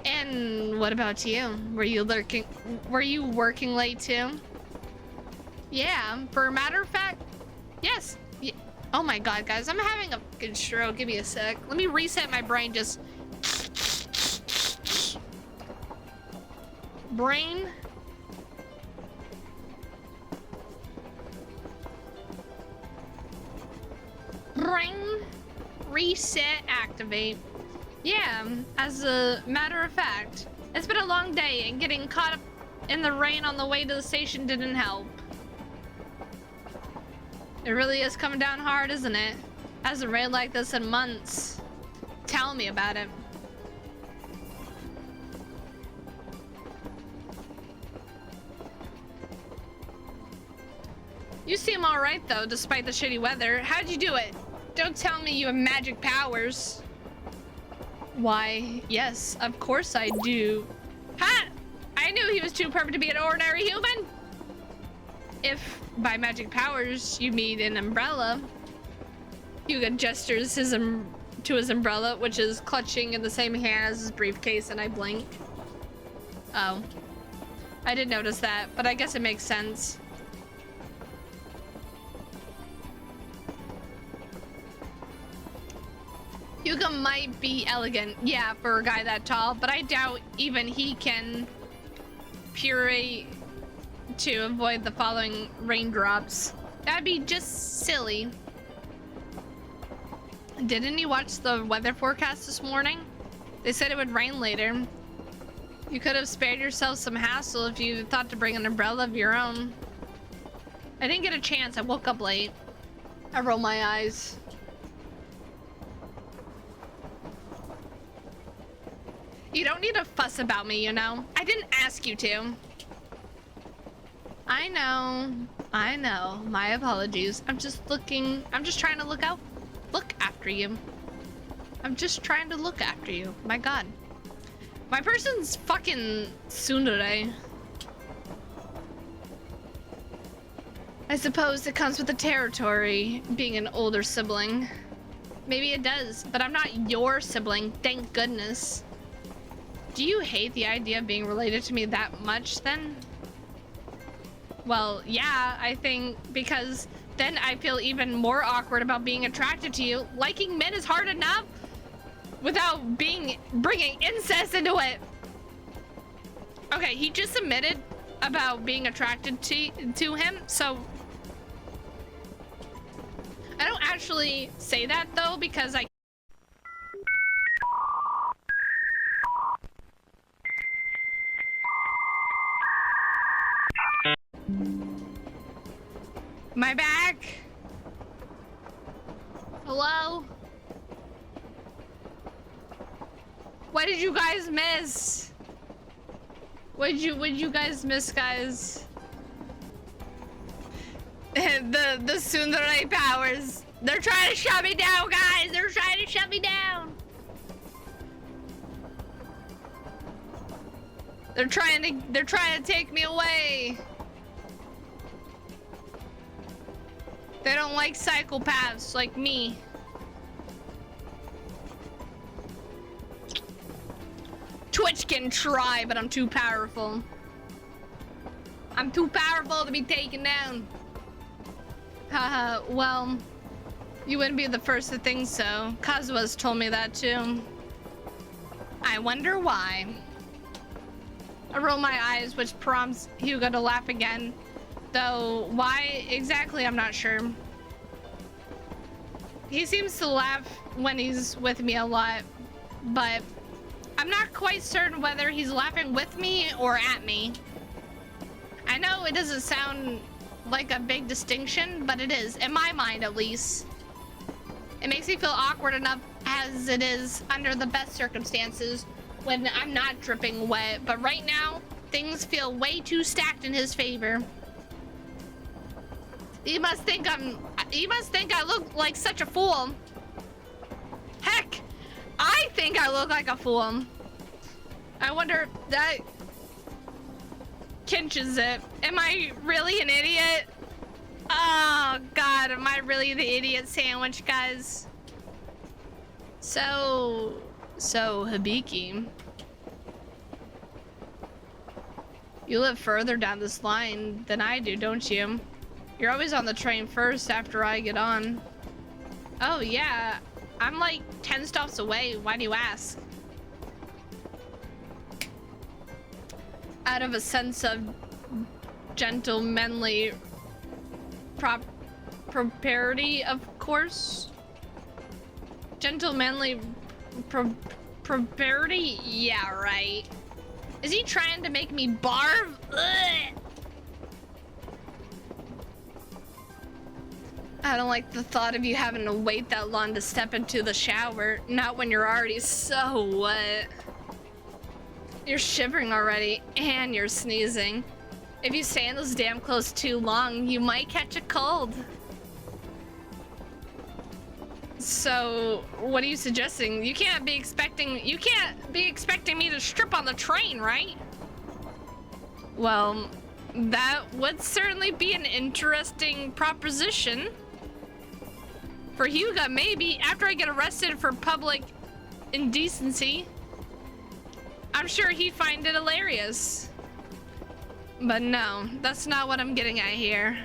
And what about you? Were you working late too? Yeah, for a matter of fact, yes. Oh my god, guys, I'm having a fucking stroke. Give me a sec. Let me reset my brain. Just brain. Brain reset, activate. Yeah, as a matter of fact, it's been a long day and getting caught up in the rain on the way to the station didn't help. It really is coming down hard, isn't it? Hasn't rained like this in months. Tell me about it. You seem alright though, despite the shitty weather. How'd you do it? Don't tell me you have magic powers. Why, yes, of course I do. Ha! I knew he was too perfect to be an ordinary human! If by magic powers you mean an umbrella. Hugo gestures to his umbrella, which is clutching in the same hand as his briefcase, and I blink. Oh. I didn't notice that, but I guess it makes sense. Hugo might be elegant, yeah, for a guy that tall, but I doubt even he can puree to avoid the following raindrops. That'd be just silly. Didn't you watch the weather forecast this morning? They said it would rain later. You could have spared yourself some hassle if you thought to bring an umbrella of your own. I didn't get a chance. I woke up late. I roll my eyes. You don't need to fuss about me, you know? I didn't ask you to. I know. My apologies. I'm just trying to look after you. I'm just trying to look after you. My god. My person's fucking tsundere. I suppose it comes with the territory, being an older sibling. Maybe it does, but I'm not your sibling, thank goodness. Do you hate the idea of being related to me that much then? Well, yeah, I think because then I feel even more awkward about being attracted to you. Liking men is hard enough without bringing incest into it. Okay, he just admitted about being attracted to him, so I don't actually say that though because I my back. Hello? What did you guys miss? What did you guys miss, guys? the tsundere powers. They're trying to shut me down, guys. They're trying to shut me down. They're trying to take me away. They don't like psychopaths like me. Twitch can try, but I'm too powerful. I'm too powerful to be taken down. Haha, well, you wouldn't be the first to think so. Kazua's told me that too. I wonder why. I roll my eyes, which prompts Hugo to laugh again. Though, why exactly, I'm not sure. He seems to laugh when he's with me a lot, but I'm not quite certain whether he's laughing with me or at me. I know it doesn't sound like a big distinction, but it is, in my mind at least. It makes me feel awkward enough as it is under the best circumstances when I'm not dripping wet, but right now, things feel way too stacked in his favor. He must think I look like such a fool. Heck, I think I look like a fool. I wonder if that cinches it. Am I really an idiot? Oh God, am I really the idiot sandwich, guys? So Hibiki, you live further down this line than I do, don't you? You're always on the train first after I get on. Oh yeah, I'm like 10 stops away. Why do you ask? Out of a sense of gentlemanly propriety, of course. Gentlemanly propriety? Yeah, right. Is he trying to make me barf? Ugh. I don't like the thought of you having to wait that long to step into the shower. Not when you're already so wet. You're shivering already, and you're sneezing. If you stay in those damn clothes too long, you might catch a cold. So, what are you suggesting? You can't be expecting me to strip on the train, right? Well, that would certainly be an interesting proposition. For Hyuga, maybe, after I get arrested for public indecency. I'm sure he'd find it hilarious. But no, that's not what I'm getting at here.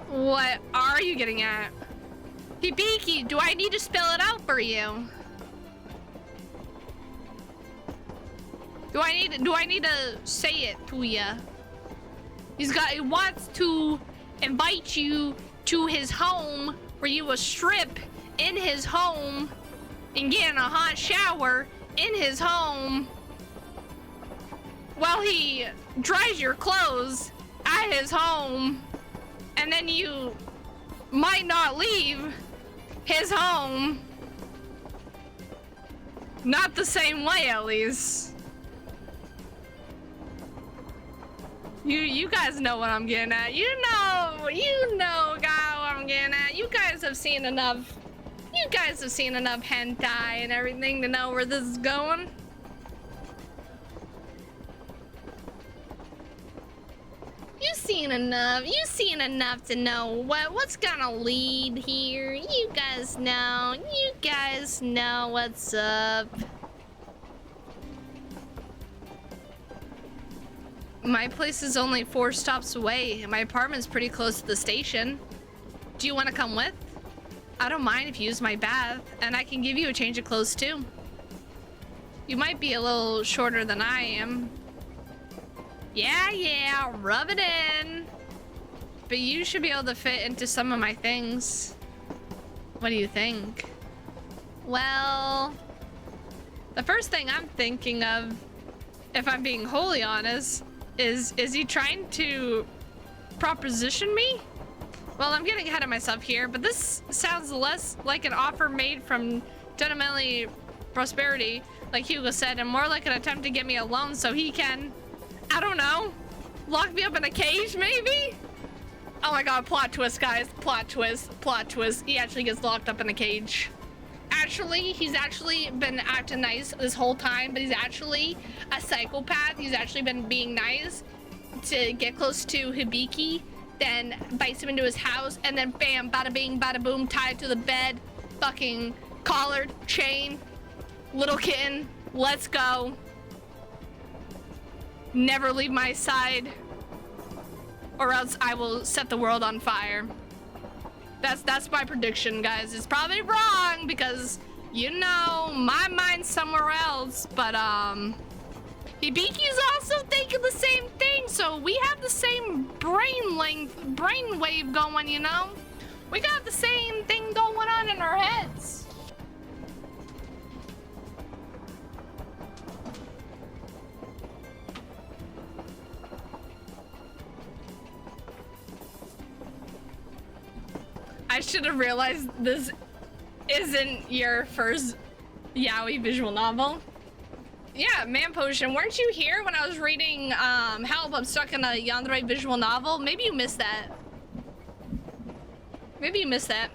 What are you getting at? Hibiki, do I need to spell it out for you? Do I need to say it to ya? He wants to invite you to his home where you will strip in his home and get in a hot shower in his home while he dries your clothes at his home, and then you might not leave his home. Not the same way, at least. You guys know what I'm getting at. You know, guy, what I'm getting at. You guys have seen enough hentai and everything to know where this is going. You've seen enough to know what's gonna lead here. You guys know what's up. My place is only 4 stops away, and my apartment's pretty close to the station. Do you want to come with? I don't mind if you use my bath, and I can give you a change of clothes too. You might be a little shorter than I am. Yeah, rub it in. But you should be able to fit into some of my things. What do you think? Well, the first thing I'm thinking of, if I'm being wholly honest, is he trying to proposition me? Well, I'm getting ahead of myself here, but this sounds less like an offer made from gentlemanly prosperity, like Hugo said, and more like an attempt to get me alone so he can, I don't know, lock me up in a cage, maybe? Oh my god, plot twist, guys. Plot twist, plot twist. He actually gets locked up in a cage. Actually, he's actually been acting nice this whole time, but he's actually a psychopath. He's actually been being nice to get close to Hibiki, then bites him into his house, and then bam, bada bing, bada boom, tied to the bed, fucking collared, chain, little kitten, let's go. Never leave my side, or else I will set the world on fire. That's my prediction, guys. It's probably wrong because, you know, my mind's somewhere else, but Hibiki's also thinking the same thing, so we have the same brain wave going, you know? We got the same thing going on in our heads. I should have realized this isn't your first yaoi visual novel. Yeah, Man Potion, weren't you here when I was reading Help, I'm Stuck in a Yandere visual novel? Maybe you missed that. Maybe you missed that.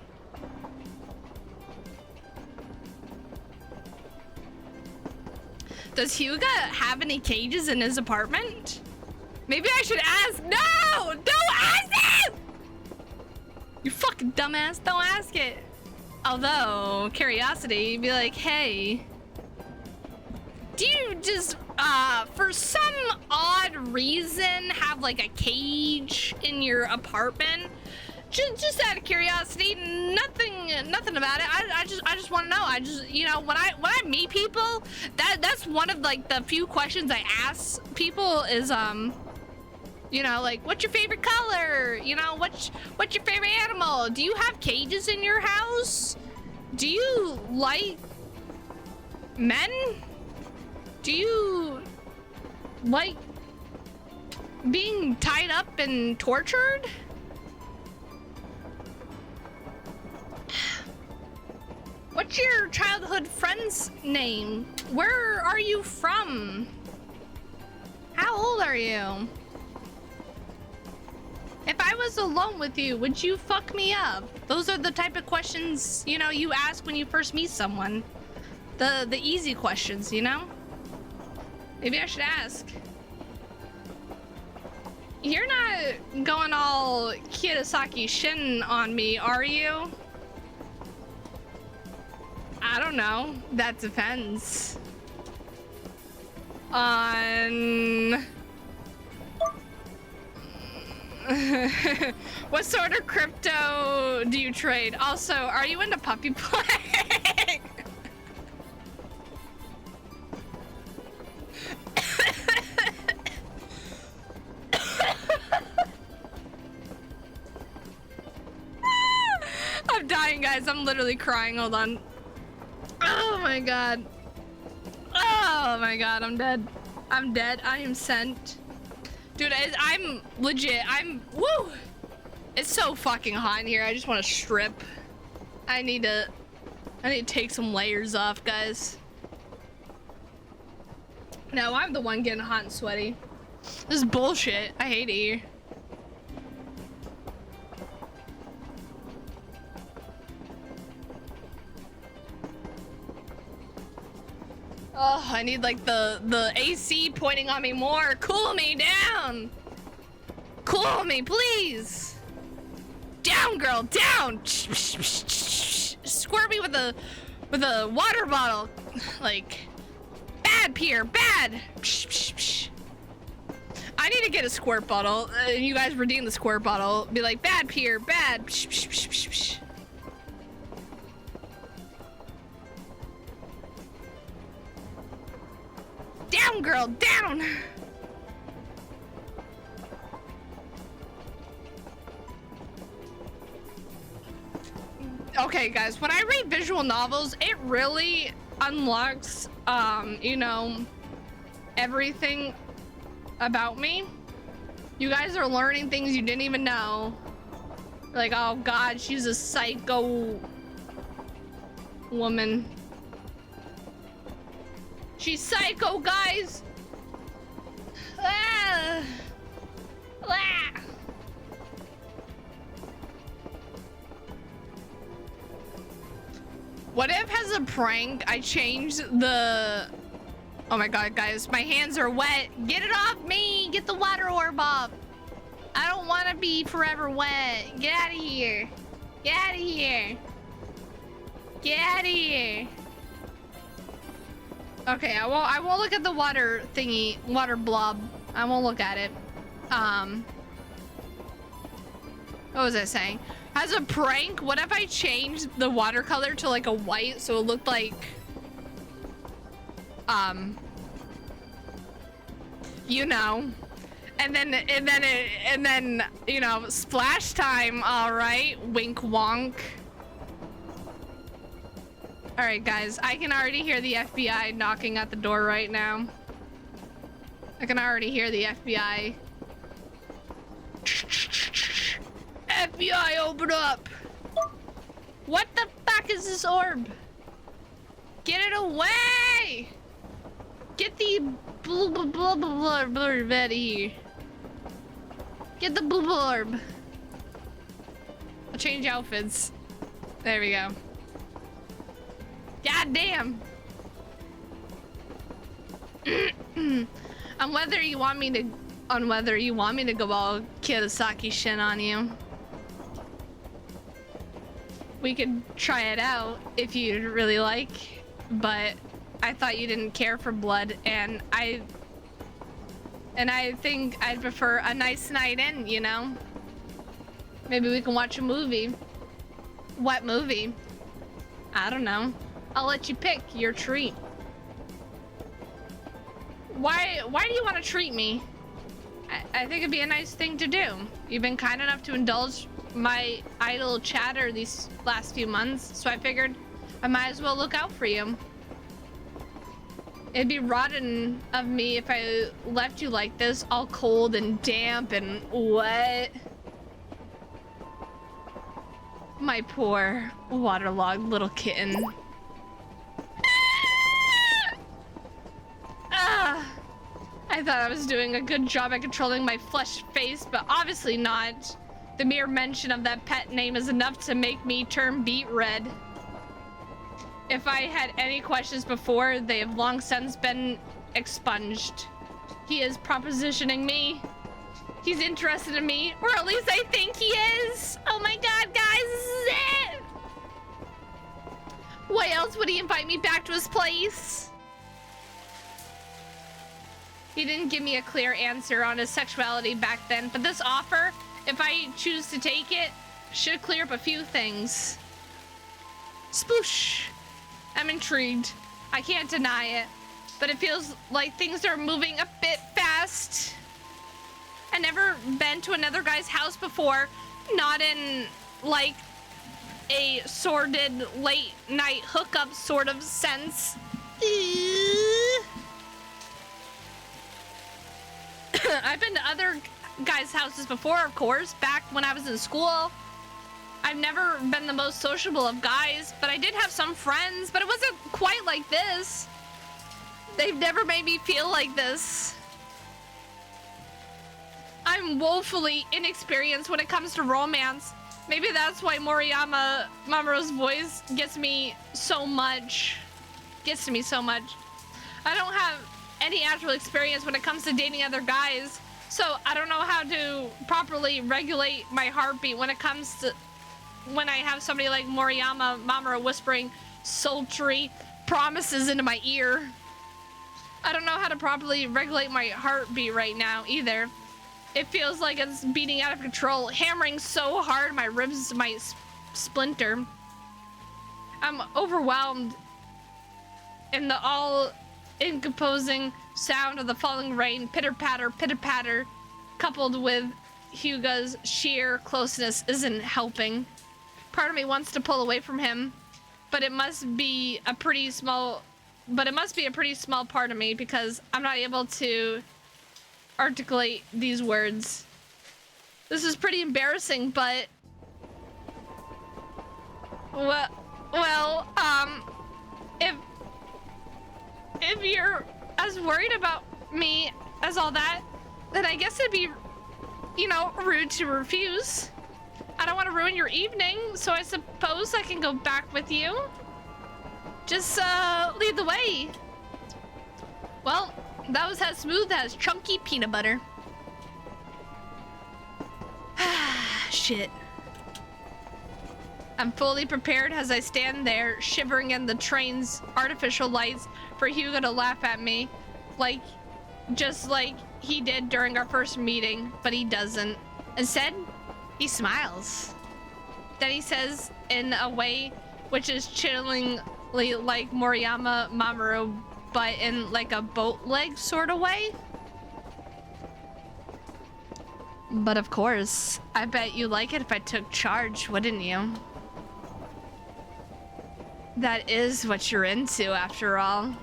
Does Hyuga have any cages in his apartment? Maybe I should ask. No! Don't ask him! You fucking dumbass, don't ask it. Although, curiosity, be like, hey, do you just, for some odd reason, have like a cage in your apartment? Just out of curiosity, nothing about it. I just want to know. I just, you know, when I meet people, that's one of like the few questions I ask people is, you know, like, what's your favorite color? You know, what's your favorite animal? Do you have cages in your house? Do you like men? Do you like being tied up and tortured? What's your childhood friend's name? Where are you from? How old are you? If I was alone with you, would you fuck me up? Those are the type of questions, you know, you ask when you first meet someone. The easy questions, you know? Maybe I should ask. You're not going all Kiyosaki Shin on me, are you? I don't know. That depends on what sort of crypto do you trade? Also, are you into puppy play? I'm dying, guys. I'm literally crying. Hold on. Oh my god. Oh my god, I'm dead. I'm dead. I am sent. Dude, I'm legit. Woo! It's so fucking hot in here. I just want to strip. I need to take some layers off, guys. No, I'm the one getting hot and sweaty. This is bullshit. I hate it here. Oh, I need like the AC pointing on me more. Cool me down. Cool me, please. Down, girl, down. Squirt me with a water bottle. Like, bad, Pierre, bad. I need to get a squirt bottle. You guys redeem the squirt bottle. Be like, bad, Pierre, bad. Down, girl, down! Okay, guys, when I read visual novels, it really unlocks, you know, everything about me. You guys are learning things you didn't even know. Like, oh god, she's a psycho woman. She's psycho, guys! Ah. Ah. What if as a prank, I changed the... Oh my god, guys, my hands are wet. Get it off me! Get the water orb off. I don't want to be forever wet. Get out of here. Get out of here. Get out of here. Okay, I won't look at the water thingy, water blob. I won't look at it. What was I saying? As a prank, what if I changed the watercolor to like a white so it looked like you know, and then you know, splash time, all right, wink wonk. All right, guys, I can already hear the FBI knocking at the door right now. I can already hear the FBI. FBI, open up! What the fuck is this orb? Get it away! Get the blurb out of here. Get the blurb. I'll change outfits. There we go. God damn. On whether you want me to go all Kiyosaki shit on you. We could try it out if you'd really like, but I thought you didn't care for blood, and I think I'd prefer a nice night in, you know? Maybe we can watch a movie. What movie? I don't know. I'll let you pick your treat. Why do you want to treat me? I think it'd be a nice thing to do. You've been kind enough to indulge my idle chatter these last few months, so I figured I might as well look out for you. It'd be rotten of me if I left you like this, all cold and damp and wet. My poor waterlogged little kitten. I thought I was doing a good job at controlling my flesh face, but obviously not. The mere mention of that pet name is enough to make me turn beet red. If I had any questions before, they have long since been expunged. He is propositioning me. He's interested in me, or at least I think he is. Oh my god, guys, this is it. Why else would he invite me back to his place? He didn't give me a clear answer on his sexuality back then, but this offer, if I choose to take it, should clear up a few things. Sploosh. I'm intrigued. I can't deny it, but it feels like things are moving a bit fast. I've never been to another guy's house before, not in like a sordid late night hookup sort of sense. I've been to other guys' houses before, of course, back when I was in school. I've never been the most sociable of guys, but I did have some friends, but it wasn't quite like this. They've never made me feel like this. I'm woefully inexperienced when it comes to romance. Maybe that's why Moriyama Mamoru's voice gets me so much. Gets to me so much. I don't have any actual experience when it comes to dating other guys, so I don't know how to properly regulate my heartbeat when it comes to when I have somebody like Moriyama Mamoru whispering sultry promises into my ear. I don't know how to properly regulate my heartbeat right now either. It feels like it's beating out of control, hammering so hard my ribs might splinter. I'm overwhelmed in the all-encompassing sound of the falling rain, pitter-patter, coupled with Hyuga's sheer closeness isn't helping. Part of me wants to pull away from him, but it must be a pretty small part of me because I'm not able to articulate these words. This is pretty embarrassing, but well, if you're as worried about me as all that, then I guess it'd be, you know, rude to refuse. I don't want to ruin your evening, so I suppose I can go back with you. Just lead the way. Well, that was as smooth as chunky peanut butter. Shit. I'm fully prepared as I stand there, shivering in the train's artificial lights, for Hugo to laugh at me, just like he did during our first meeting, but he doesn't. Instead, he smiles. Then he says in a way which is chillingly like Moriyama Mamoru, but in like a boat leg sort of way. But of course, I bet you like it if I took charge, wouldn't you? That is what you're into, after all.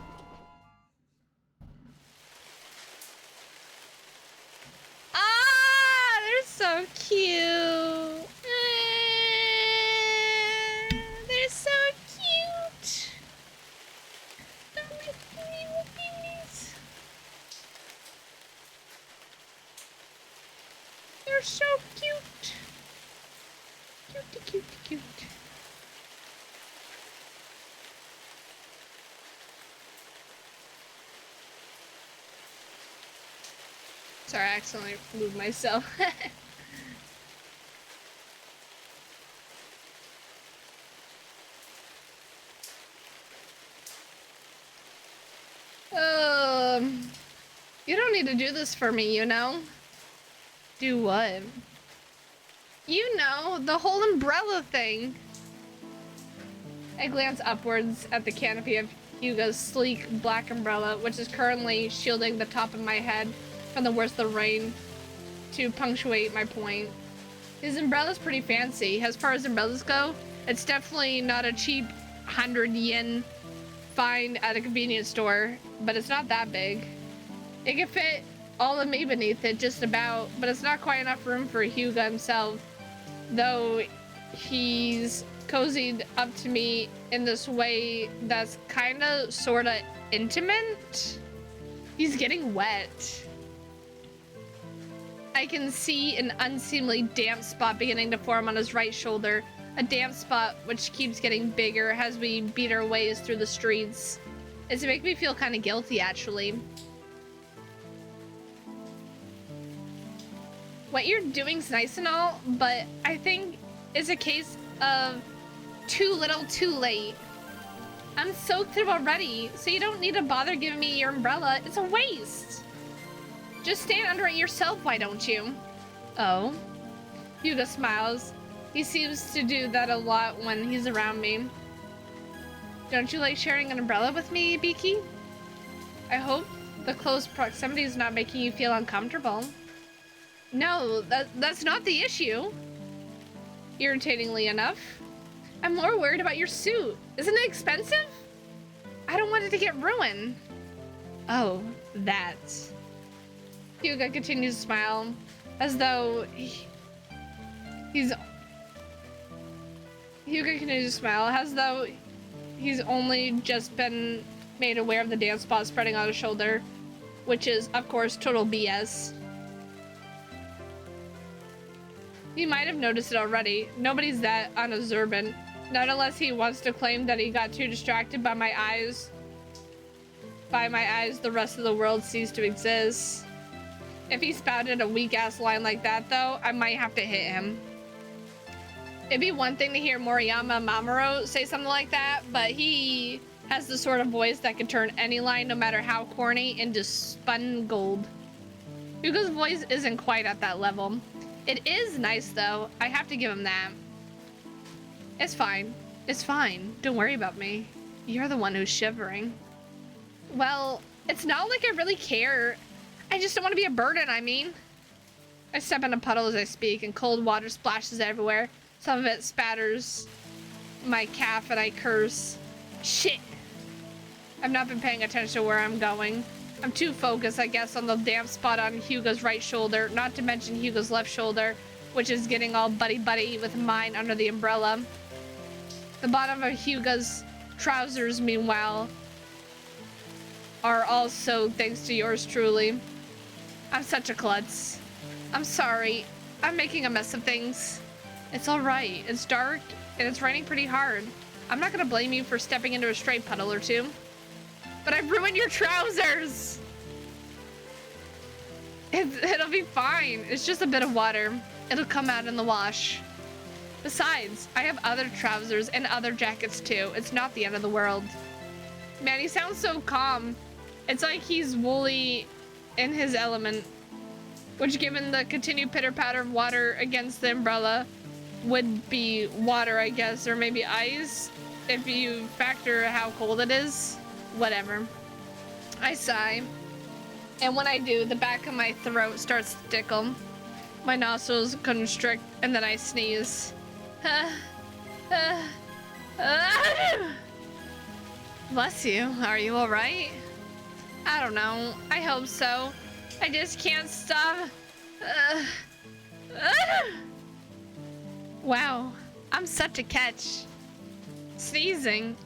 Ah, they're so cute. They're so cute. Oh, my little babies. They're so cute. Cute, cute, cute. Sorry, I accidentally moved myself. You don't need to do this for me, you know? Do what? You know, the whole umbrella thing. I glance upwards at the canopy of Hugo's sleek black umbrella, which is currently shielding the top of my head from the worst of the rain, to punctuate my point. His umbrella's pretty fancy. As far as umbrellas go, it's definitely not a cheap 100 yen find at a convenience store, but it's not that big. It can fit all of me beneath it, just about, but it's not quite enough room for Hugo himself, though he's cozied up to me in this way that's kinda sorta intimate. He's getting wet. I can see an unseemly damp spot beginning to form on his right shoulder, a damp spot which keeps getting bigger as we beat our ways through the streets. It's making me feel kind of guilty, actually. What you're doing's nice and all, but I think it's a case of too little too late. I'm soaked through already, so you don't need to bother giving me your umbrella. It's a waste. Just stand under it yourself, why don't you? Oh. Hugo smiles. He seems to do that a lot when he's around me. Don't you like sharing an umbrella with me, Biki? I hope the close proximity is not making you feel uncomfortable. No, that's not the issue. Irritatingly enough. I'm more worried about your suit. Isn't it expensive? I don't want it to get ruined. Oh, that. Hugo continues to smile, as though he's only just been made aware of the damp spot spreading on his shoulder, which is, of course, total BS. He might have noticed it already. Nobody's that unobservant. Not unless he wants to claim that he got too distracted by my eyes. By my eyes, the rest of the world ceased to exist. If he spouted a weak-ass line like that, though, I might have to hit him. It'd be one thing to hear Moriyama Mamoru say something like that, but he has the sort of voice that can turn any line, no matter how corny, into spun gold. Hugo's voice isn't quite at that level. It is nice, though. I have to give him that. It's fine. It's fine. Don't worry about me. You're the one who's shivering. Well, it's not like I really care. I just don't want to be a burden, I mean. I step in a puddle as I speak, and cold water splashes everywhere. Some of it spatters my calf, and I curse. Shit! I've not been paying attention to where I'm going. I'm too focused, I guess, on the damp spot on Hugo's right shoulder, not to mention Hugo's left shoulder, which is getting all buddy-buddy with mine under the umbrella. The bottom of Hugo's trousers, meanwhile, are also thanks to yours truly. I'm such a klutz. I'm sorry. I'm making a mess of things. It's alright. It's dark, and it's raining pretty hard. I'm not gonna blame you for stepping into a stray puddle or two. But I've ruined your trousers! It'll be fine. It's just a bit of water. It'll come out in the wash. Besides, I have other trousers and other jackets too. It's not the end of the world. Man, he sounds so calm. It's like he's woolly in his element. Which, given the continued pitter-patter of water against the umbrella, would be water, I guess, or maybe ice, if you factor how cold it is. Whatever. I sigh. And when I do, the back of my throat starts to tickle. My nostrils constrict, and then I sneeze. Bless you. Are you alright? I don't know. I hope so. I just can't stop. Wow. I'm such a catch. Sneezing.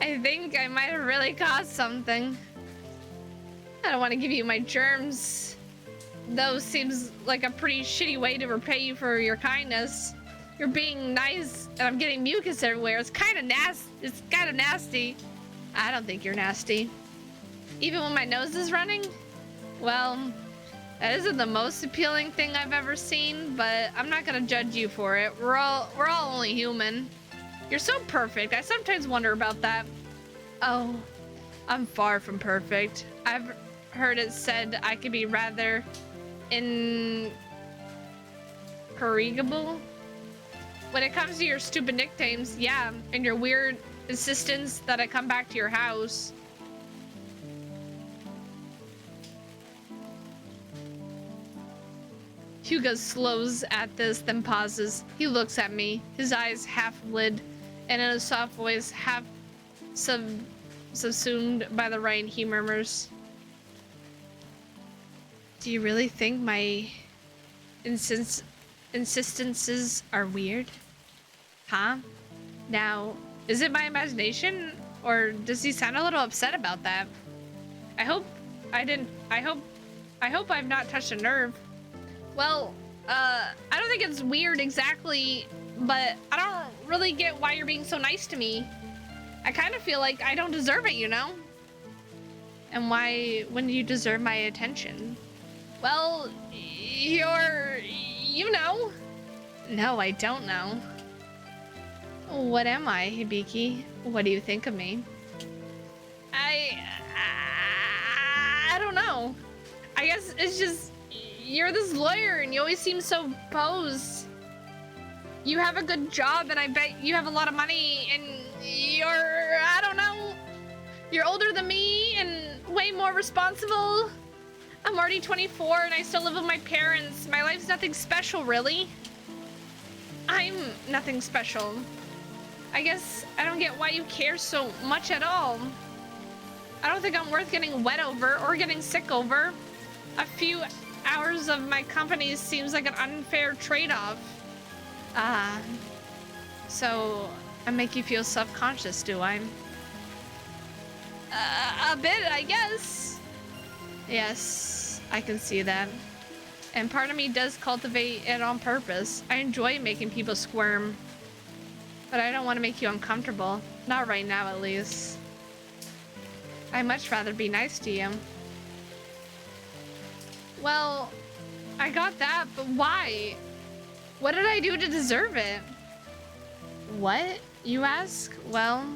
I think I might have really caused something. I don't want to give you my germs. Though seems like a pretty shitty way to repay you for your kindness. You're being nice and I'm getting mucus everywhere. It's kind of nasty. I don't think you're nasty. Even when my nose is running? Well, that isn't the most appealing thing I've ever seen, but I'm not gonna judge you for it. We're all only human. You're so perfect. I sometimes wonder about that. Oh, I'm far from perfect. I've heard it said I could be rather incorrigible. When it comes to your stupid nicknames, yeah, and your weird insistence that I come back to your house. Hugo slows at this, then pauses. He looks at me, his eyes half lit, and in a soft voice, half subsumed by the rain, he murmurs, "Do you really think my insistences are weird? Huh? Now, is it my imagination, or does he sound a little upset about that? I hope I've not touched a nerve." Well, I don't think it's weird exactly, but I don't really get why you're being so nice to me. I kind of feel like I don't deserve it, you know? And why wouldn't you deserve my attention? Well, you know. No, I don't know. What am I, Hibiki? What do you think of me? I don't know. I guess it's just, you're this lawyer and you always seem so posed. You have a good job and I bet you have a lot of money and I don't know. You're older than me and way more responsible. I'm already 24 and I still live with my parents. My life's nothing special, really. I'm nothing special. I guess I don't get why you care so much at all. I don't think I'm worth getting wet over or getting sick over. A few hours of my company seems like an unfair trade-off. So I make you feel self-conscious, do I? A bit, I guess. Yes, I can see that. And part of me does cultivate it on purpose. I enjoy making people squirm. But I don't want to make you uncomfortable. Not right now, at least. I'd much rather be nice to you. Well, I got that, but why? What did I do to deserve it? What, you ask? Well,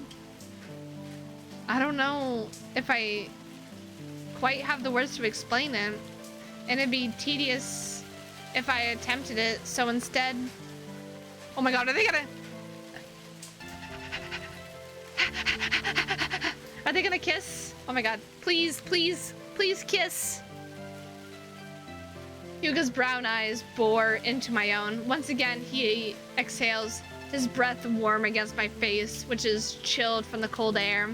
I don't know if I quite have the words to explain it. And it'd be tedious if I attempted it, so instead... Oh my god, are they gonna kiss? Oh my god, please, please, please kiss. Hugo's brown eyes bore into my own. Once again, he exhales, his breath warm against my face, which is chilled from the cold air.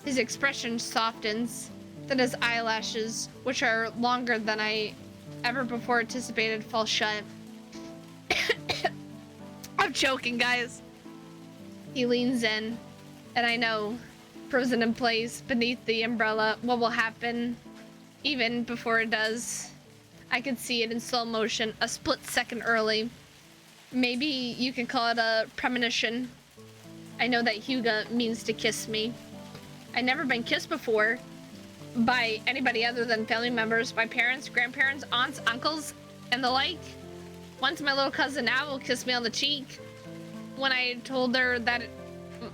His expression softens, then his eyelashes, which are longer than I ever before anticipated, fall shut. I'm choking, guys. He leans in, and I know, frozen in place beneath the umbrella, what will happen even before it does. I can see it in slow motion, a split second early. Maybe you could call it a premonition. I know that Hugo means to kiss me. I've never been kissed before by anybody other than family members, my parents, grandparents, aunts, uncles, and the like. Once my little cousin Owl kissed me on the cheek when I told her that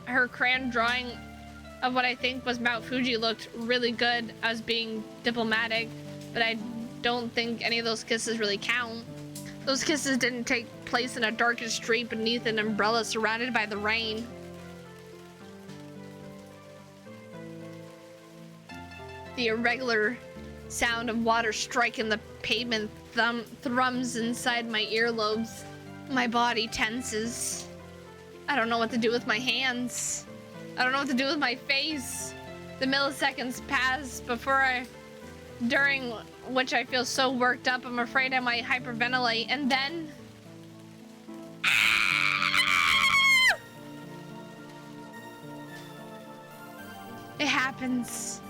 her crayon drawing of what I think was Mount Fuji looked really good. I was being diplomatic, but I don't think any of those kisses really count. Those kisses didn't take place in a darkened street beneath an umbrella surrounded by the rain. The irregular sound of water striking the pavement thrums inside my earlobes. My body tenses. I don't know what to do with my hands. I don't know what to do with my face. The milliseconds pass during which I feel so worked up, I'm afraid I might hyperventilate, and then... It happens.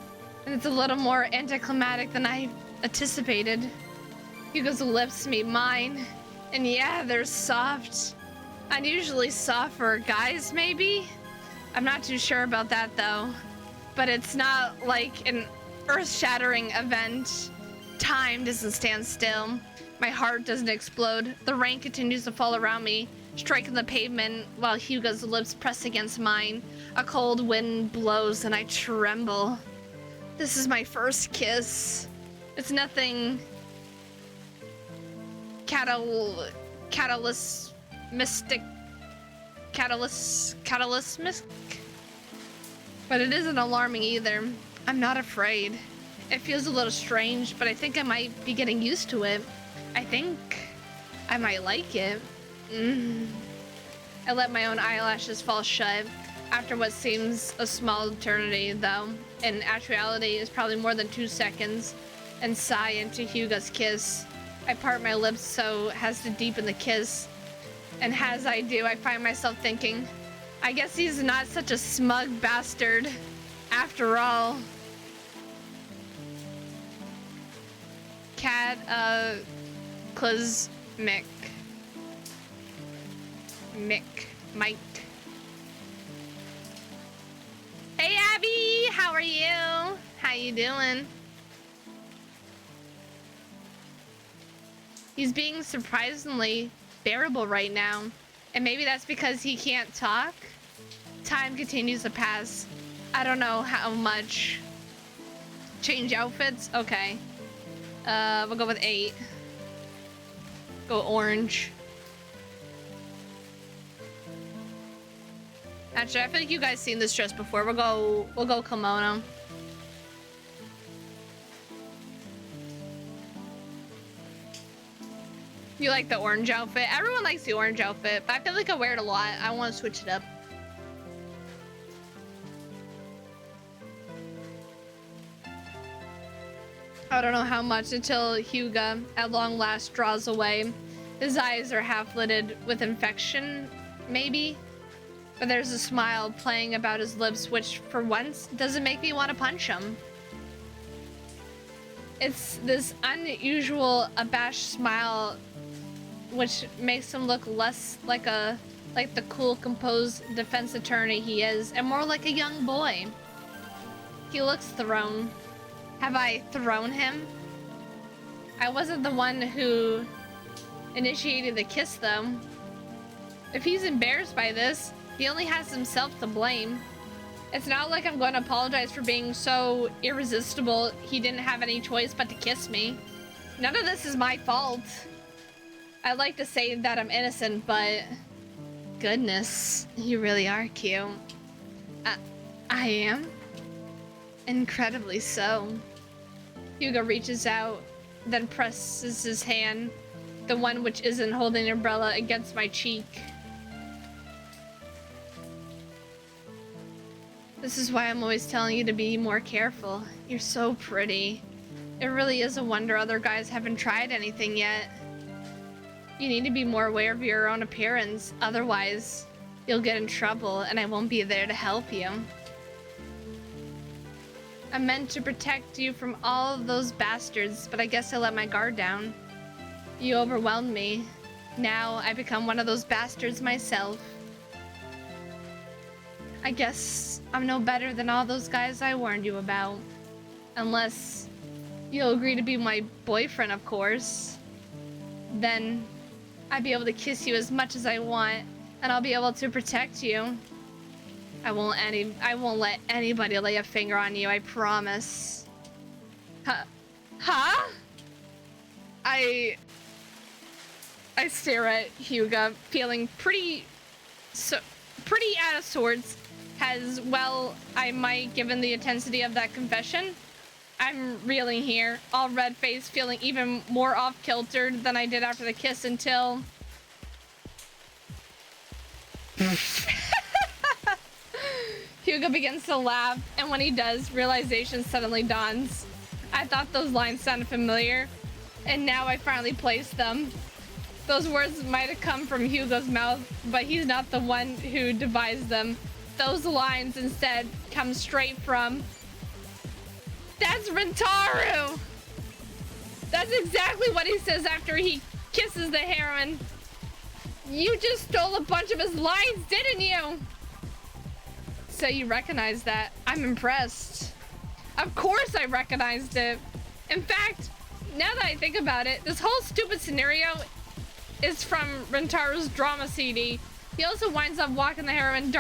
And it's a little more anticlimactic than I anticipated. Hugo's lips meet mine. And yeah, they're soft. Unusually soft for guys, maybe? I'm not too sure about that, though. But it's not like an earth-shattering event. Time doesn't stand still. My heart doesn't explode. The rain continues to fall around me, striking the pavement while Hugo's lips press against mine. A cold wind blows and I tremble. This is my first kiss. It's nothing catalyst mystic, but it isn't alarming either. I'm not afraid. It feels a little strange, but I think I might be getting used to it. I think I might like it. I let my own eyelashes fall shut after what seems a small eternity, though in actuality is probably more than 2 seconds, and sigh into Hugo's kiss. I part my lips so as to deepen the kiss, and as I do, I find myself thinking, I guess he's not such a smug bastard after all. Cataclysmic. Mike. Hey Abby, how are you? How you doing? He's being surprisingly bearable right now. And maybe that's because he can't talk. Time continues to pass. I don't know how much. Change outfits? Okay. We'll go with 8. Go orange. Actually, I feel like you guys seen this dress before. We'll go kimono. You like the orange outfit? Everyone likes the orange outfit, but I feel like I wear it a lot. I want to switch it up. I don't know how much until Hugo at long last draws away. His eyes are half lidded with infection, maybe? But there's a smile playing about his lips, which for once doesn't make me want to punch him. It's this unusual abashed smile which makes him look less like the cool, composed defense attorney he is, and more like a young boy. He looks thrown. Have I thrown him? I wasn't the one who initiated the kiss, though. If he's embarrassed by this, he only has himself to blame. It's not like I'm going to apologize for being so irresistible he didn't have any choice but to kiss me. None of this is my fault. I'd like to say that I'm innocent, but... Goodness, you really are cute. I am? Incredibly so. Hugo reaches out, then presses his hand, the one which isn't holding an umbrella, against my cheek. This is why I'm always telling you to be more careful. You're so pretty. It really is a wonder other guys haven't tried anything yet. You need to be more aware of your own appearance, otherwise you'll get in trouble and I won't be there to help you. I meant to protect you from all of those bastards, but I guess I let my guard down. You overwhelmed me. Now I become one of those bastards myself. I guess I'm no better than all those guys I warned you about. Unless you'll agree to be my boyfriend, of course. Then I'd be able to kiss you as much as I want, and I'll be able to protect you. I won't let anybody lay a finger on you, I promise. Huh? I stare at Hugo, feeling pretty out of sorts, as well I might, given the intensity of that confession. I'm reeling here, all red-faced, feeling even more off-kilter than I did after the kiss until... Hugo begins to laugh, and when he does, realization suddenly dawns. I thought those lines sounded familiar, and now I finally placed them. Those words might have come from Hugo's mouth, but he's not the one who devised them. Those lines instead come straight from... That's Rentaru! That's exactly what he says after he kisses the heroine. You just stole a bunch of his lines, didn't you? So you recognize that. I'm impressed. Of course I recognized it. In fact, now that I think about it, this whole stupid scenario is from Rentaru's drama CD. He also winds up walking the heroine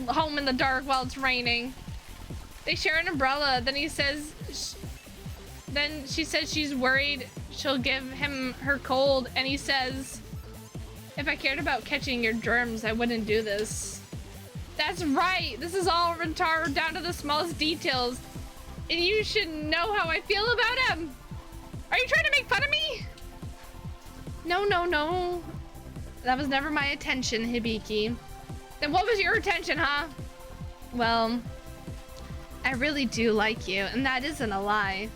home in the dark while it's raining. They share an umbrella. Then she says she's worried she'll give him her cold, and he says, if I cared about catching your germs, I wouldn't do this. That's right. This is all Rentaru down to the smallest details. And you should know how I feel about him. Are you trying to make fun of me? No, no, no. That was never my intention, Hibiki. Then what was your intention, huh? Well, I really do like you, and that isn't a lie.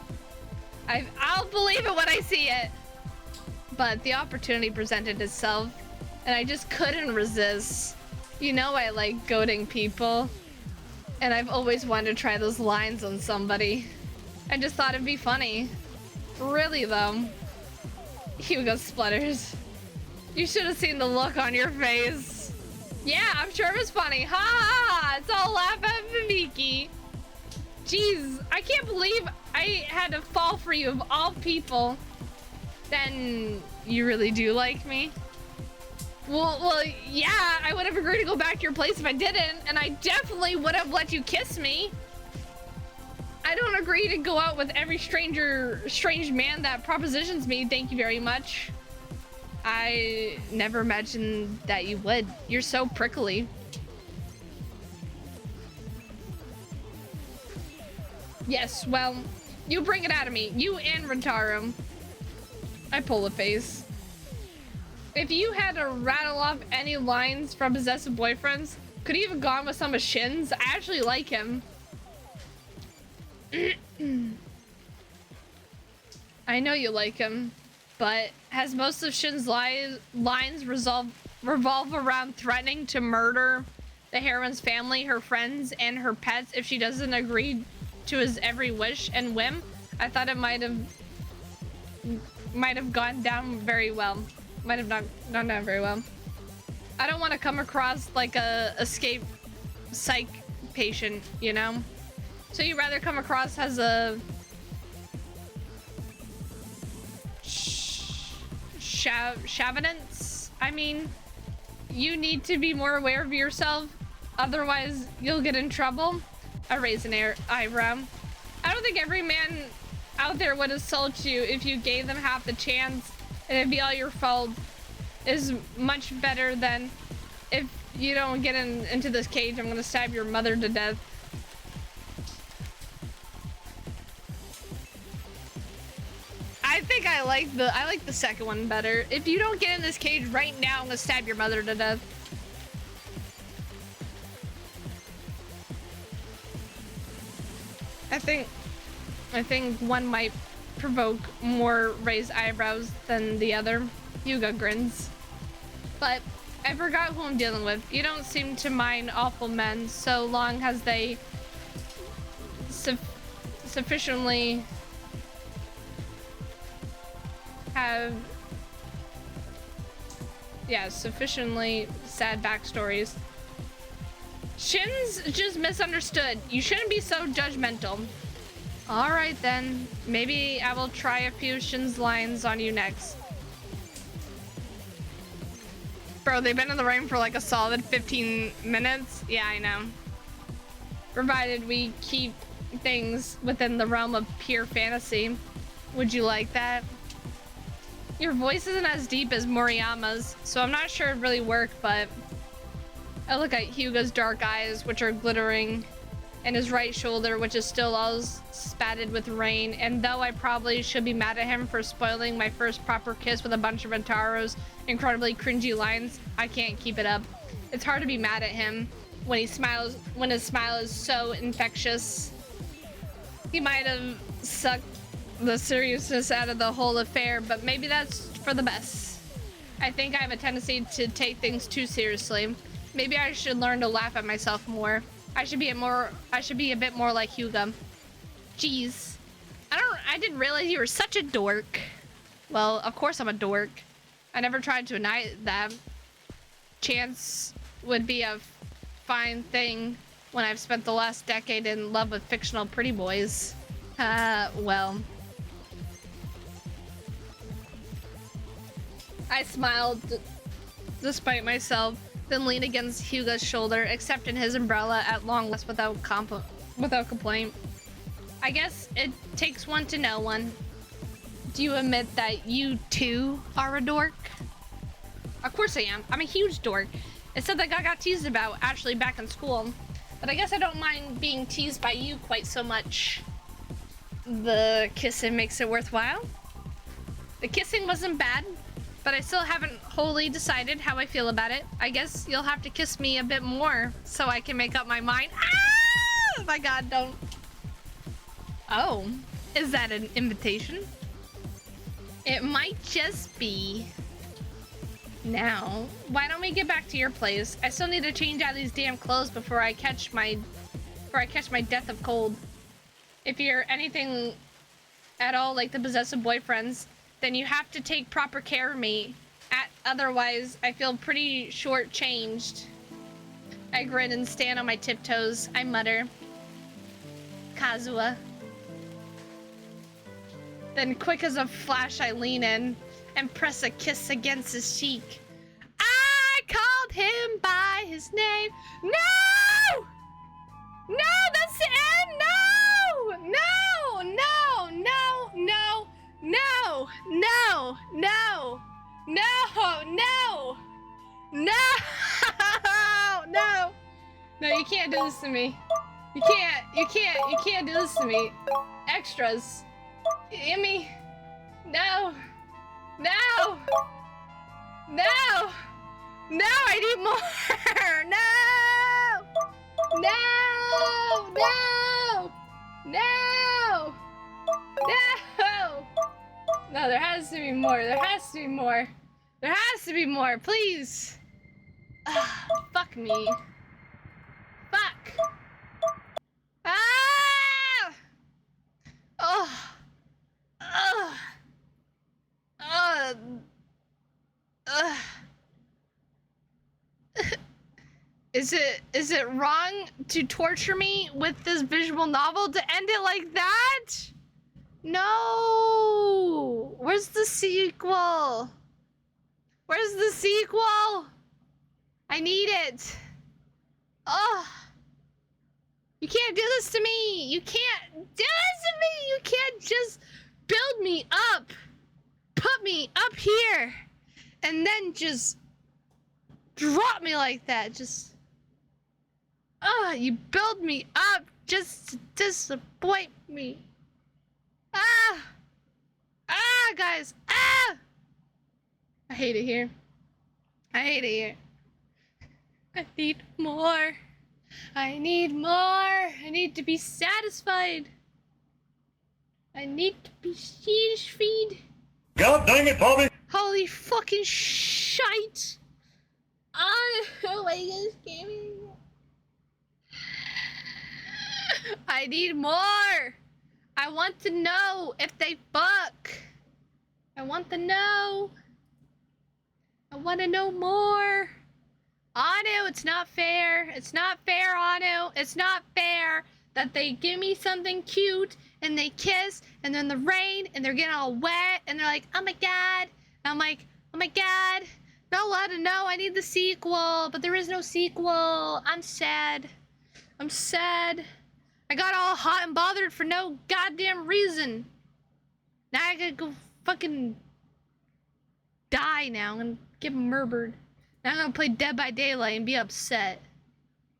I'll believe it when I see it. But the opportunity presented itself, and I just couldn't resist. You know I like goading people, and I've always wanted to try those lines on somebody. I just thought it'd be funny. Really, though. Hugo splutters. You should have seen the look on your face. Yeah, I'm sure it was funny. Ha ha ha! It's all laugh at Viviki. Jeez, I can't believe I had to fall for you of all people. Then you really do like me? Well, yeah, I would have agreed to go back to your place if I didn't, and I definitely would have let you kiss me. I don't agree to go out with every strange man that propositions me, thank you very much. I never imagined that you would. You're so prickly. Yes, well, you bring it out of me. You and Rentaru. I pull a face. If you had to rattle off any lines from possessive boyfriends, could you have gone with some of Shin's? I actually like him. I know you like him, but has most of Shin's lines revolve around threatening to murder the heroine's family, her friends, and her pets if she doesn't agree to his every wish and whim? I thought it might have gone down very well. Might have not gone down very well. I don't want to come across like a escape psych patient, you know? So you'd rather come across as a chauvinist? I mean, you need to be more aware of yourself, otherwise you'll get in trouble. I raise an eyebrow. I don't think every man out there would assault you if you gave them half the chance, and it'd be all your fault. Is much better than if you don't get into this cage, I'm gonna stab your mother to death. I think I like the second one better. If you don't get in this cage right now, I'm gonna stab your mother to death. I think one might provoke more raised eyebrows than the other. Yuga grins. But I forgot who I'm dealing with. You don't seem to mind awful men so long as they sufficiently have sufficiently sad backstories. Shin's just misunderstood. You shouldn't be so judgmental. All right then. Maybe I will try a few Shin's lines on you next. Bro, they've been in the rain for like a solid 15 minutes. Yeah, I know. Provided we keep things within the realm of pure fantasy. Would you like that? Your voice isn't as deep as Moriyama's, so I'm not sure it'd really work, but I look at Hyuga's dark eyes, which are glittering, and his right shoulder, which is still all spattered with rain. And though I probably should be mad at him for spoiling my first proper kiss with a bunch of Rentaro's incredibly cringy lines, I can't keep it up. It's hard to be mad at him when he smiles, when his smile is so infectious. He might have sucked the seriousness out of the whole affair, but maybe that's for the best. I think I have a tendency to take things too seriously. Maybe I should learn to laugh at myself more. I should be a bit more like Hyuga. Jeez. I didn't realize you were such a dork. Well, of course I'm a dork. I never tried to deny that. Chance would be a fine thing when I've spent the last decade in love with fictional pretty boys. Well. I smiled despite myself, then leaned against Hyuga's shoulder, accepting his umbrella at long last without complaint. I guess it takes one to know one. Do you admit that you too are a dork? Of course I am. I'm a huge dork. It's something I got teased about actually back in school, but I guess I don't mind being teased by you quite so much. The kissing makes it worthwhile. The kissing wasn't bad, but I still haven't wholly decided how I feel about it. I guess you'll have to kiss me a bit more so I can make up my mind. Ah! Oh my god, don't. Oh, is that an invitation? It might just be. Now, why don't we get back to your place? I still need to change out these damn clothes before I catch my death of cold. If you're anything at all like the possessive boyfriends, then you have to take proper care of me. Otherwise, I feel pretty shortchanged. I grin and stand on my tiptoes. I mutter, Kazuha. Then quick as a flash, I lean in and press a kiss against his cheek. I called him by his name. No! No, that's the end! No! No! No! No! No! No! No! No! No! No! No! No! No, you can't do this to me. You can't do this to me. Extras. Emmy. No! No! No! No, I need more! No! No! No! No! No! No, there has to be more. There has to be more. There has to be more, please! Fuck me. Fuck! Ah! Oh! Ugh! Is it wrong to torture me with this visual novel to end it like that? No! Where's the sequel? Where's the sequel? I need it. Ugh. You can't do this to me. You can't do this to me. You can't just build me up. Put me up here. And then just drop me like that. Just... you build me up just to disappoint me. Guys. I hate it here. I hate it here. I need more. I need more. I need to be satisfied. I need to be satisfied. God dang it, Bobby! Holy fucking shite. Oh my goodness, gaming. I need more. I want to know if they fuck. I want to know. I want to know more. Anu, it's not fair. It's not fair, Anu. It's not fair that they give me something cute and they kiss and then the rain and they're getting all wet and they're like, oh my god. And I'm like, oh my god. Not allowed to know. I need the sequel, but there is no sequel. I'm sad. I'm sad. I got all hot and bothered for no goddamn reason. Now I gotta go fucking die now and get murdered. Now I'm gonna play Dead by Daylight and be upset.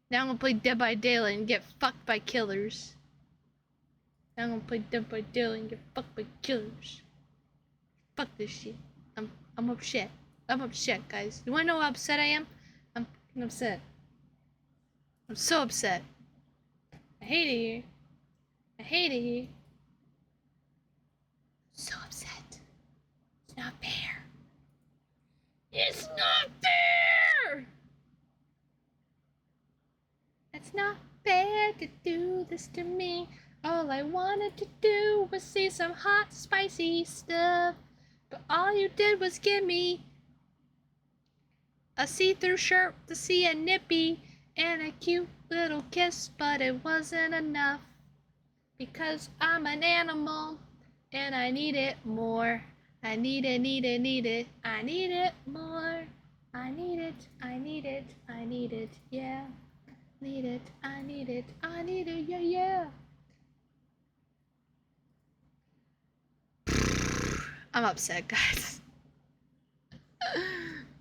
Now I'm gonna play Dead by Daylight and get fucked by killers. Now I'm gonna play Dead by Daylight and get fucked by killers. Fuck this shit. I'm upset. I'm upset, guys. You wanna know how upset I am? I'm upset. I'm so upset. I hate it here. I hate it here. So upset. It's not fair. It's not fair! It's not fair to do this to me. All I wanted to do was see some hot, spicy stuff. But all you did was give me a see-through shirt to see a nippy and a cute little kiss, but it wasn't enough. Because I'm an animal and I need it more. I need it, need it, need it. I need it more. I need it, I need it, I need it, yeah. Need it, I need it, I need it, yeah, yeah. I'm upset, guys.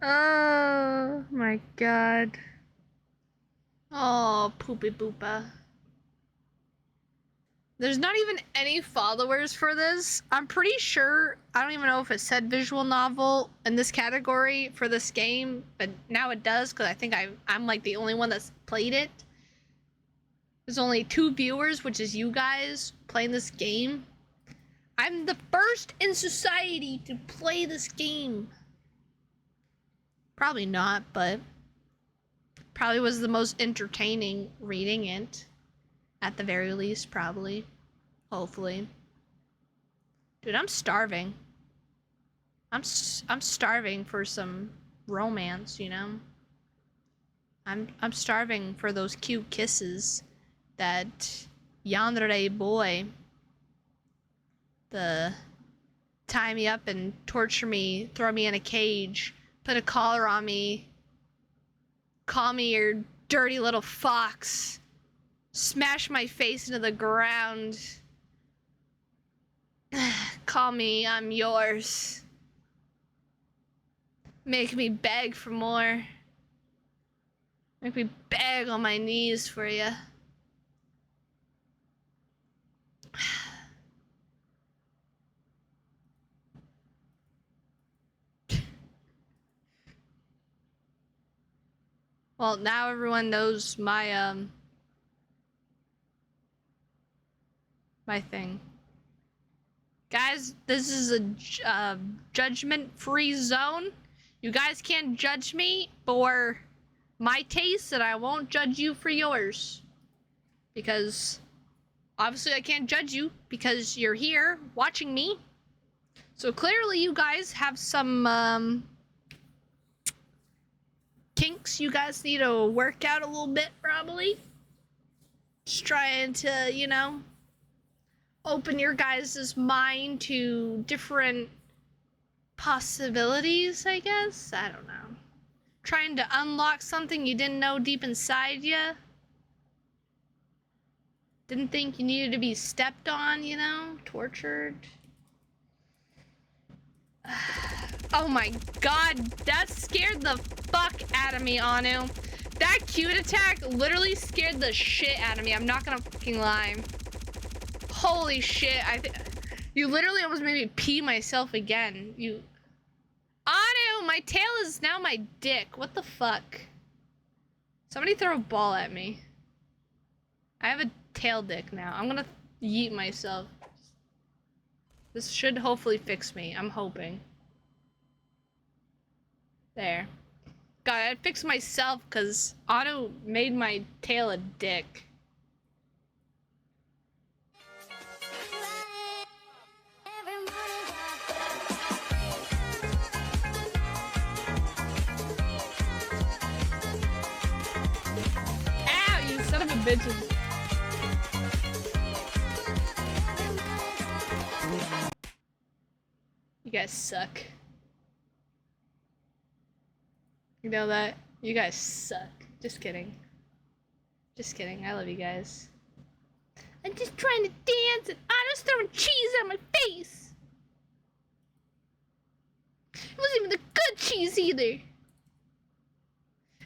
Oh my god. Oh, poopy boopa. There's not even any followers for this. I'm pretty sure, I don't even know if it said visual novel in this category for this game, but now it does because I think I'm like the only one that's played it. There's only 2 viewers, which is you guys playing this game. I'm the first in society to play this game. Probably not, but probably was the most entertaining reading it. At the very least, probably. Hopefully. Dude, I'm starving. I'm starving for some romance, you know? I'm starving for those cute kisses that yandere boy, the tie me up and torture me, throw me in a cage, put a collar on me, call me your dirty little fox, smash my face into the ground, call me, I'm yours, make me beg for more, make me beg on my knees for you. Well, now everyone knows my my thing. Guys, this is a judgment-free zone. You guys can't judge me for my taste, and I won't judge you for yours. Because obviously I can't judge you because you're here watching me. So clearly you guys have some kinks you guys need to work out a little bit, probably. Just trying to, you know, open your guys' mind to different possibilities, I guess. I don't know. Trying to unlock something you didn't know deep inside you. Didn't think you needed to be stepped on, you know, tortured. Oh my god, that scared the fuck out of me, Anu. That cute attack literally scared the shit out of me. I'm not gonna fucking lie. Holy shit, you literally almost made me pee myself again. Anu, my tail is now my dick. What the fuck? Somebody throw a ball at me. I have a tail dick now. I'm gonna yeet myself. This should hopefully fix me. I'm hoping. There. God, I fixed myself because Otto made my tail a dick. bitches. You guys suck. You know that? You guys suck. Just kidding. Just kidding. I love you guys. I'm just trying to dance and Anna's throwing cheese on my face. It wasn't even the good cheese either.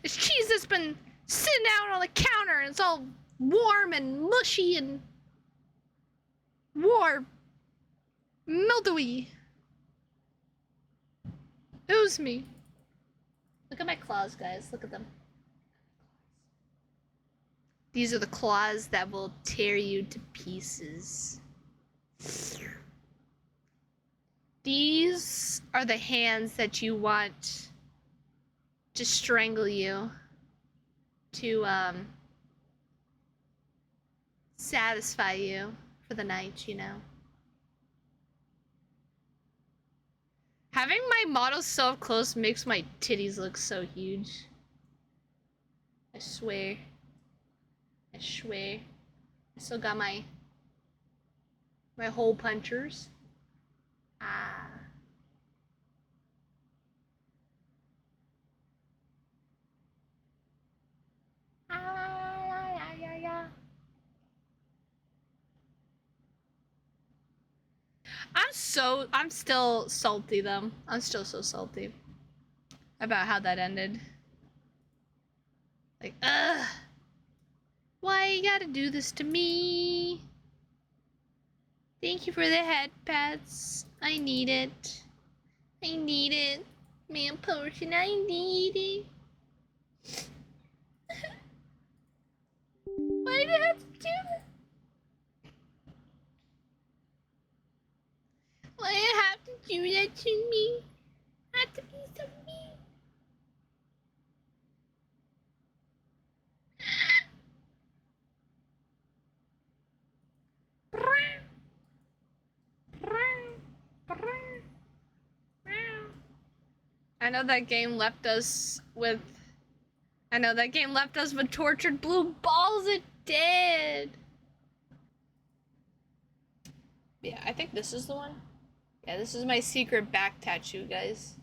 It's cheese that's been sitting out on the counter and it's all warm and mushy and warm. Mildewy. It was me. Look at my claws, guys. Look at them. These are the claws that will tear you to pieces. These are the hands that you want to strangle you, to satisfy you for the night, you know. Having my model so up close makes my titties look so huge. I swear. I swear. I still got my hole punchers. Ah. I'm still salty though. I'm still so salty about how that ended. Like, ugh. Why you gotta do this to me? Thank you for the head pats. I need it. I need it. Man potion, I need it. Why did I have to do that? Why did I have to do that to me? I have to be so mean. I know that game left us with tortured blue balls. It did. Yeah, I think this is the one. Yeah, this is my secret back tattoo, guys.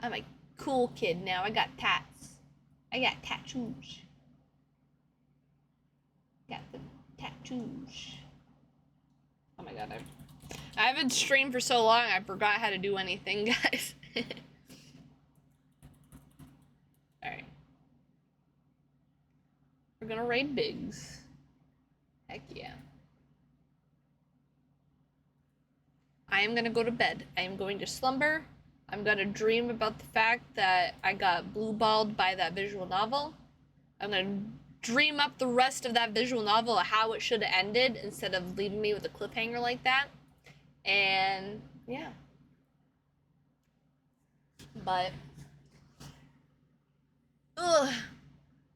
I'm a cool kid now. I got tats. I got tattoos. Got the tattoos. Oh my god, I haven't streamed for so long, I forgot how to do anything, guys. Alright. We're gonna raid Biggs. Heck yeah. I am gonna go to bed. I am going to slumber. I'm gonna dream about the fact that I got blue-balled by that visual novel. I'm gonna dream up the rest of that visual novel of how it should have ended instead of leaving me with a cliffhanger like that. And yeah. But ugh.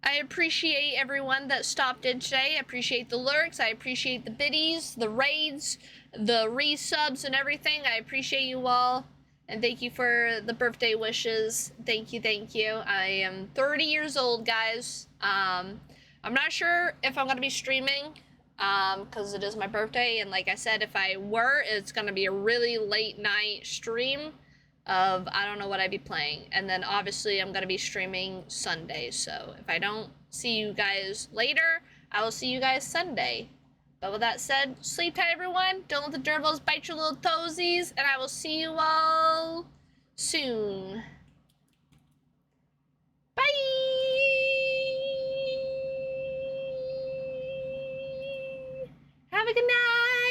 I appreciate everyone that stopped in today. I appreciate the lurks. I appreciate the biddies, the raids, the resubs and everything. I appreciate you all. And thank you for the birthday wishes. Thank you, thank you. I am 30 years old, guys. I'm not sure if I'm going to be streaming because it is my birthday. And like I said, if I were, it's going to be a really late night stream of I don't know what I'd be playing. And then obviously I'm going to be streaming Sunday. So if I don't see you guys later, I will see you guys Sunday. But with that said, sleep tight, everyone. Don't let the gerbils bite your little toesies. And I will see you all soon. Bye! Have a good night!